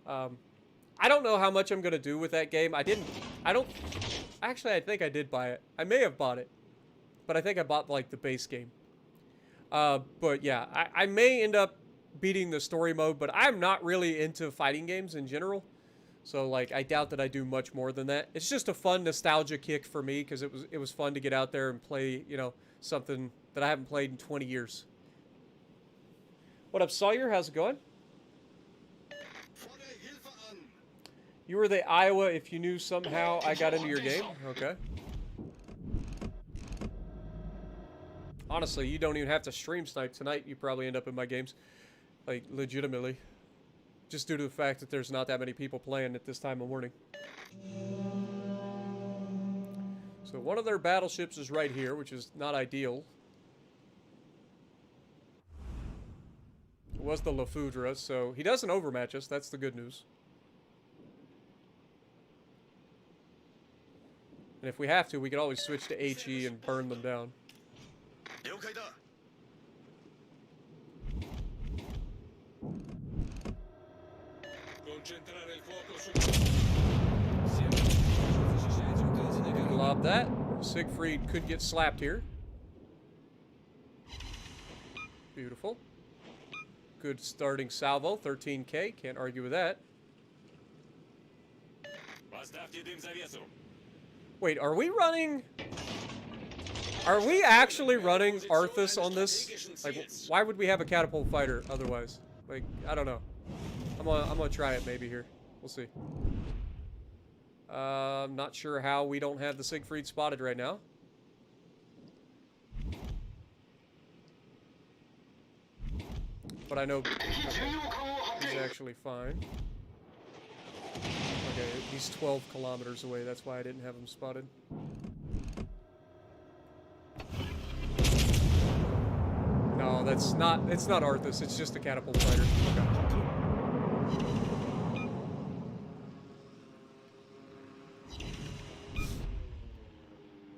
I don't know how much I'm going to do with that game. Actually, I think I did buy it. I may have bought it, but I think I bought, like, the base game. But, yeah, I may end up beating the story mode, but I'm not really into fighting games in general. So, like, I doubt that I do much more than that. It's just a fun nostalgia kick for me, because it was fun to get out there and play, you know, something that I haven't played in 20 years. What up, Sawyer? How's it going? You were the Iowa if you knew somehow I got into your game? Okay. Honestly, you don't even have to stream snipe tonight. You probably end up in my games. Like, legitimately. Just due to the fact that there's not that many people playing at this time of morning. So one of their battleships is right here, which is not ideal. It was the Lafudra, so he doesn't overmatch us. That's the good news. And if we have to, we can always switch to HE and burn them down. Lob that. Siegfried could get slapped here. Beautiful. Good starting salvo. 13k. Can't argue with that. Wait, are we running... Are we actually running Arthas on this? Like, why would we have a catapult fighter otherwise? Like, I don't know. I'm gonna try it maybe here. We'll see. I'm not sure how we don't have the Siegfried spotted right now. But I know he's actually fine. Okay, he's 12 kilometers away. That's why I didn't have him spotted. No, it's not Arthas. It's just a catapult fighter. Okay.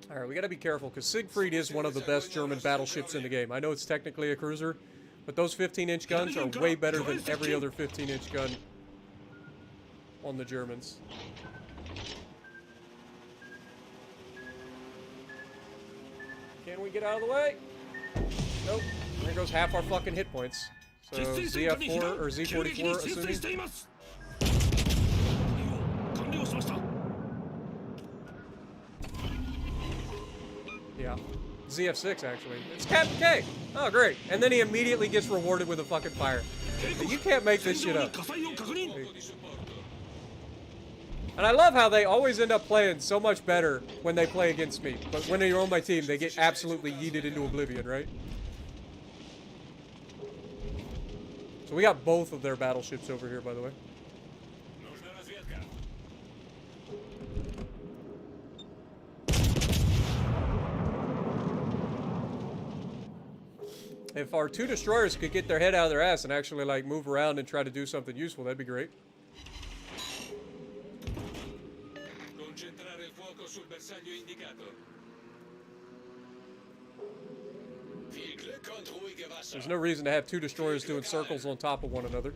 Alright, we gotta be careful, because Siegfried is one of the best German battleships in the game. I know it's technically a cruiser, but those 15-inch guns are way better than every other 15-inch gun on the Germans. Can we get out of the way? Nope. There goes half our fucking hit points. So ZF4 or Z44 assuming. Yeah. ZF6 actually. It's Captain K! Oh great. And then he immediately gets rewarded with a fucking fire. You can't make this shit up. And I love how they always end up playing so much better when they play against me. But when they're on my team, they get absolutely yeeted into oblivion, right? So we got both of their battleships over here, by the way. If our two destroyers could get their head out of their ass and actually, like, move around and try to do something useful, that'd be great. There's no reason to have two destroyers doing circles on top of one another.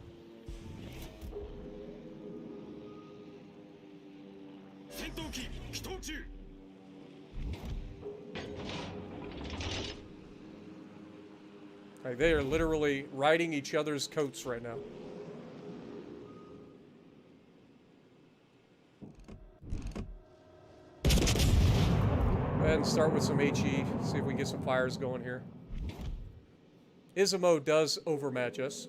Like, they are literally riding each other's coats right now. Go ahead and start with some HE. See if we can get some fires going here. Izumo does overmatch us.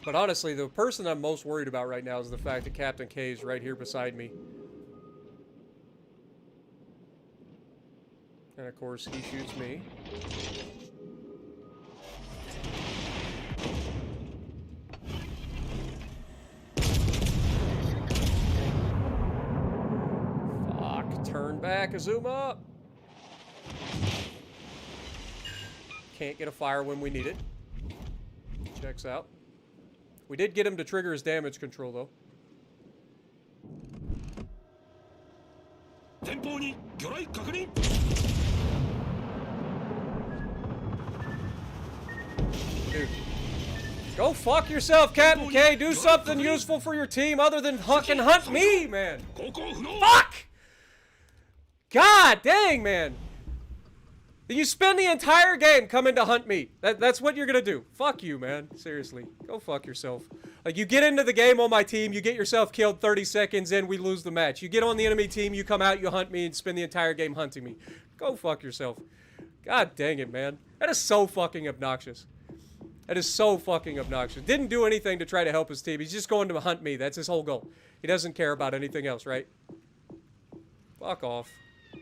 But honestly, the person I'm most worried about right now is the fact that Captain K is right here beside me. And of course, he shoots me. Fuck, turn back, Azuma! Can't get a fire when we need it. Checks out. We did get him to trigger his damage control, though. Dude. Go fuck yourself, Captain K. Do something useful for your team other than fucking hunt me, man. Fuck! God dang, man. You spend the entire game coming to hunt me. That's what you're gonna do. Fuck you, man. Seriously. Go fuck yourself. Like, you get into the game on my team, you get yourself killed 30 seconds in, we lose the match. You get on the enemy team, you come out, you hunt me, and spend the entire game hunting me. Go fuck yourself. God dang it, man. That is so fucking obnoxious. That is so fucking obnoxious. Didn't do anything to try to help his team. He's just going to hunt me. That's his whole goal. He doesn't care about anything else, right? Fuck off.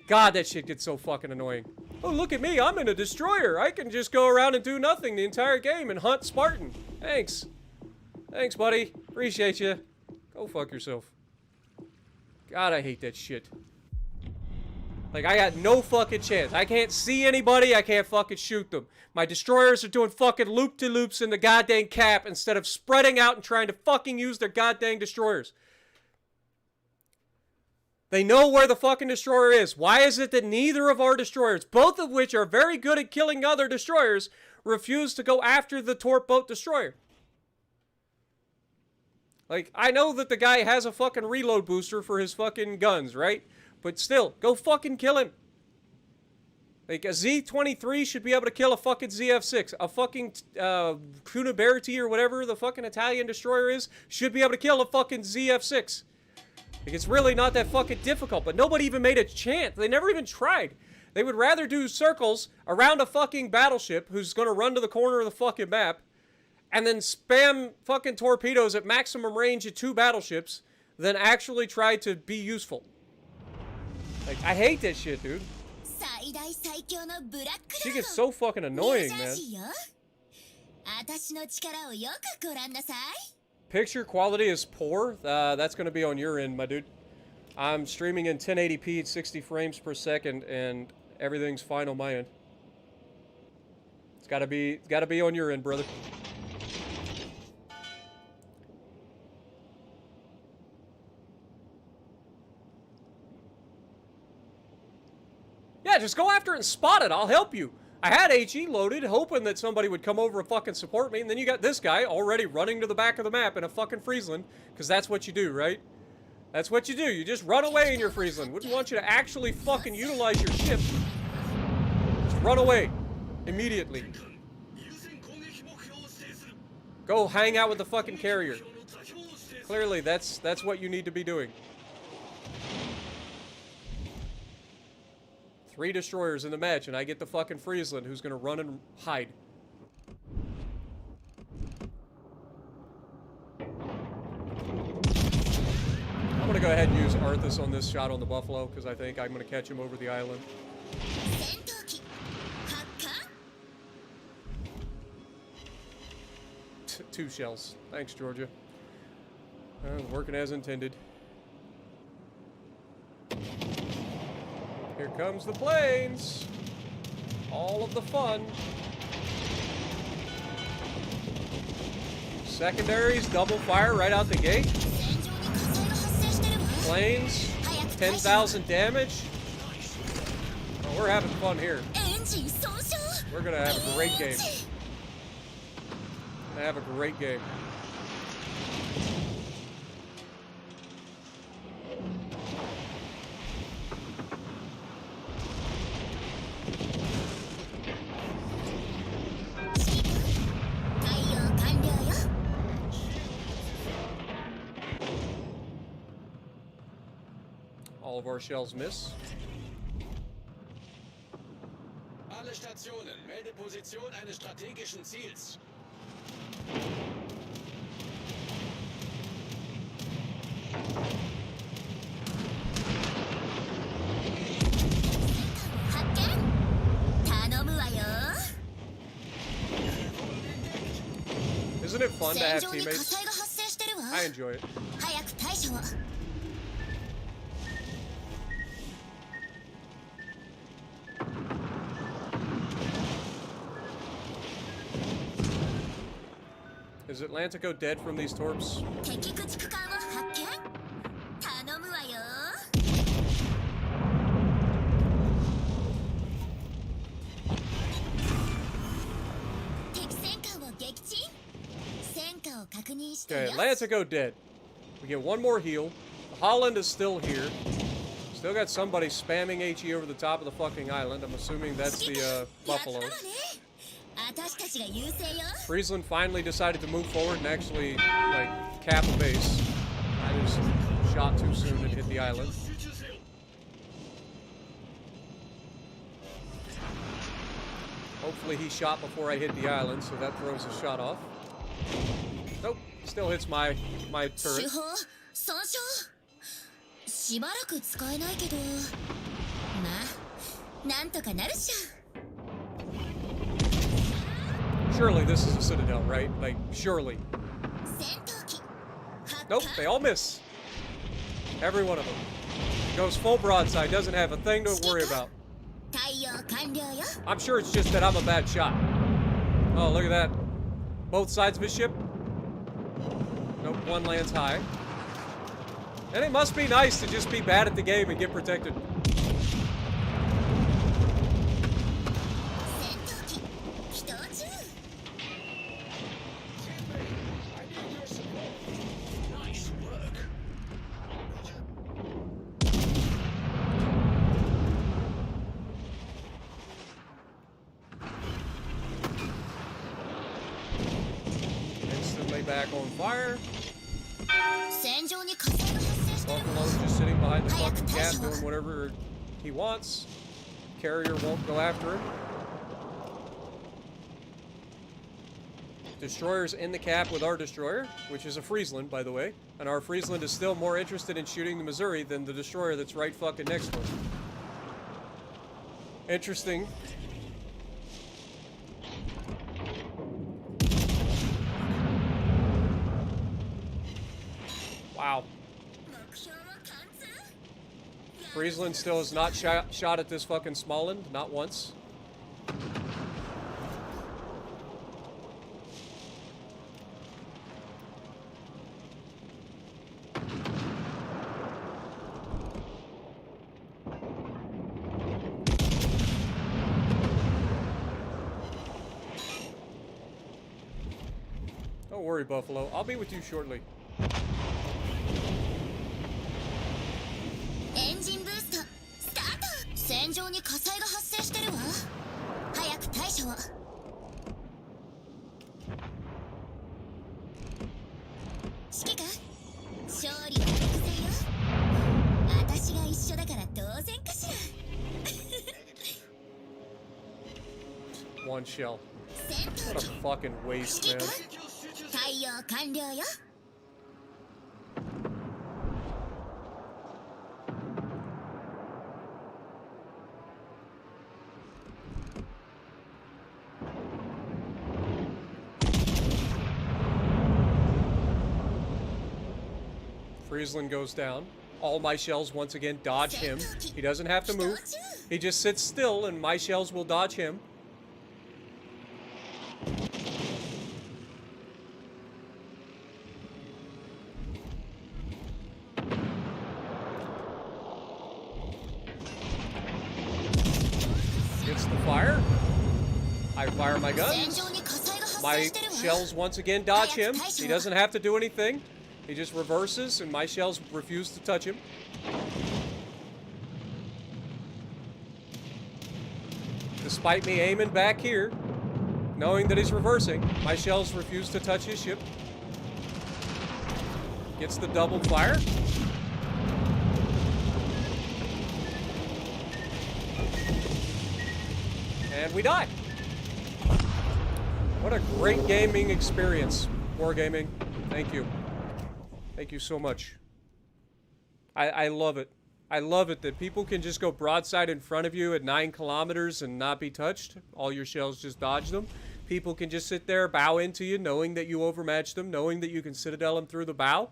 God, that shit gets so fucking annoying. Oh, look at me. I'm in a destroyer. I can just go around and do nothing the entire game and hunt Spartan. Thanks. Thanks, buddy. Appreciate you. Go fuck yourself. God, I hate that shit. Like, I got no fucking chance. I can't see anybody. I can't fucking shoot them. My destroyers are doing fucking loop-de-loops in the goddamn cap instead of spreading out and trying to fucking use their goddamn destroyers. They know where the fucking destroyer is. Why is it that neither of our destroyers, both of which are very good at killing other destroyers, refuse to go after the torp boat destroyer? Like, I know that the guy has a fucking reload booster for his fucking guns, right? But still, go fucking kill him. Like, a Z-23 should be able to kill a fucking ZF-6. A fucking Cuniberti or whatever the fucking Italian destroyer is should be able to kill a fucking ZF-6. Like, it's really not that fucking difficult, but nobody even made a chance. They never even tried. They would rather do circles around a fucking battleship who's gonna run to the corner of the fucking map and then spam fucking torpedoes at maximum range at 2 battleships than actually try to be useful. Like, I hate that shit, dude. She gets so fucking annoying, man. Picture quality is poor. That's going to be on your end, my dude. I'm streaming in 1080p at 60 frames per second, and everything's fine on my end. It's got to be on your end, brother. Yeah, just go after it and spot it. I'll help you. I had HE loaded, hoping that somebody would come over and fucking support me, and then you got this guy already running to the back of the map in a fucking Friesland, because that's what you do, right? That's what you do. You just run away in your Friesland. Wouldn't want you to actually fucking utilize your ship. Just run away. Immediately. Go hang out with the fucking carrier. Clearly, that's what you need to be doing. 3 destroyers in the match, and I get the fucking Friesland who's gonna run and hide. I'm gonna go ahead and use Arthas on this shot on the Buffalo, because I think I'm gonna catch him over the island. 2 shells. Thanks, Georgia. Working as intended. Here comes the planes. All of the fun. Secondaries, double fire right out the gate. Planes, 10,000 damage. Oh, we're having fun here. We're gonna have a great game. Gonna have a great game. All of our shells miss. Alle Stationen, melde Position eines strategischen Ziels. Isn't it fun to have teammates? I enjoy it. Is Atlantico dead from these torps? Okay, Atlantico dead. We get one more heal. Holland is still here. Still got somebody spamming HE over the top of the fucking island. I'm assuming that's the Buffalo. Friesland finally decided to move forward and actually, like, cap a base. I just shot too soon and hit the island. Hopefully he shot before I hit the island, so that throws his shot off. Nope, still hits my turret. Surely this is a citadel, right? Like, surely. Nope, they all miss. Every one of them. Goes full broadside, doesn't have a thing to worry about. I'm sure it's just that I'm a bad shot. Oh, look at that. Both sides of his ship. Nope, one lands high. And it must be nice to just be bad at the game and get protected. Back on fire. Buffalo's just sitting behind the fucking cap doing whatever he wants. Carrier won't go after him. Destroyer's in the cap with our destroyer, which is a Friesland, by the way. And our Friesland is still more interested in shooting the Missouri than the destroyer that's right fucking next to him. Interesting. Wow. Friesland still has not shot at this fucking Småland, not once. Don't worry, Buffalo. I'll be with you shortly. One shell. What a fucking waste, man. Friesland goes down. All my shells once again dodge him. He doesn't have to move. He just sits still and my shells will dodge him. Gets the fire. I fire my guns. My shells once again dodge him. He doesn't have to do anything. He just reverses, and my shells refuse to touch him. Despite me aiming back here, knowing that he's reversing, my shells refuse to touch his ship. Gets the double fire. And we die. What a great gaming experience. Wargaming. Thank you. Thank you so much. I love it. I love it that people can just go broadside in front of you at 9 kilometers and not be touched. All your shells just dodge them. People can just sit there, bow into you, knowing that you overmatched them, knowing that you can citadel them through the bow.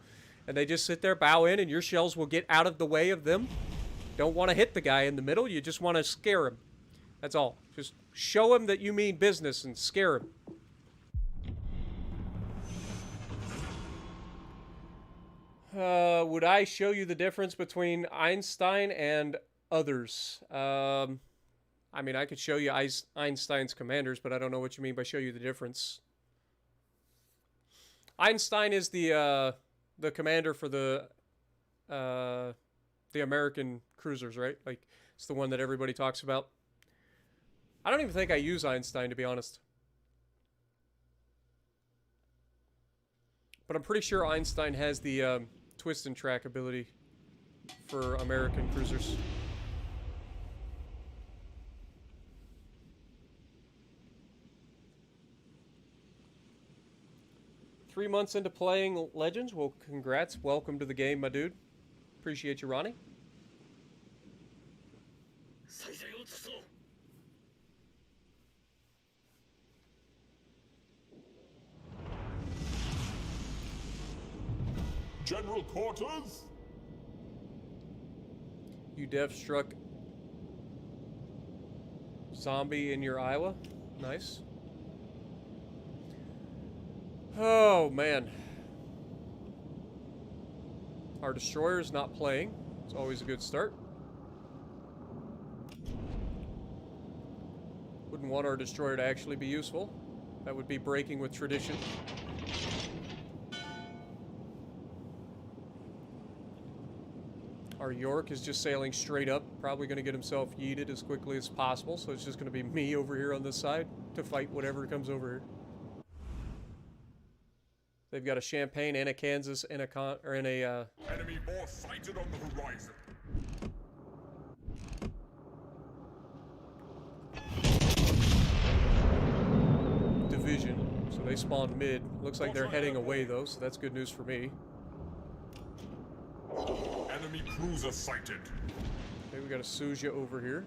And they just sit there, bow in, and your shells will get out of the way of them. Don't want to hit the guy in the middle. You just want to scare him. That's all. Just show him that you mean business and scare him. Would I show you the difference between Einstein and others? I mean, I could show you Einstein's commanders, but I don't know what you mean by show you the difference. Einstein is the commander for the American cruisers, right? Like, it's the one that everybody talks about. I don't even think I use Einstein, to be honest. But I'm pretty sure Einstein has the twist and track ability for American cruisers. Three months into playing Legends. Well, congrats. Welcome to the game, my dude. Appreciate you, Ronnie. General quarters? You dev struck zombie in your Iowa. Nice. Oh, man. Our destroyer's not playing. It's always a good start. Wouldn't want our destroyer to actually be useful. That would be breaking with tradition. Our York is just sailing straight up, probably going to get himself yeeted as quickly as possible, so it's just going to be me over here on this side to fight whatever comes over here. They've got a Champagne and a Kansas and a Enemy force sighted on the horizon. division, so they spawned mid. Looks like they're heading away though, so that's good news for me. Enemy cruiser sighted. Okay, we got a Suja over here.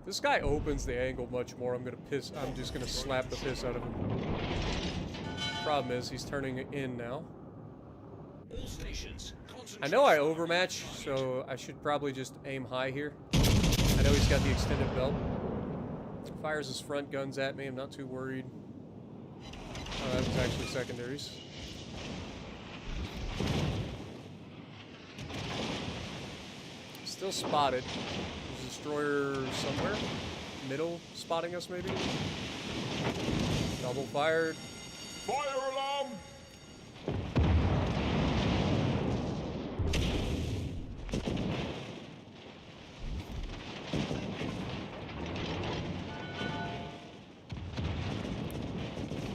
This guy opens the angle much more. I'm just gonna slap the piss out of him. Problem is, he's turning in now. All stations, I know I overmatch, so I should probably just aim high here. I know he's got the extended belt. Fires his front guns at me. I'm not too worried. Oh, that was actually secondaries. Still spotted. There's a destroyer somewhere. Middle spotting us, maybe? Double fired. Fire alarm!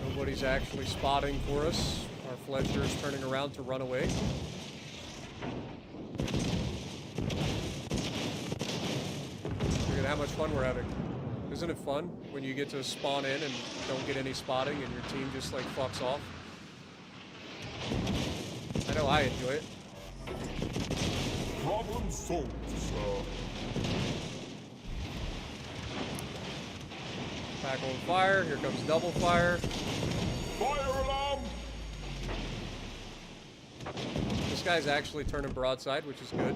Nobody's actually spotting for us. Our Fletcher is turning around to run away. Look at how much fun we're having. Isn't it fun when you get to spawn in and don't get any spotting and your team just like fucks off? I know I enjoy it. Problem solved, sir. Back on fire. Here comes double fire. Fire alarm! This guy's actually turning broadside, which is good.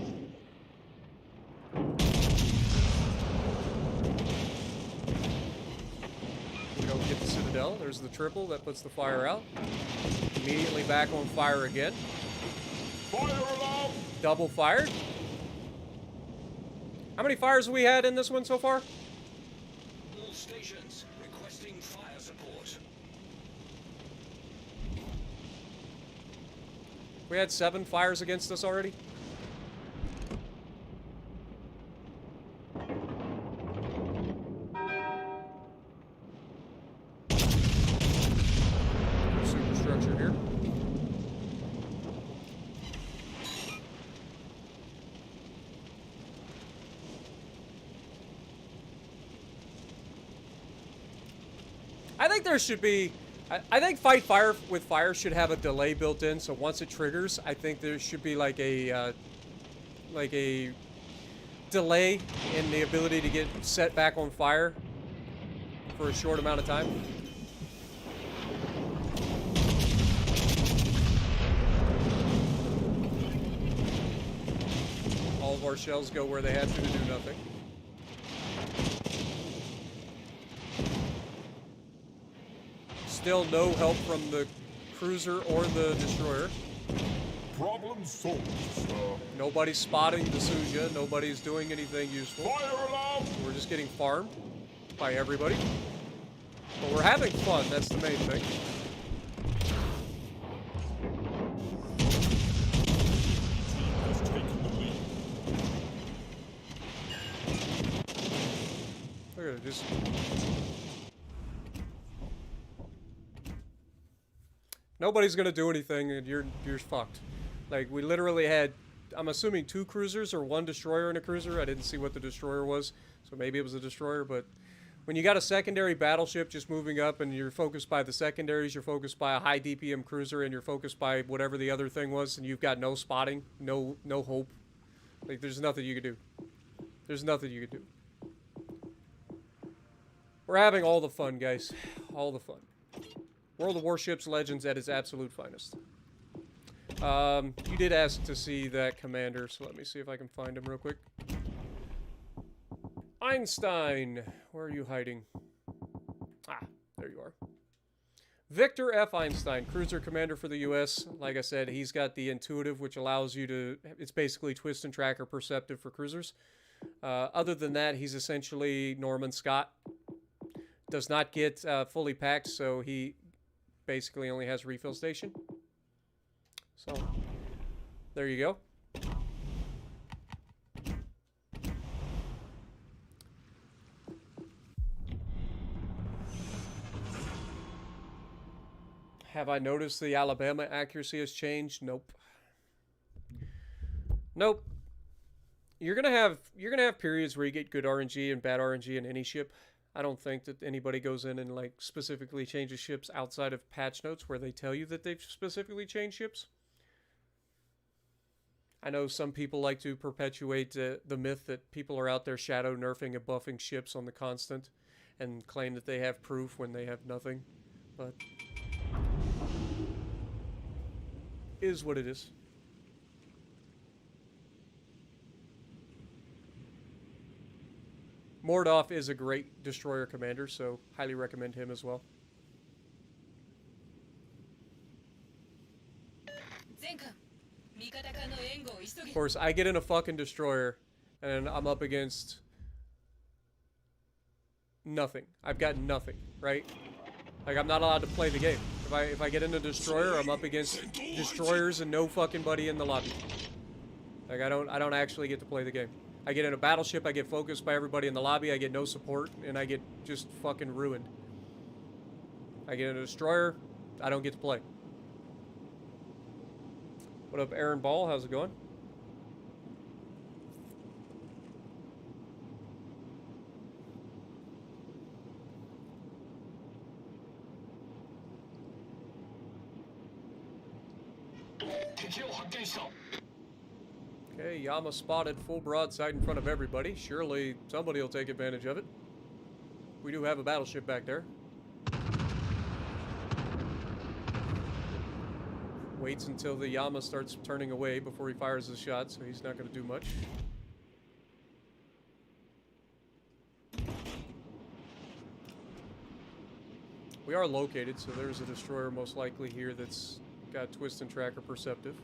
We don't get the Citadel. There's the triple. That puts the fire out. Immediately back on fire again. Fire alarm! Double fired. How many fires have we had in this one so far? All stations requesting fire support. We had 7 fires against us already. I think there should be... I think fight fire with fire should have a delay built in, so once it triggers, I think there should be like a delay in the ability to get set back on fire for a short amount of time. All of our shells go where they have to do nothing. Still no help from the cruiser or the destroyer. Problem solved, sir. Nobody's spotting the Suja. Nobody's doing anything useful. Fire alarm! We're just getting farmed by everybody. But we're having fun. That's the main thing. Has taken the lead. Look at it, just... Nobody's gonna do anything, and you're fucked. Like, we literally had, I'm assuming 2 cruisers or 1 destroyer and a cruiser. I didn't see what the destroyer was, so maybe it was a destroyer, but when you got a secondary battleship just moving up and you're focused by the secondaries, you're focused by a high DPM cruiser, and you're focused by whatever the other thing was, and you've got no spotting, no hope. Like, there's nothing you can do. There's nothing you can do. We're having all the fun, guys. All the fun. World of Warships Legends at its absolute finest. You did ask to see that commander, so let me see if I can find him real quick. Einstein! Where are you hiding? Ah, there you are. Victor F. Einstein, cruiser commander for the U.S. Like I said, he's got the intuitive, which allows you to... It's basically twist and tracker perceptive for cruisers. Other than that, he's essentially Norman Scott. Does not get fully packed, so he basically only has refill station. So, there you go. Have I noticed the Alabama accuracy has changed? Nope. Nope. You're gonna have periods where you get good RNG and bad RNG in any ship. I don't think that anybody goes in and like specifically changes ships outside of patch notes where they tell you that they've specifically changed ships. I know some people like to perpetuate the myth that people are out there shadow nerfing and buffing ships on the constant and claim that they have proof when they have nothing. But is what it is. Mordov is a great destroyer commander, so highly recommend him as well. Of course, I get in a fucking destroyer, and I'm up against nothing. I've got nothing, right? Like, I'm not allowed to play the game. If I get in a destroyer, I'm up against destroyers and no fucking buddy in the lobby. Like, I don't actually get to play the game. I get in a battleship, I get focused by everybody in the lobby, I get no support, and I get just fucking ruined. I get in a destroyer, I don't get to play. What up, Aaron Ball? How's it going? Okay, Yama spotted full broadside in front of everybody. Surely somebody will take advantage of it. We do have a battleship back there. Waits until the Yama starts turning away before he fires his shot, so he's not going to do much. We are located, so there's a destroyer most likely here that's got twist and tracker perceptive.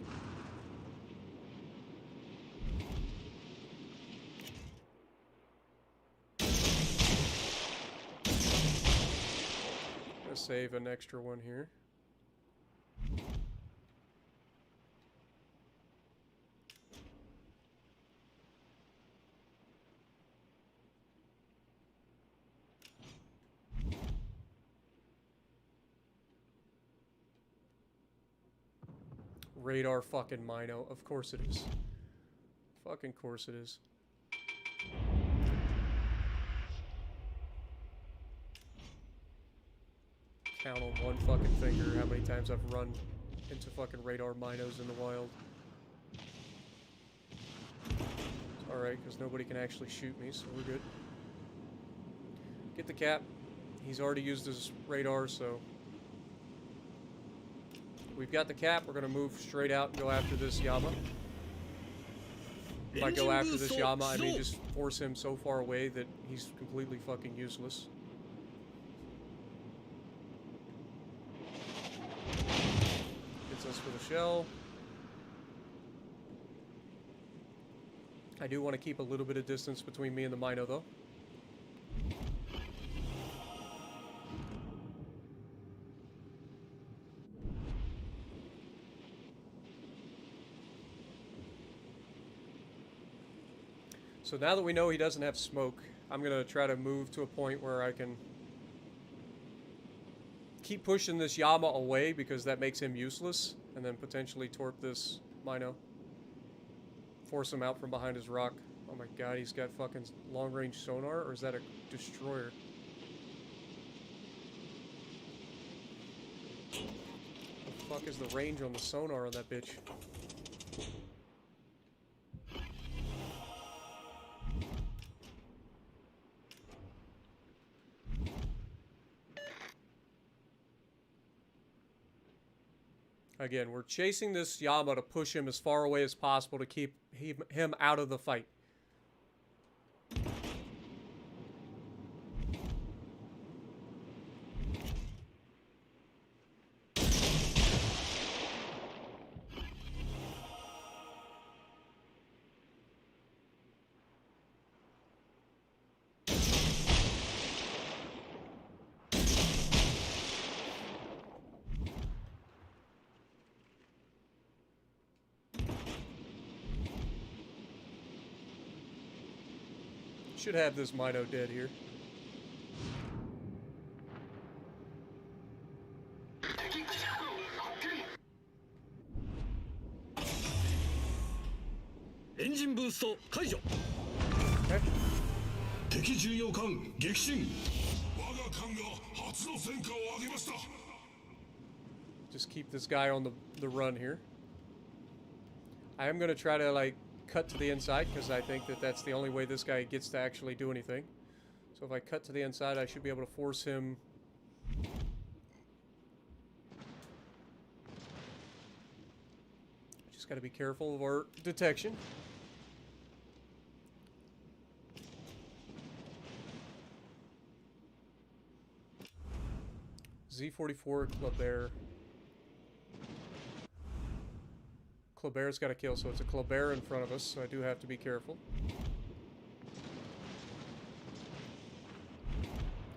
Gonna save an extra one here. Radar fucking Mino. Of course it is. Fucking course it is. count on one fucking finger how many times I've run into fucking radar minos in the wild. It's alright, because nobody can actually shoot me, so we're good. Get the cap. He's already used his radar, so... We've got the cap. We're going to move straight out and go after this Yama. If I go after this Yama, I may just force him so far away that he's completely fucking useless. Hits us with a shell. I do want to keep a little bit of distance between me and the Mino, though. So now that we know he doesn't have smoke, I'm going to try to move to a point where I can keep pushing this Yama away because that makes him useless, and then potentially torp this Mino. Force him out from behind his rock. Oh my god, he's got fucking long-range sonar, or is that a destroyer? What the fuck is the range on the sonar on that bitch? Again, we're chasing this Yama to push him as far away as possible to keep him out of the fight. Should have this Mino dead here. Engine boost 解除。 Okay. 敵巡洋艦撃沈。我が艦が初の戦果を上げました。 Just keep this guy on the run here. I am going to try to, like, cut to the inside, because I think that that's the only way this guy gets to actually do anything. So if I cut to the inside, I should be able to force him... Just got to be careful of our detection. Z44 Kleber. Kleber's got a kill, so it's a Kleber in front of us, so I do have to be careful.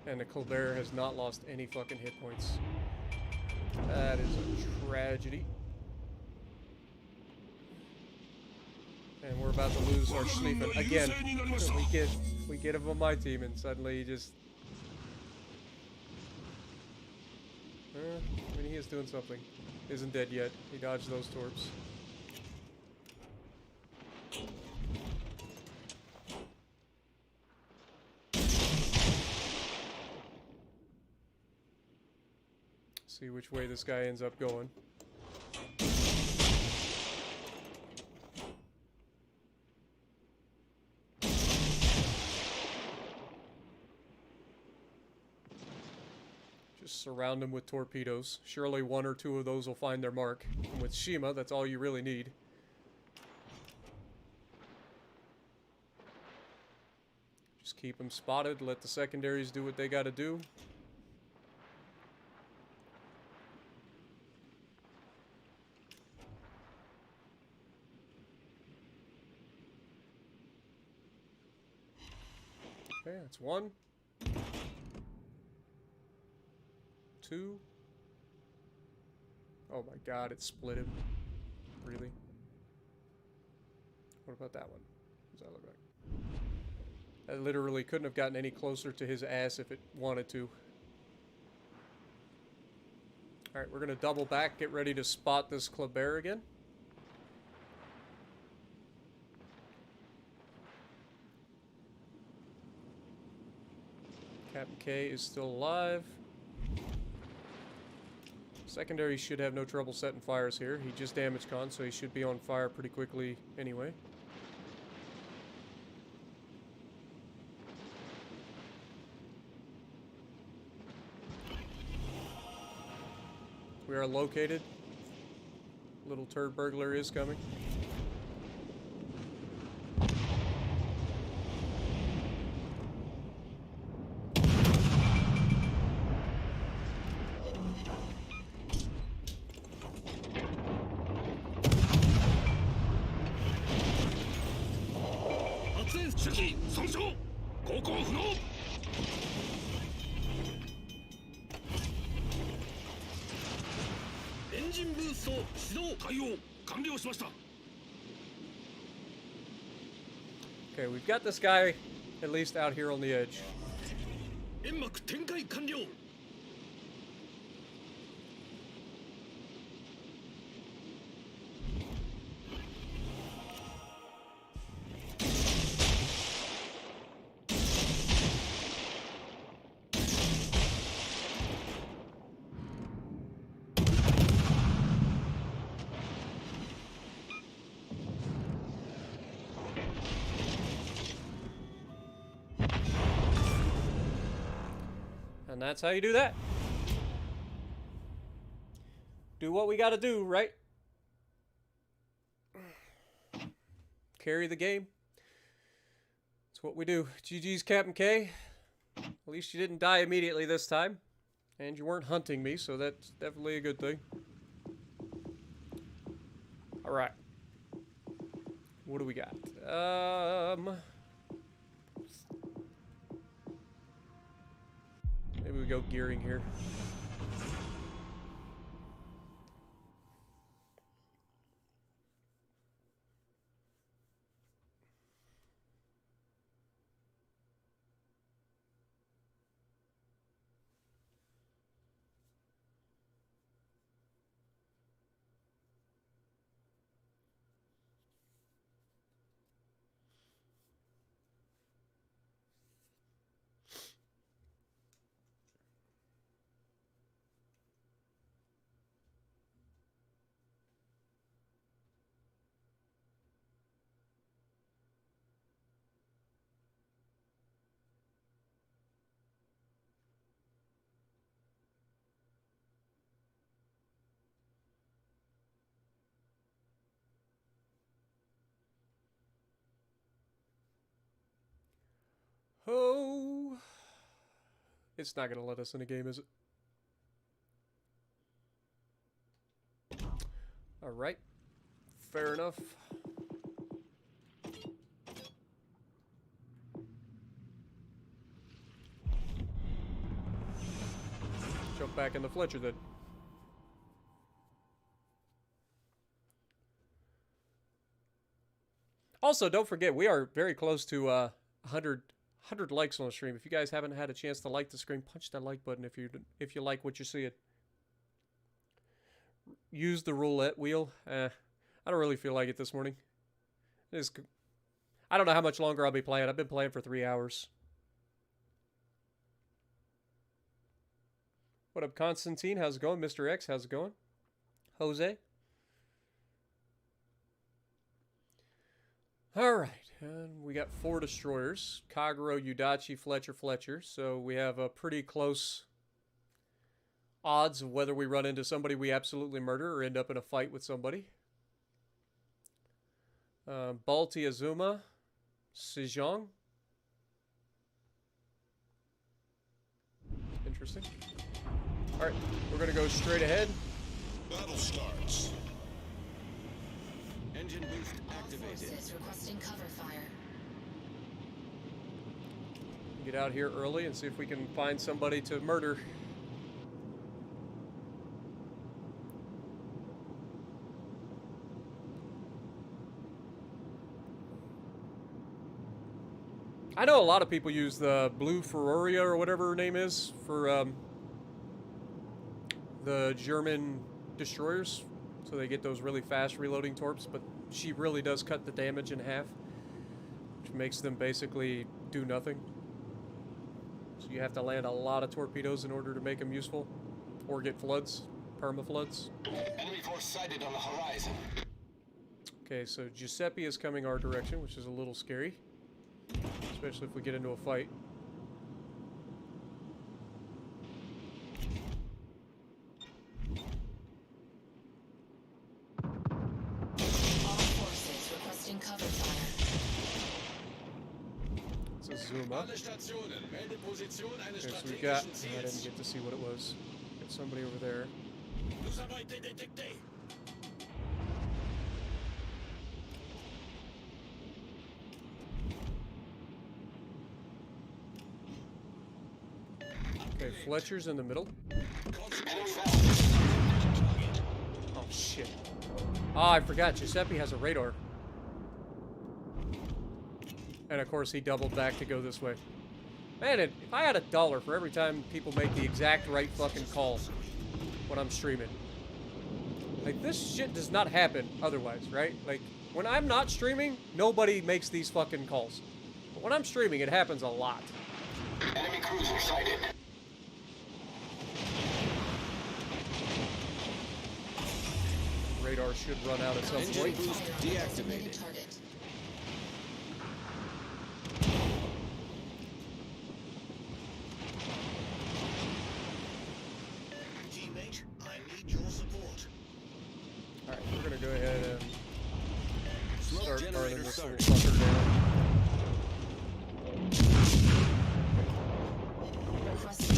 And the Kleber has not lost any fucking hit points. That is a tragedy. And we're about to lose our Schlieffen again. We get him on my team, and suddenly he just... I mean, he is doing something. Isn't dead yet. He dodged those torps. See which way this guy ends up going. Just surround him with torpedoes. Surely one or two of those will find their mark. And with Shima, that's all you really need. Just keep them spotted, let the secondaries do what they gotta do. Okay, that's one. Two. Oh my god, it split him. Really? What about that one? What does that look like? That literally couldn't have gotten any closer to his ass if it wanted to. Alright, we're gonna double back, get ready to spot this Kleber again. Captain K is still alive. Secondary should have no trouble setting fires here. He just damaged con, so he should be on fire pretty quickly anyway. We are located. Little turd burglar is coming. Okay, we've got this guy at least out here on the edge. And that's how you do that. Do what we gotta do, right? Carry the game. That's what we do. GG's, Captain K. At least you didn't die immediately this time. And you weren't hunting me, so that's definitely a good thing. Alright. What do we got? Maybe we go gearing here. Oh, it's not gonna let us in a game, is it? All right, fair enough. Jump back in the Fletcher then. Also, don't forget, we are very close to 100 likes on the stream. If you guys haven't had a chance to like the stream, punch that like button if you like what you're seeing. Use the roulette wheel. I don't really feel like it this morning. I don't know how much longer I'll be playing. I've been playing for 3 hours. What up, Constantine? How's it going? Mr. X, how's it going? Jose? Alright, and we got 4 destroyers. Kagero, Udachi, Fletcher. So we have a pretty close odds of whether we run into somebody we absolutely murder or end up in a fight with somebody. Balti Azuma, Sejong. Interesting. Alright, we're going to go straight ahead. Battle starts. Engine boost activated. Forces requesting cover fire. Get out here early and see if we can find somebody to murder. I know a lot of people use the Blue Furia or whatever her name is for the German destroyers, so they get those really fast reloading torps, but she really does cut the damage in half, which makes them basically do nothing. So you have to land a lot of torpedoes in order to make them useful, or get floods. permafloods. Enemy force sighted on the horizon. Okay, so Giuseppe is coming our direction, which is a little scary. Especially if we get into a fight. All forces requesting cover fire. It's a Zuma. Alle Stationen, melde Position eines Okay, so we got... strategischen I didn't Ziels. get to see what it was. Got somebody over there. Nous avons été détectés. Okay, Fletcher's in the middle. Oh, shit. Oh, I forgot. Giuseppe has a radar. And, of course, he doubled back to go this way. Man, if I had $1 for every time people make the exact right fucking call when I'm streaming. Like, this shit does not happen otherwise, right? Like, when I'm not streaming, nobody makes these fucking calls. But when I'm streaming, it happens a lot. Enemy cruiser sighted. Radar should run out at some Engine point. boost Fire on the designated deactivated. target. Teammate, I need your support. Alright, we're gonna go ahead and Smoke start burning generator this little started. fucker down. Requesting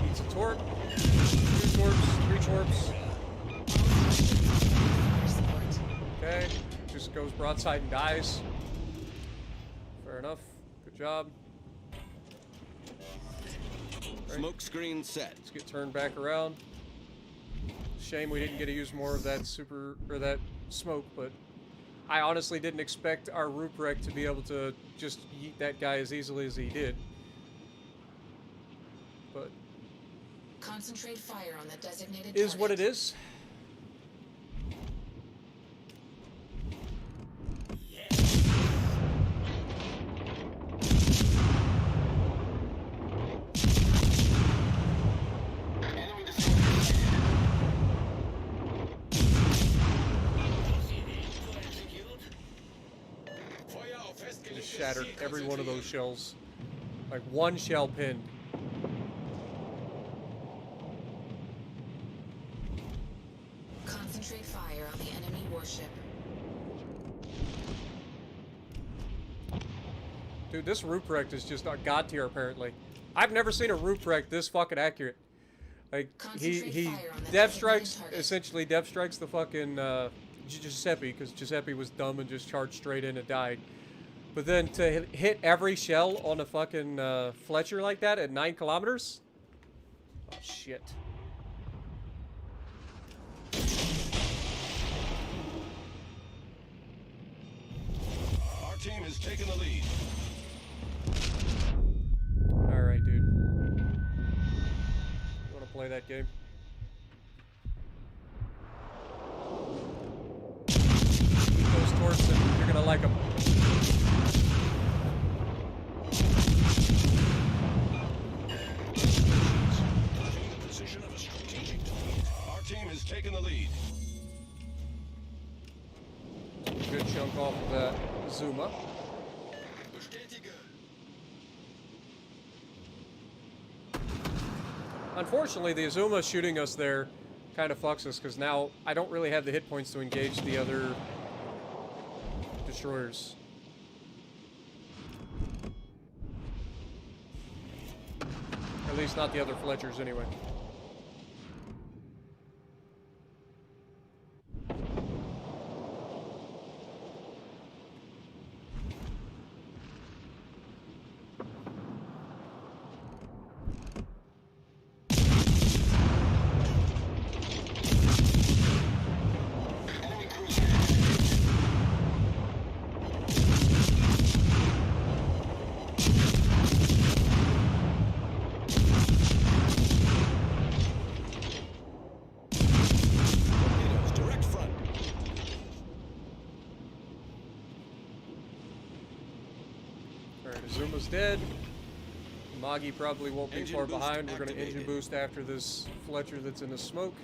Needs a torp. 2 torps, 3 torps. fire support. Okay, just goes broadside and dies. Fair enough. Good job. Smoke screen set. Let's get turned back around. Shame we didn't get to use more of that that smoke, but I honestly didn't expect our Ruprecht to be able to just yeet that guy as easily as he did. But Concentrate fire on the designated is what it target. is. Enemy destroyer. Feuer auf Just festgelegtes shattered Ziel every one of those konzentrieren. shells. Like one shell pinned. Concentrate fire on the enemy warship. Dude, this Ruprecht is just a god tier apparently. I've never seen a Ruprecht this fucking accurate. Like he Concentrate fire on the dev designated strikes target. essentially dev strikes the fucking Giuseppe because Giuseppe was dumb and just charged straight in and died. But then to hit every shell on a fucking Fletcher like that at 9 kilometers? Oh shit. Our team has taken the lead. Alright, dude. You wanna play that game? Eat those torps and you're gonna like them. Taking the position of a strategic target. Our team has taken the lead. Good chunk off of that Zuma. Bestätige. Unfortunately, the Azuma shooting us there kind of fucks us because now I don't really have the hit points to engage the other destroyers. At least not the other Fletchers anyway. Enemy cruiser. Zuma's dead. Magi probably won't be Engine far boost behind. We're going to engine activated. boost after this Fletcher that's in the smoke.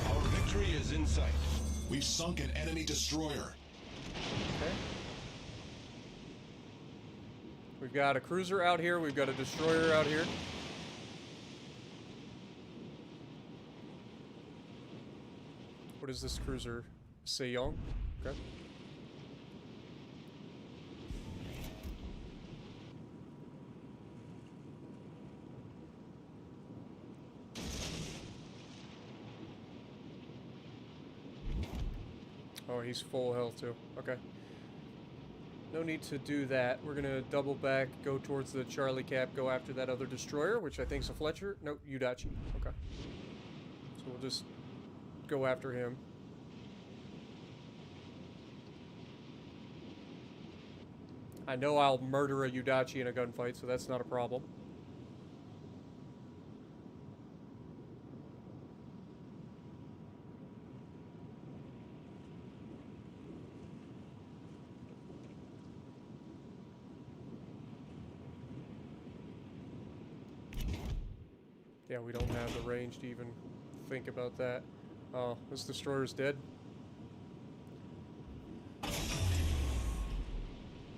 Our victory is in sight. We've sunk an enemy destroyer. Okay. We've got a cruiser out here. We've got a destroyer out here. What is this cruiser? Sejong? Okay. Oh, he's full health too. Okay. No need to do that. We're gonna double back, go towards the Charlie Cap, go after that other destroyer, which I think is a Fletcher. Nope, Udachi. Okay. So we'll just go after him. I know I'll murder a Udachi in a gunfight, so that's not a problem. Yeah, we don't have the range to even think about that. Oh, this destroyer's dead.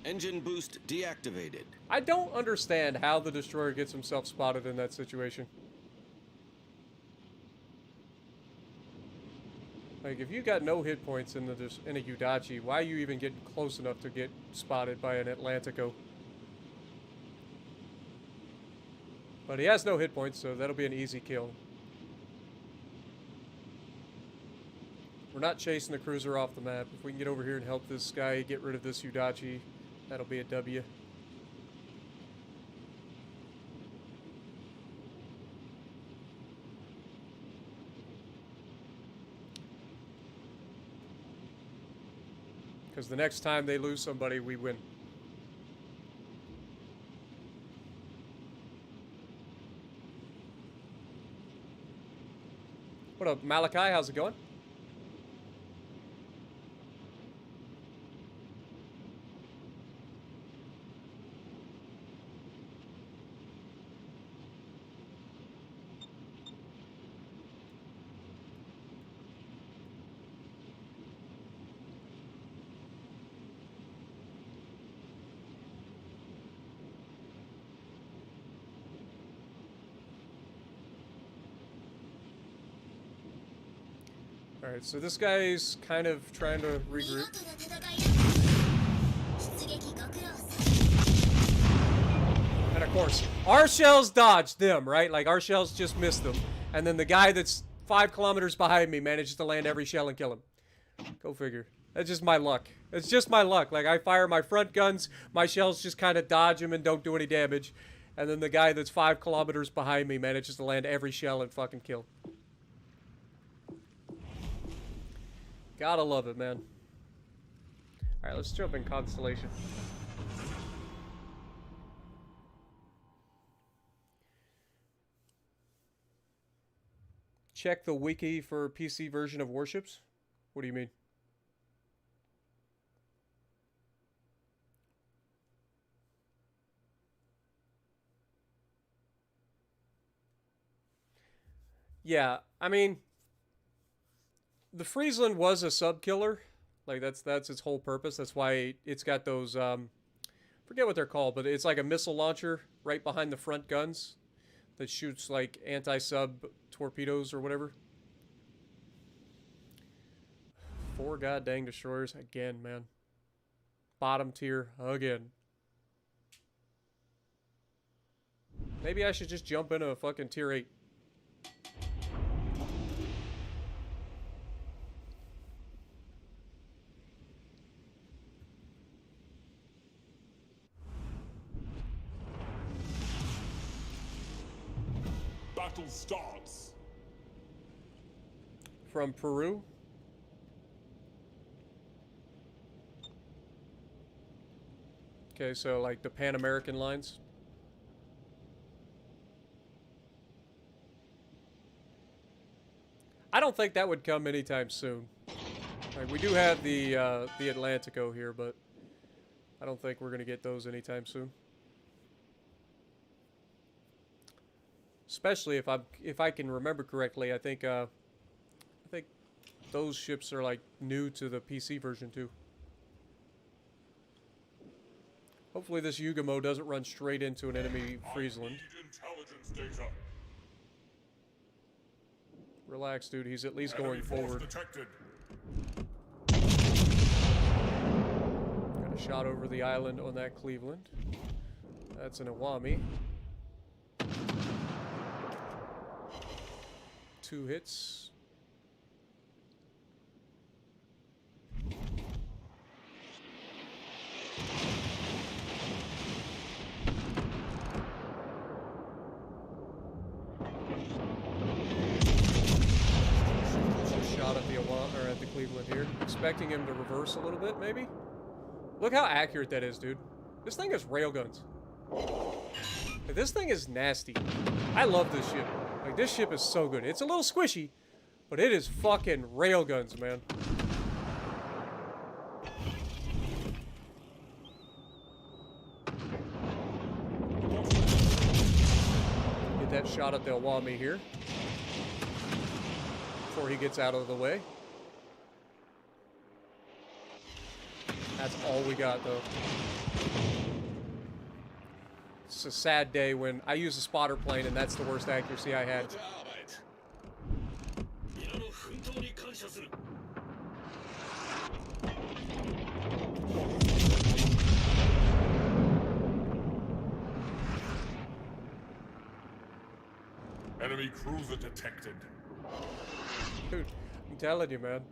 Engine boost deactivated. I don't understand how the destroyer gets himself spotted in that situation. Like, if you got no hit points in a Udachi, why are you even getting close enough to get spotted by an Atlantico? But he has no hit points, so that'll be an easy kill. We're not chasing the cruiser off the map. If we can get over here and help this guy get rid of this Udachi, that'll be a W. Because the next time they lose somebody, we win. What up, Malachi? How's it going? Alright, so this guy's kind of trying to regroup. 見事な戦いだった出撃ご苦労さ And of course, our shells dodged them, right? Like, our shells just missed them. And then the guy that's 5 kilometers behind me manages to land every shell and kill him. Go figure. That's just my luck. It's just my luck. Like, I fire my front guns, my shells just kind of dodge him and don't do any damage. And then the guy that's 5 kilometers behind me manages to land every shell and fucking kill. Gotta love it, man. Alright, let's jump in Constellation. Check the wiki for PC version of Warships? What do you mean? Yeah, I mean, the Friesland was a sub killer. Like, that's its whole purpose. That's why it's got those forget what they're called, but it's like a missile launcher right behind the front guns that shoots like anti-sub torpedoes or whatever. 4 goddamn destroyers again, man. Bottom tier again. Maybe I should just jump into a fucking tier 8. Battle starts. From Peru. Okay, so like the Pan American lines. I don't think that would come anytime soon. Like, we do have the Atlantico here, but I don't think we're gonna get those anytime soon. Especially if I can remember correctly, I think those ships are like new to the PC version too. Hopefully this Yugamo doesn't run straight into an enemy Friesland. Intelligence data. Relax, dude. He's at least going forward. Detected. Got a shot over the island on that Cleveland. That's an Iwami. 2 hits. Shot at the Iwami, or at the Cleveland here. Expecting him to reverse a little bit, maybe? Look how accurate that is, dude. This thing has railguns. This thing is nasty. I love this ship. Like, this ship is so good. It's a little squishy, but it is fucking railguns, man. Get that shot at the Iwami here before he gets out of the way. That's all we got, though. It's a sad day when I use a spotter plane and that's the worst accuracy I had. Enemy cruiser detected. Dude, I'm telling you, man.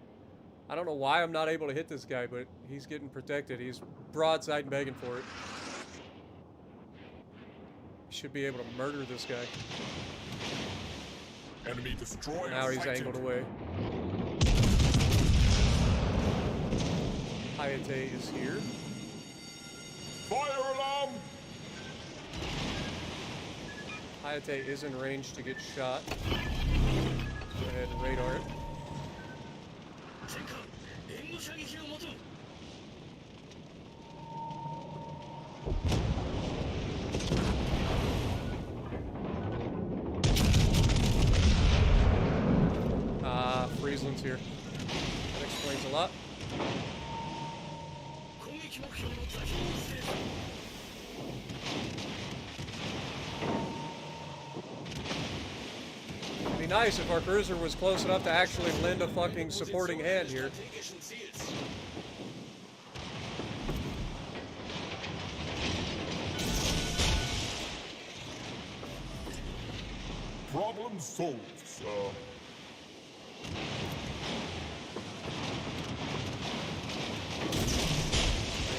I don't know why I'm not able to hit this guy, but he's getting protected. He's broadside begging for it. Should be able to murder this guy. Enemy destroyer. Now he's sighted. angled away. Hayate is here. Fire alarm! Hayate is in range to get shot. Go ahead and radar it. Friesland's here. That explains a lot. It'd be nice if our cruiser was close enough to actually lend a fucking supporting hand here. Problem solved, sir. Bring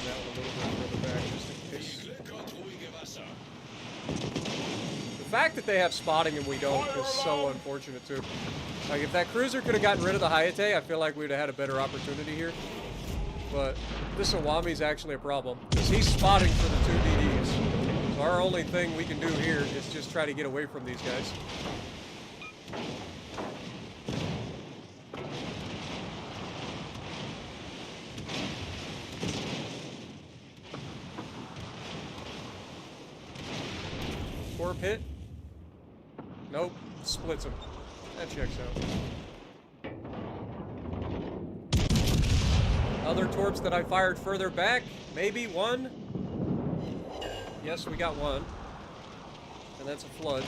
that one a little bit further back just in case. The fact that they have spotting and we don't is so unfortunate too. Like, if that cruiser could have gotten rid of the Hayate, I feel like we'd have had a better opportunity here. But this Iwami's actually a problem, because he's spotting for the 2 DDs. So our only thing we can do here is just try to get away from these guys. Torp hit? Nope. Splits him. That checks out. Other torps that I fired further back? Maybe one? Yes, we got one. And that's a flood.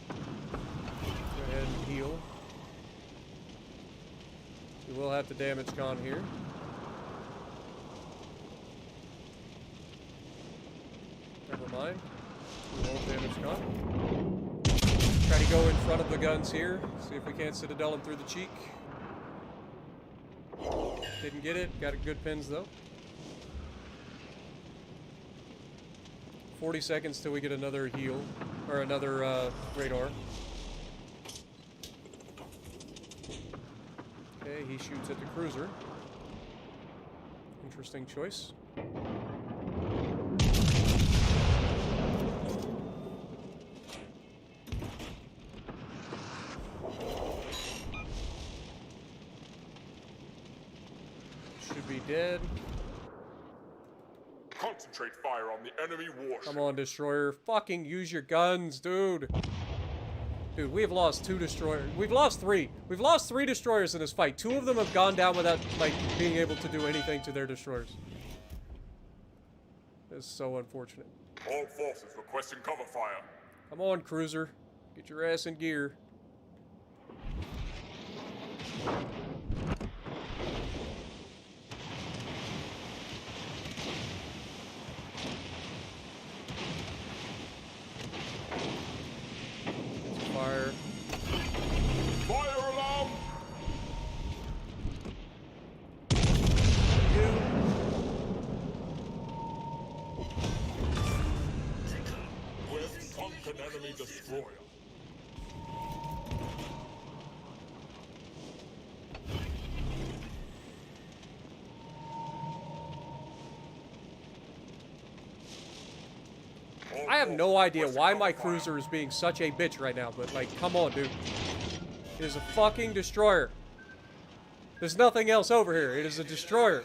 Go ahead and heal. We will have to damage con here. Never mind. We won't damage con. Try to go in front of the guns here. See if we can't Citadel him through the cheek. Didn't get it. Got good pins though. 40 seconds till we get another heal. Or another radar. Okay, he shoots at the cruiser. Interesting choice. dead. Concentrate fire on the enemy warship. Come on, destroyer. Fucking use your guns, dude. Dude, we have lost 2 destroyers. We've lost 3. We've lost 3 destroyers in this fight. 2 of them have gone down without, like, being able to do anything to their destroyers. This is so unfortunate. All forces requesting cover fire. Come on, cruiser. Get your ass in gear. Fire. Fire alarm! We've sunk an enemy destroyer. I have no idea why my cruiser is being such a bitch right now, but, like, come on, dude. It is a fucking destroyer. There's nothing else over here. It is a destroyer.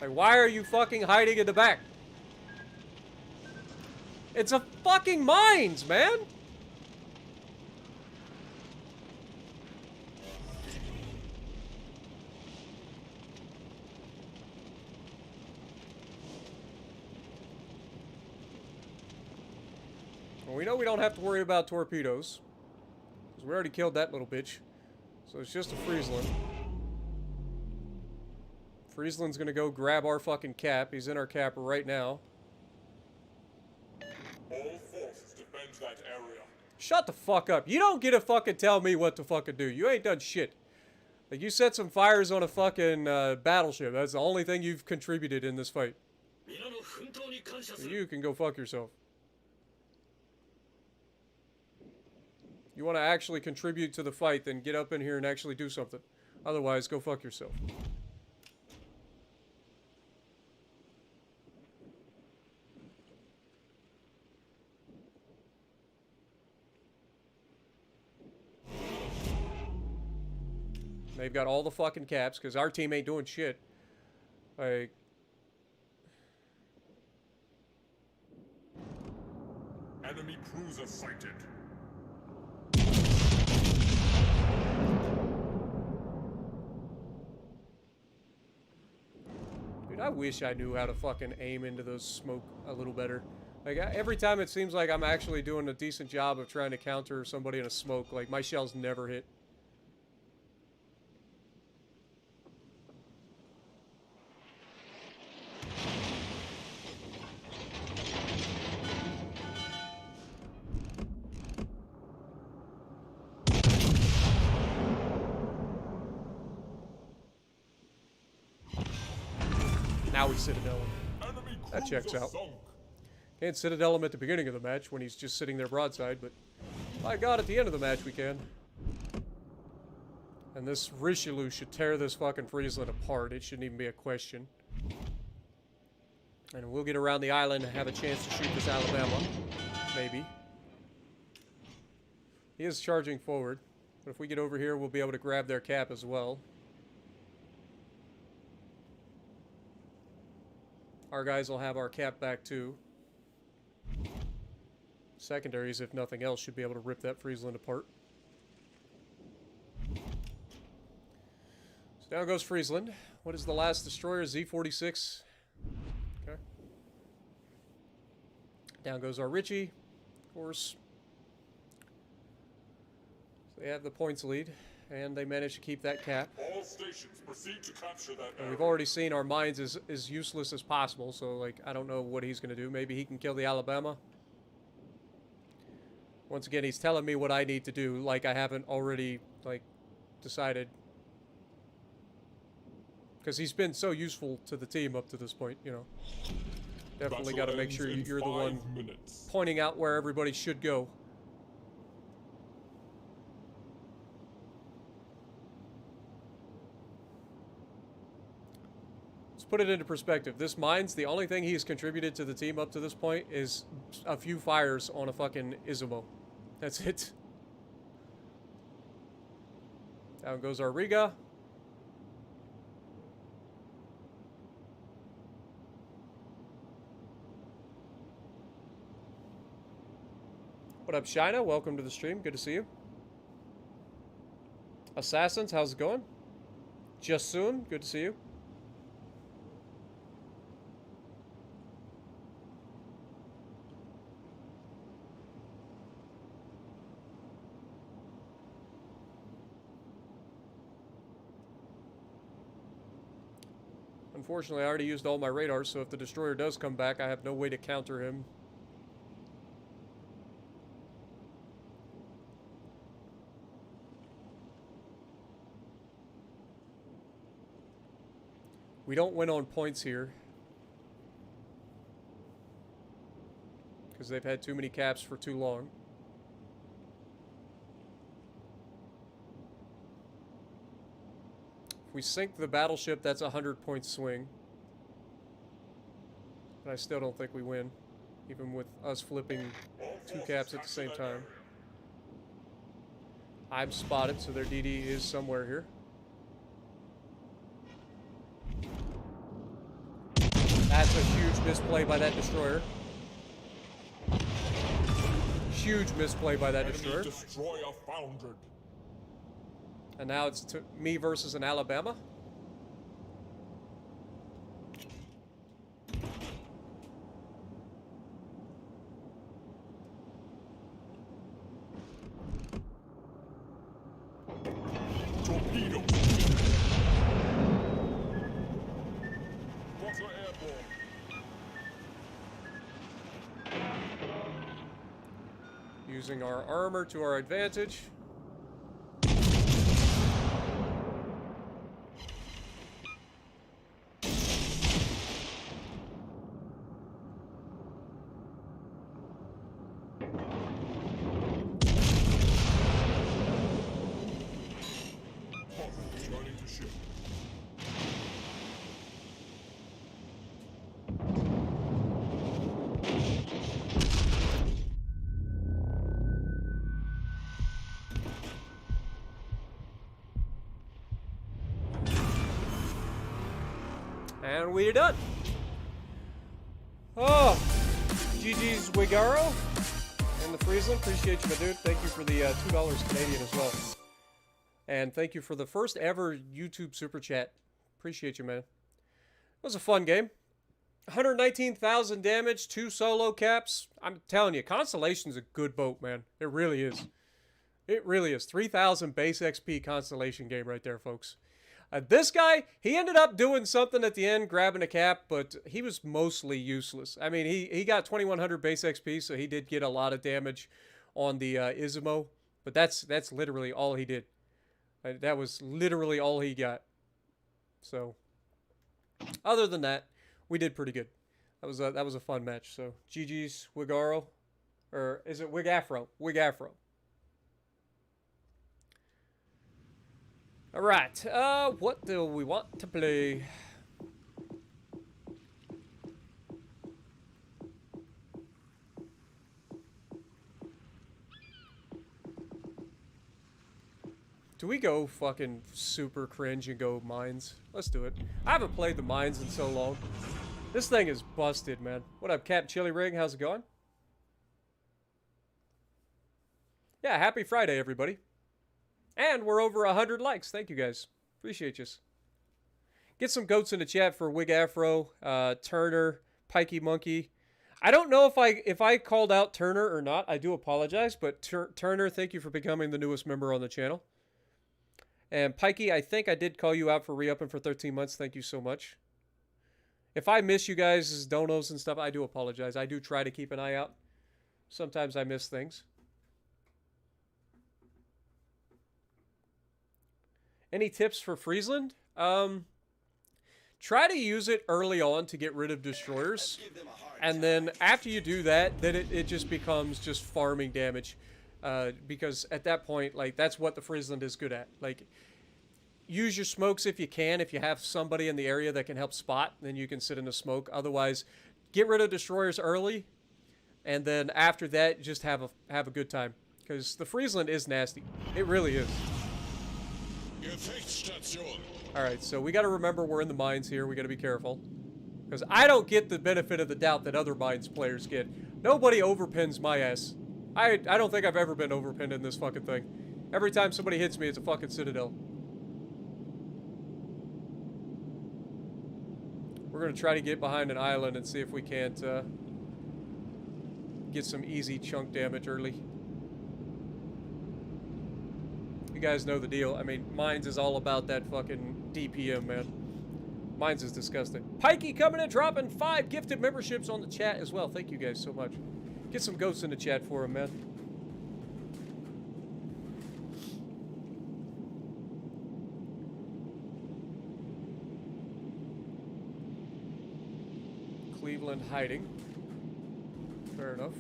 Like, why are you fucking hiding in the back? It's a fucking mines, man! Well, we know we don't have to worry about torpedoes, because we already killed that little bitch. So it's just a Friesland. Friesland's gonna go grab our fucking cap. He's in our cap right now. All forces defend that area. Shut the fuck up. You don't get to fucking tell me what to fucking do. You ain't done shit. Like, you set some fires on a fucking battleship. That's the only thing you've contributed in this fight. So you can go fuck yourself. You want to actually contribute to the fight, then get up in here and actually do something. Otherwise, go fuck yourself. They've got all the fucking caps, because our team ain't doing shit. Like... Enemy cruiser sighted. Dude, I wish I knew how to fucking aim into those smoke a little better. Like, every time it seems like I'm actually doing a decent job of trying to counter somebody in a smoke, like, my shells never hit. Now we Citadel him. That checks out. Can't Citadel him at the beginning of the match when he's just sitting there broadside, but by God, at the end of the match we can. And this Richelieu should tear this fucking Friesland apart. It shouldn't even be a question. And we'll get around the island and have a chance to shoot this Alabama. Maybe. He is charging forward. But if we get over here, we'll be able to grab their cap as well. Our guys will have our cap back too. Secondaries, if nothing else, should be able to rip that Friesland apart. So down goes Friesland. What is the last destroyer? Z-46. Okay. Down goes our Richie, of course. So they have the points lead, and they managed to keep that cap. All stations proceed to capture that And we've already seen our mines is as useless as possible, so, like, I don't know what he's going to do. Maybe he can kill the Alabama. Once again, he's telling me what I need to do, like I haven't already, like, decided. Because he's been so useful to the team up to this point, you know. Definitely got to make sure you're the one pointing out where everybody should go. Let's put it into perspective. This mines, the only thing he's contributed to the team up to this point is a few fires on a fucking Izumo. That's it. Down goes our Riga. What up, Shina? Welcome to the stream. Good to see you. Assassins, how's it going? Just soon. Good to see you. Unfortunately, I already used all my radars, so if the destroyer does come back, I have no way to counter him. We don't win on points here, because they've had too many caps for too long. If we sink the battleship, that's a 100-point swing. But I still don't think we win, even with us flipping 2 caps at the same time. I'm spotted, so their DD is somewhere here. That's a huge misplay by that destroyer. Huge misplay by that destroyer. Destroyer foundered. And now it's me versus an Alabama. Torpedo. Water airborne. Using our armor to our advantage. Returning to ship. And we're done. Oh, GG's Wigaro and the Friesland. Appreciate you, my dude. Thank you for the $2 Canadian as well. And thank you for the first ever YouTube super chat. Appreciate you, man. It was a fun game. 119,000 damage, 2 solo caps. I'm telling you, Constellation's a good boat, man. It really is. It really is. 3,000 base XP Constellation game right there, folks. This guy, he ended up doing something at the end, grabbing a cap, but he was mostly useless. I mean, he got 2,100 base XP, so he did get a lot of damage on the Ismo, but that's literally all he did. That was literally all he got. So, other than that, we did pretty good. That was a fun match. So, GG's Wigaro, or is it Wigafro? Wigafro. All right. What do we want to play? Do we go fucking super cringe and go mines? Let's do it. I haven't played the mines in so long. This thing is busted, man. What up, Cap Chili Rig? How's it going? Yeah, happy Friday, everybody. And we're over 100 likes. Thank you, guys. Appreciate you. Get some goats in the chat for Wig Afro, Turner, Pikey Monkey. I don't know if I called out Turner or not. I do apologize, but Turner, thank you for becoming the newest member on the channel. And Pikey, I think I did call you out for re-upping for 13 months. Thank you so much. If I miss you guys' donos and stuff, I do apologize. I do try to keep an eye out. Sometimes I miss things. Any tips for Friesland? Try to use it early on to get rid of destroyers. And then after you do that, then it just becomes just farming damage. Because at that point, like, that's what the Friesland is good at. Like, use your smokes if you can. If you have somebody in the area that can help spot, then you can sit in the smoke. Otherwise, get rid of destroyers early. And then after that, just have a good time. Because the Friesland is nasty. It really is. Alright, so we got to remember we're in the mines here. We got to be careful. Because I don't get the benefit of the doubt that other mines players get. Nobody overpins my ass. I don't think I've ever been overpinned in this fucking thing. Every time somebody hits me, it's a fucking citadel. We're gonna try to get behind an island and see if we can't get some easy chunk damage early. You guys know the deal. I mean, Mines is all about that fucking DPM, man. Mines is disgusting. Pikey coming and dropping 5 gifted memberships on the chat as well. Thank you guys so much. Get some ghosts in the chat for him, man. Cleveland hiding. Fair enough.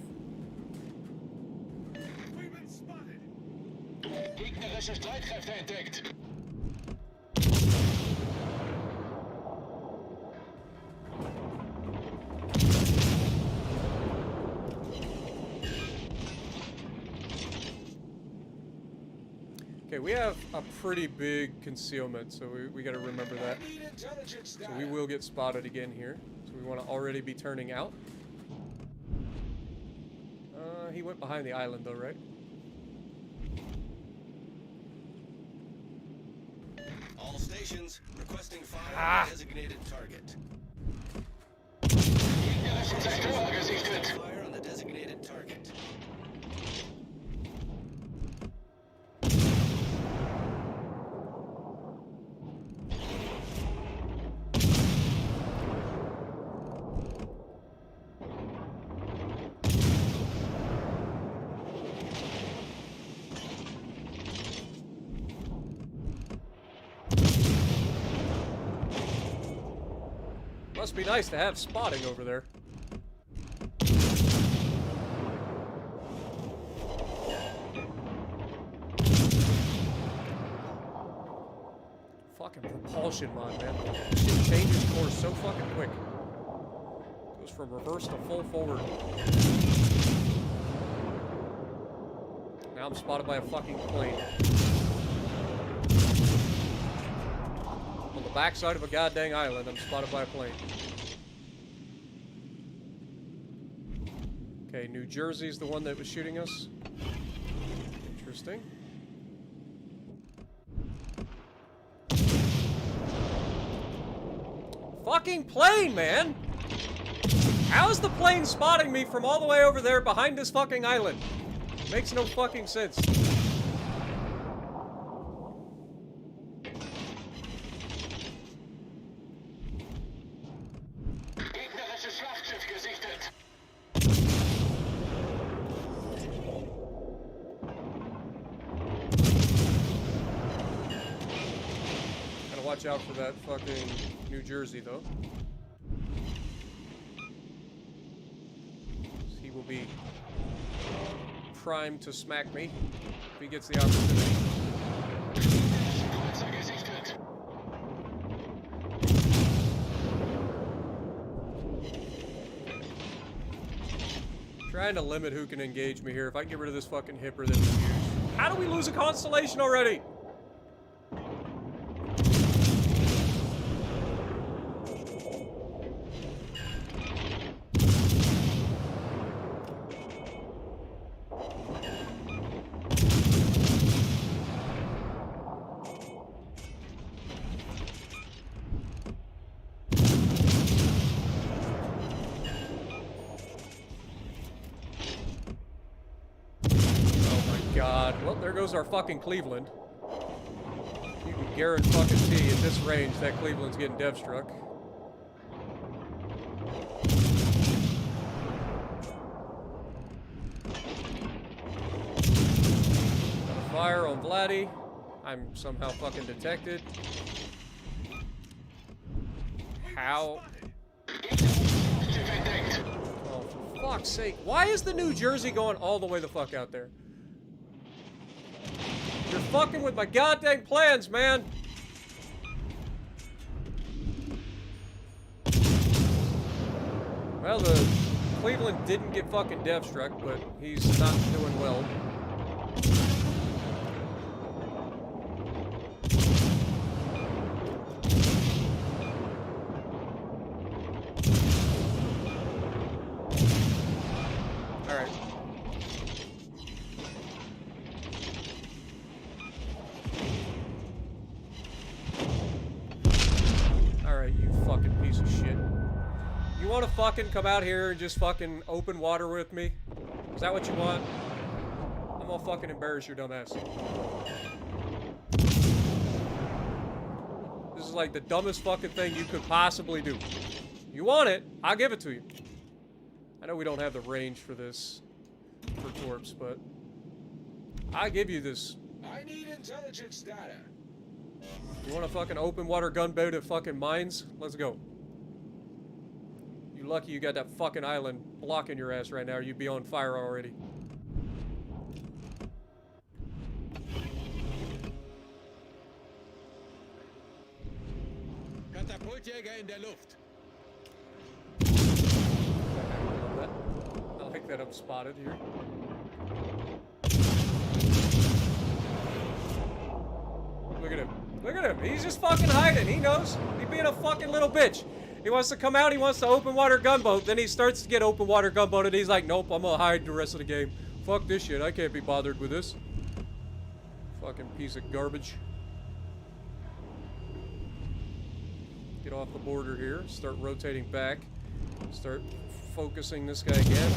Gegnerische Streitkräfte entdeckt. Okay, we have a pretty big concealment, so we gotta remember that. So we will get spotted again here. So we want to already be turning out. He went behind the island though, right? All stations requesting fire on the designated target. Fire on the designated target. Must be nice to have spotting over there. Fucking propulsion mod, man. Shit changes course so fucking quick. Goes from reverse to full forward. Now I'm spotted by a fucking plane. On the backside of a goddamn island, I'm spotted by a plane. Okay, New Jersey's the one that was shooting us. Interesting. Fucking plane, man! How is the plane spotting me from all the way over there behind this fucking island? Makes no fucking sense. Gegnerisches Schlachtschiff gesichtet. Gotta watch out for that fucking New Jersey, though. He will be primed to smack me if he gets the opportunity. Kreuzer gesichtet. Trying to limit who can engage me here. If I can get rid of this fucking hipper, that'd be huge. How do we lose a Constellation already? God. Well, there goes our fucking Cleveland. You can guarantee at this range that Cleveland's getting dev struck. Got a fire on Vladdy. I'm somehow fucking detected. How? Oh, for fuck's sake. Why is the New Jersey going all the way the fuck out there? You're fucking with my goddamn plans, man! Well, the Cleveland didn't get fucking dev struck, but he's not doing well. Alright. You want to fucking come out here and just fucking open water with me? Is that what you want? I'm gonna fucking embarrass your dumb ass. This is like the dumbest fucking thing you could possibly do. You want it, I'll give it to you. I know we don't have the range for this, for torps, but I give you this. I need intelligence data. You want a fucking open water gunboat at fucking mines? Let's go. You lucky you got that fucking island blocking your ass right now, or you'd be on fire already. Katapultjäger in der Luft. I like that I'm spotted here. Look at him. Look at him. He's just fucking hiding. He knows. He's being a fucking little bitch. He wants to come out. He wants to open water gunboat. Then he starts to get open water gunboat, and he's like, nope, I'm gonna hide the rest of the game. Fuck this shit. I can't be bothered with this. Fucking piece of garbage. Get off the border here. Start rotating back. Start focusing this guy again.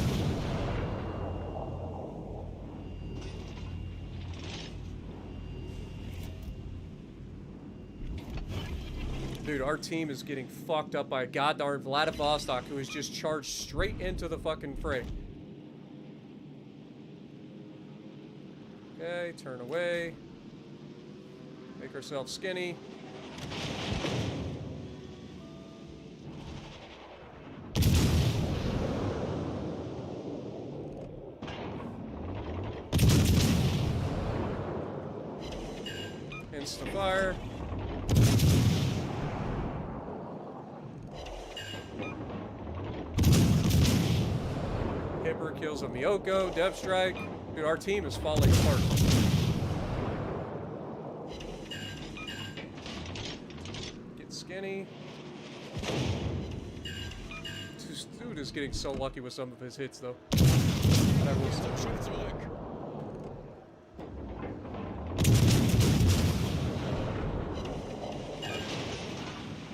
Dude, our team is getting fucked up by a goddamn Vladivostok who has just charged straight into the fucking fray. Okay, turn away. Make ourselves skinny. Insta-fire. Hipper kills a Miyoko, Dev Strike. Dude, our team is falling apart. Get skinny. This dude is getting so lucky with some of his hits, though. And I will still.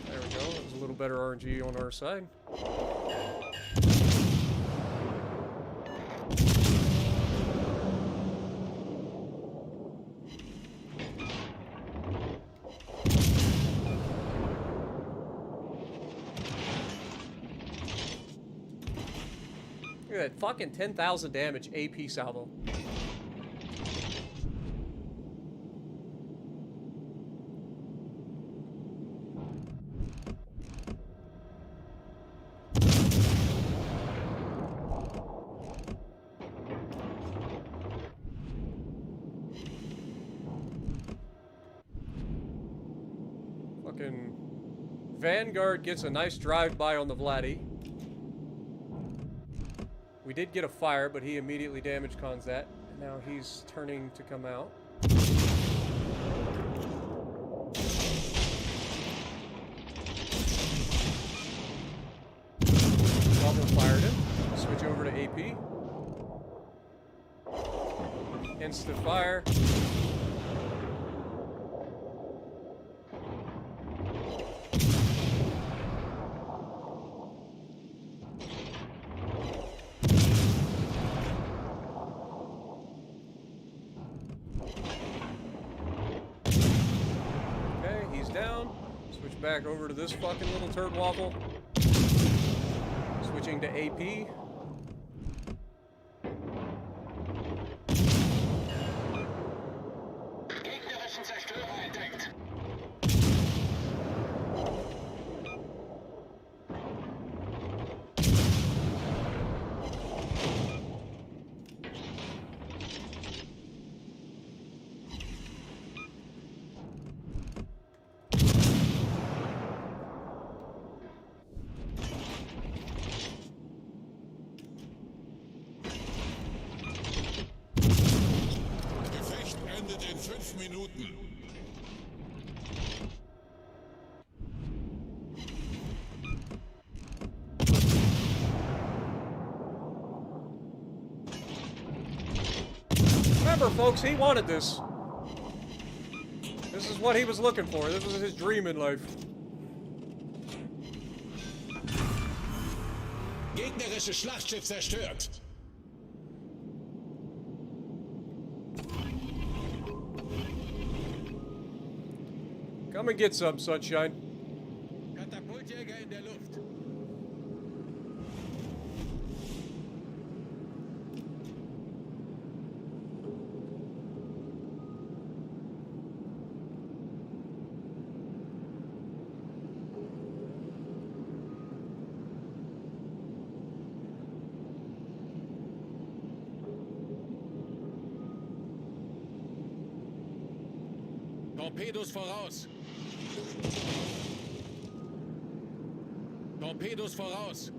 There we go. There's a little better RNG on our side. Look at that fucking 10,000 damage AP salvo. Fucking Vanguard gets a nice drive-by on the Vladdy. We did get a fire, but he immediately damage cons that. And now he's turning to come out. Double fired him. Switch over to AP. Instant fire. Down, switch back over to this fucking little turd waffle. Switching to AP. In 5 Minuten. Remember, folks, he wanted this. This is what he was looking for. This was his dream in life. Gegnerisches Schlachtschiff zerstört. Come and get some, sunshine. Katapultjäger in der Luft. Torpedos voraus. Torpedos voraus.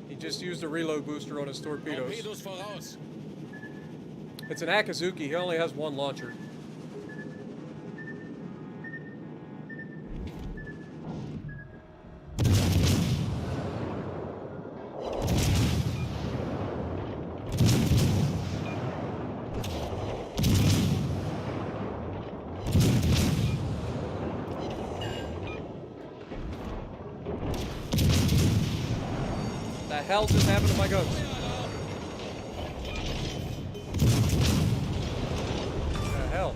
He just used a reload booster on his torpedoes. Torpedos voraus. It's an Akazuki. He only has one launcher. The hell just happened to my guns? The hell?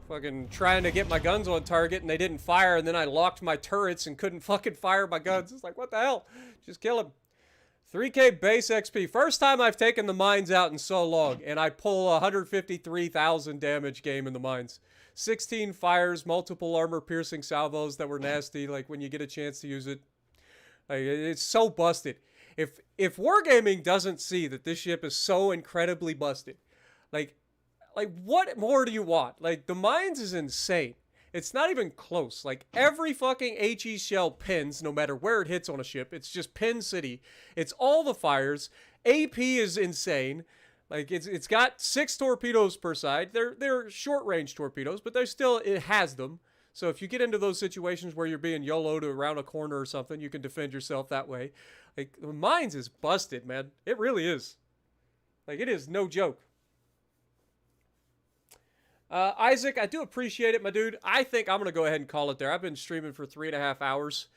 Fucking trying to get my guns on target and they didn't fire, and then I locked my turrets and couldn't fucking fire my guns. It's like, what the hell? Just kill him. 3K base XP. First time I've taken the mines out in so long, and I pull 153,000 damage game in the mines. 16 fires, multiple armor-piercing salvos that were nasty, like when you get a chance to use it. Like, it's so busted. If Wargaming doesn't see that this ship is so incredibly busted, like what more do you want? Like, the mines is insane. It's not even close. Like, every fucking HE shell pins, no matter where it hits on a ship. It's just pin city. It's all the fires. AP is insane. Like, it's got 6 torpedoes per side. They're short-range torpedoes, but it has them. So if you get into those situations where you're being YOLO'd around a corner or something, you can defend yourself that way. Like, the mines is busted, man. It really is. Like, it is no joke. Isaac, I do appreciate it, my dude. I think I'm going to go ahead and call it there. I've been streaming for 3.5 hours.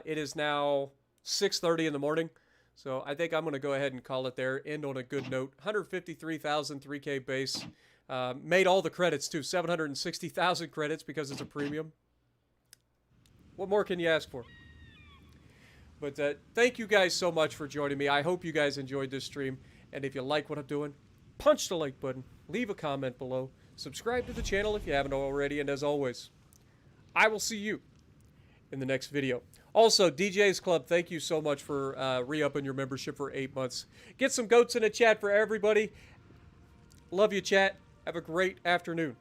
It is now 6:30 in the morning. So I think I'm going to go ahead and call it there. End on a good note. 153,000 3K base. Made all the credits too. 760,000 credits because it's a premium. What more can you ask for? But thank you guys so much for joining me. I hope you guys enjoyed this stream. And if you like what I'm doing, punch the like button. Leave a comment below. Subscribe to the channel if you haven't already. And as always, I will see you in the next video. Also, DJ's Club, thank you so much for re-upping your membership for 8 months. Get some goats in the chat for everybody. Love you, chat. Have a great afternoon.